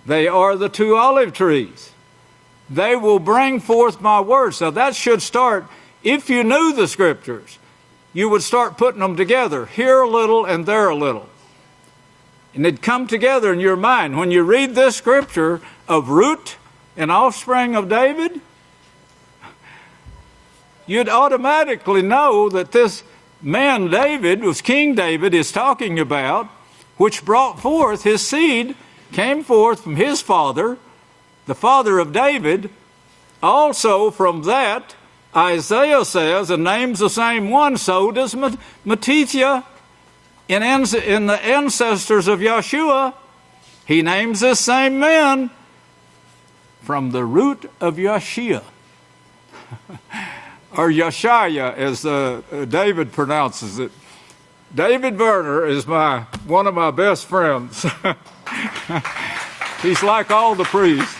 They are the two olive trees. They will bring forth my words. Now that should start, if you knew the scriptures, you would start putting them together, here a little and there a little. And it'd come together in your mind. When you read this scripture of root and offspring of David, you'd automatically know that this man David, was King David, is talking about, which brought forth his seed, came forth from his father, the father of David. Also from that, Isaiah says, and names the same one, so does Matithia in the ancestors of Yeshua. He names this same man from the root of Yeshua. Or Yeshaya, as David pronounces it. David Werner is one of my best friends. He's like all the priests.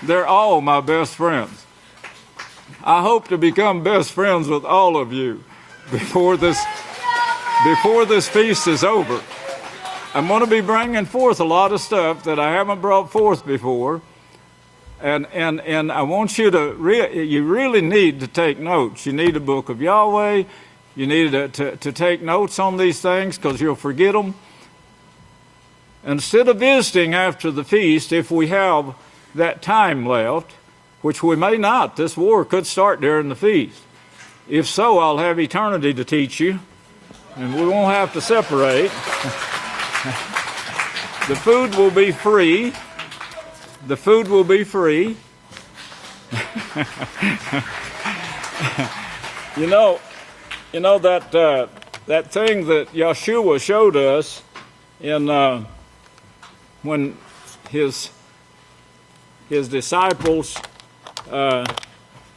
They're all my best friends. I hope to become best friends with all of you before this feast is over. I'm going to be bringing forth a lot of stuff that I haven't brought forth before. And I want you you really need to take notes. You need a book of Yahweh. You need to take notes on these things because you'll forget them. Instead of visiting after the feast, if we have that time left, which we may not, this war could start during the feast. If so, I'll have eternity to teach you, and we won't have to separate. The food will be free. The food will be free. You know that thing that Yeshua showed us in when his disciples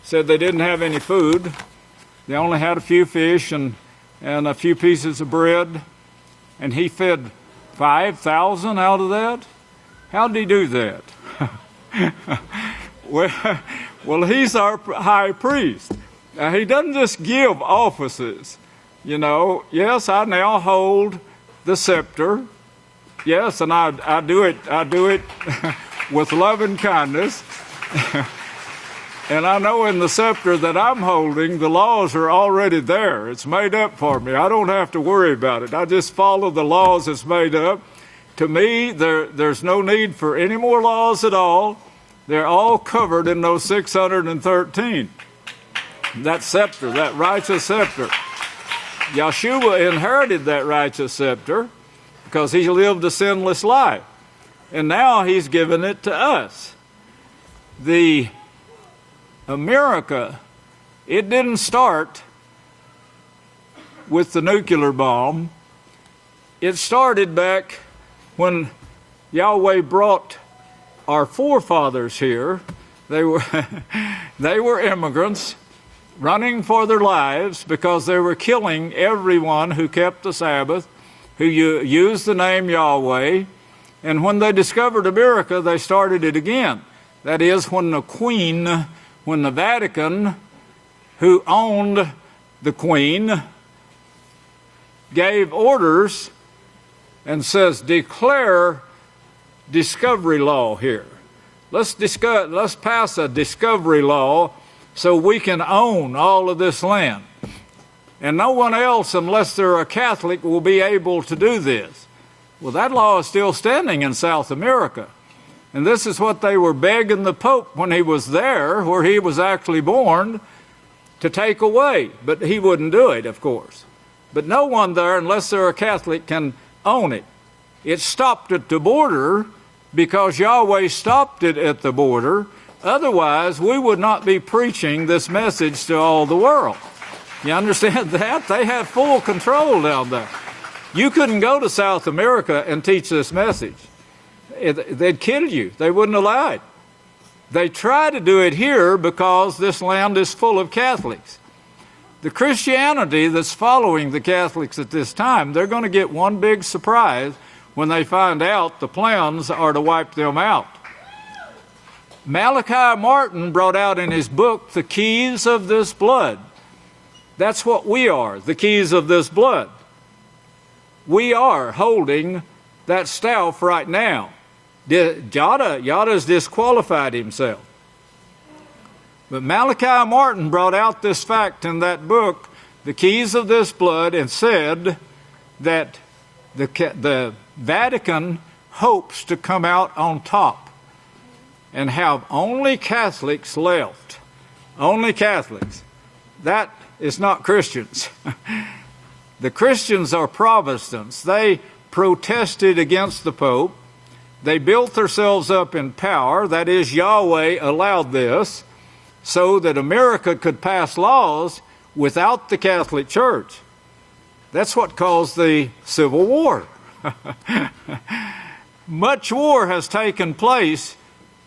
said they didn't have any food. They only had a few fish and a few pieces of bread, and he fed 5,000 out of that. How did he do that? Well, he's our high priest. He doesn't just give offices. Yes, I now hold the scepter. Yes, and I do it with love and kindness. And I know in the scepter that I'm holding, the laws are already there. It's made up for me. I don't have to worry about it. I just follow the laws that's made up. To me, there's no need for any more laws at all. They're all covered in those 613. That scepter, that righteous scepter. Yeshua inherited that righteous scepter because he lived a sinless life. And now he's given it to us. The America, it didn't start with the nuclear bomb. It started back when Yahweh brought our forefathers here. They were immigrants running for their lives because they were killing everyone who kept the Sabbath, who used the name Yahweh. And when they discovered America, they started it again. That is, when the Vatican, who owned the Queen, gave orders and says, declare discovery law here. Let's pass a discovery law so we can own all of this land. And no one else, unless they're a Catholic, will be able to do this. Well, that law is still standing in South America. And this is what they were begging the Pope when he was there, where he was actually born, to take away. But he wouldn't do it, of course. But no one there, unless they're a Catholic, can own it. It stopped at the border because Yahweh stopped it at the border. Otherwise, we would not be preaching this message to all the world. You understand that? They had full control down there. You couldn't go to South America and teach this message. They'd kill you. They wouldn't allow it. They try to do it here because this land is full of Catholics. The Christianity that's following the Catholics at this time, they're going to get one big surprise when they find out the plans are to wipe them out. Malachi Martin brought out in his book the keys of this blood. That's what we are, the keys of this blood. We are holding that staff right now. Yada's disqualified himself. But Malachi Martin brought out this fact in that book, the keys of this blood, and said that the Vatican hopes to come out on top and have only Catholics left. Only Catholics. That is not Christians. The Christians are Protestants. They protested against the Pope. They built themselves up in power. That is, Yahweh allowed this so that America could pass laws without the Catholic Church. That's what caused the Civil War. Much war has taken place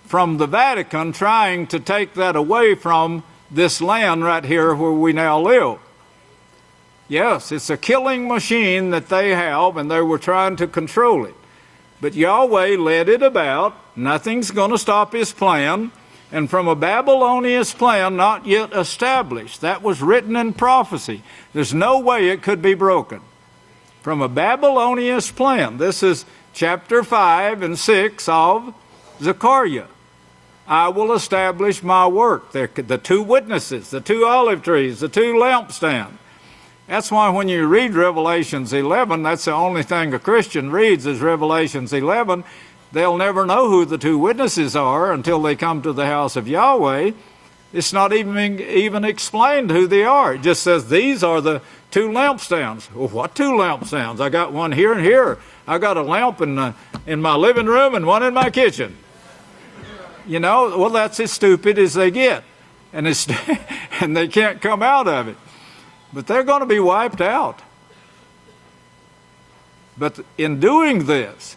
from the Vatican trying to take that away from this land right here where we now live. Yes, it's a killing machine that they have, and they were trying to control it. But Yahweh led it about. Nothing's going to stop his plan. And from a Babylonian plan not yet established, that was written in prophecy. There's no way it could be broken. From a Babylonian plan, this is chapter 5 and 6 of Zechariah. I will establish my work. The two witnesses, the two olive trees, the two lampstands. That's why when you read Revelations 11, that's the only thing a Christian reads is Revelations 11. They'll never know who the two witnesses are until they come to the house of Yahweh. It's not even explained who they are. It just says these are the two lampstands. Well, what two lampstands? I got one here and here. I got a lamp in my living room and one in my kitchen. You know, well, that's as stupid as they get. And they can't come out of it. But they're going to be wiped out. But in doing this,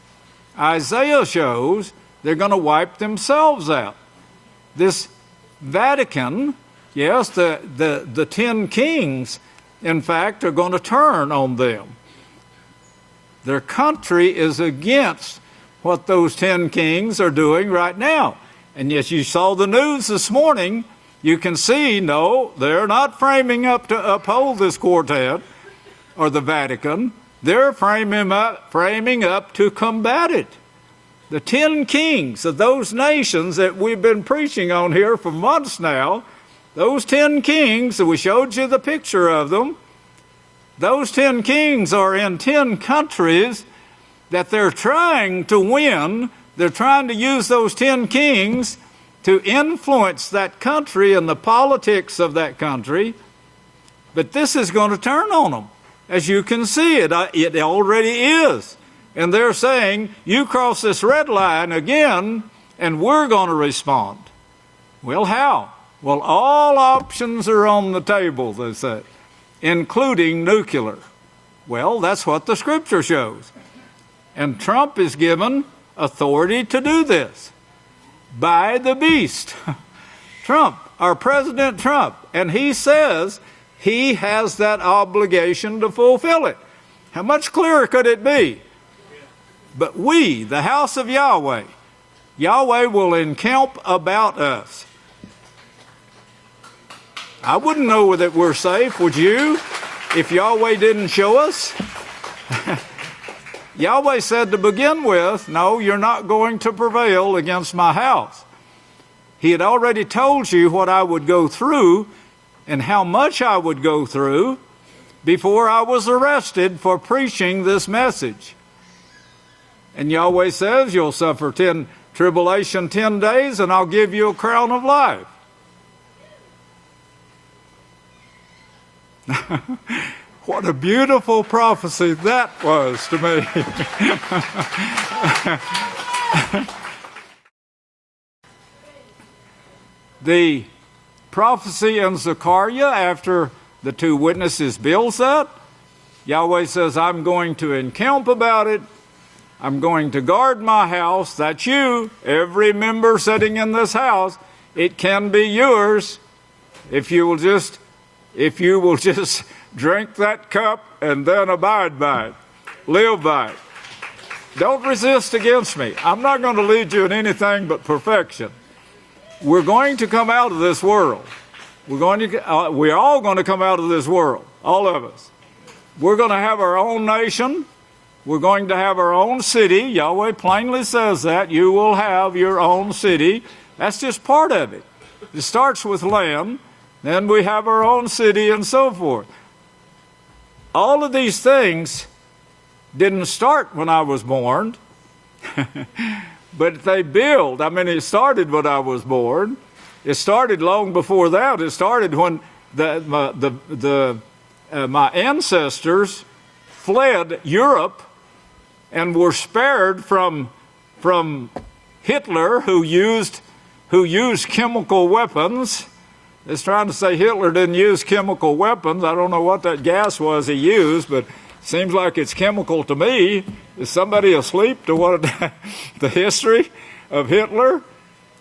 Isaiah shows they're going to wipe themselves out. This Vatican, yes, the 10 kings, in fact, are going to turn on them. Their country is against what those 10 kings are doing right now. And yes, you saw the news this morning. You can see, no, they're not framing up to uphold this quartet or the Vatican. They're framing up to combat it. The 10 kings of those nations that we've been preaching on here for months now, those 10 kings, we showed you the picture of them. Those 10 kings are in 10 countries that they're trying to win. They're trying to use those 10 kings to influence that country and the politics of that country. But this is going to turn on them. As you can see, it already is. And they're saying, you cross this red line again, and we're going to respond. Well, how? Well, all options are on the table, they say, including nuclear. Well, that's what the Scripture shows. And Trump is given authority to do this by the beast. Trump, our President Trump, and he says he has that obligation to fulfill it. How much clearer could it be? But we, the house of Yahweh, Yahweh will encamp about us. I wouldn't know that we're safe, would you, if Yahweh didn't show us? Yahweh said to begin with, no, you're not going to prevail against my house. He had already told you what I would go through and how much I would go through before I was arrested for preaching this message. And Yahweh says, you'll suffer tribulation 10 days, and I'll give you a crown of life. What a beautiful prophecy that was to me. The prophecy in Zechariah after the two witnesses builds that, Yahweh says, I'm going to encamp about it. I'm going to guard my house. That's you, every member sitting in this house. It can be yours if you will just drink that cup and then abide by it, live by it. Don't resist against me. I'm not going to lead you in anything but perfection. We're going to come out of this world. We're all going to come out of this world, all of us. We're going to have our own nation. We're going to have our own city. Yahweh plainly says that. You will have your own city. That's just part of it. It starts with land. Then we have our own city and so forth. All of these things didn't start when I was born, but they build. I mean, it started when I was born. It started long before that. It started when my ancestors fled Europe and were spared from Hitler, who used chemical weapons. It's trying to say Hitler didn't use chemical weapons. I don't know what that gas was he used, but it seems like it's chemical to me. Is somebody asleep to what the history of Hitler?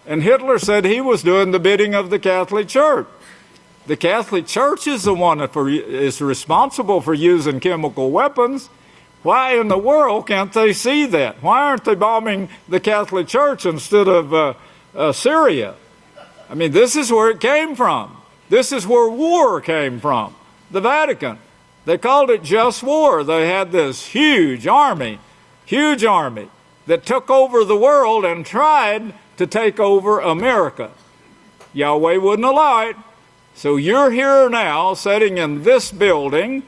And Hitler said he was doing the bidding of the Catholic Church. The Catholic Church is the one that is responsible for using chemical weapons. Why in the world can't they see that? Why aren't they bombing the Catholic Church instead of Syria? I mean, this is where it came from. This is where war came from. The Vatican. They called it just war. They had this huge army that took over the world and tried to take over America. Yahweh wouldn't allow it. So you're here now, sitting in this building,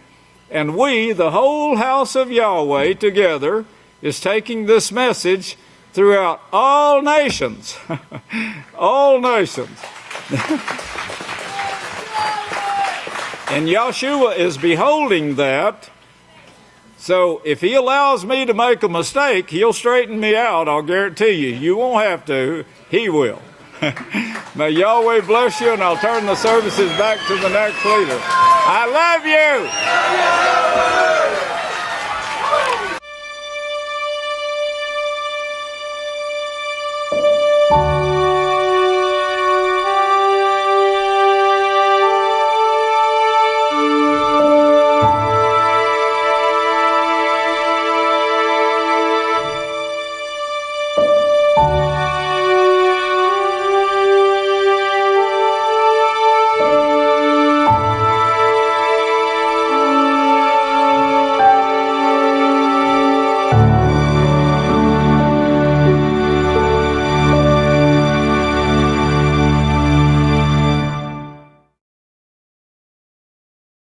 and we, the whole house of Yahweh together, is taking this message throughout all nations. All nations. And Yahshua is beholding that. So if he allows me to make a mistake, he'll straighten me out, I'll guarantee you. You won't have to. He will. May Yahweh bless you, and I'll turn the services back to the next leader. I love you.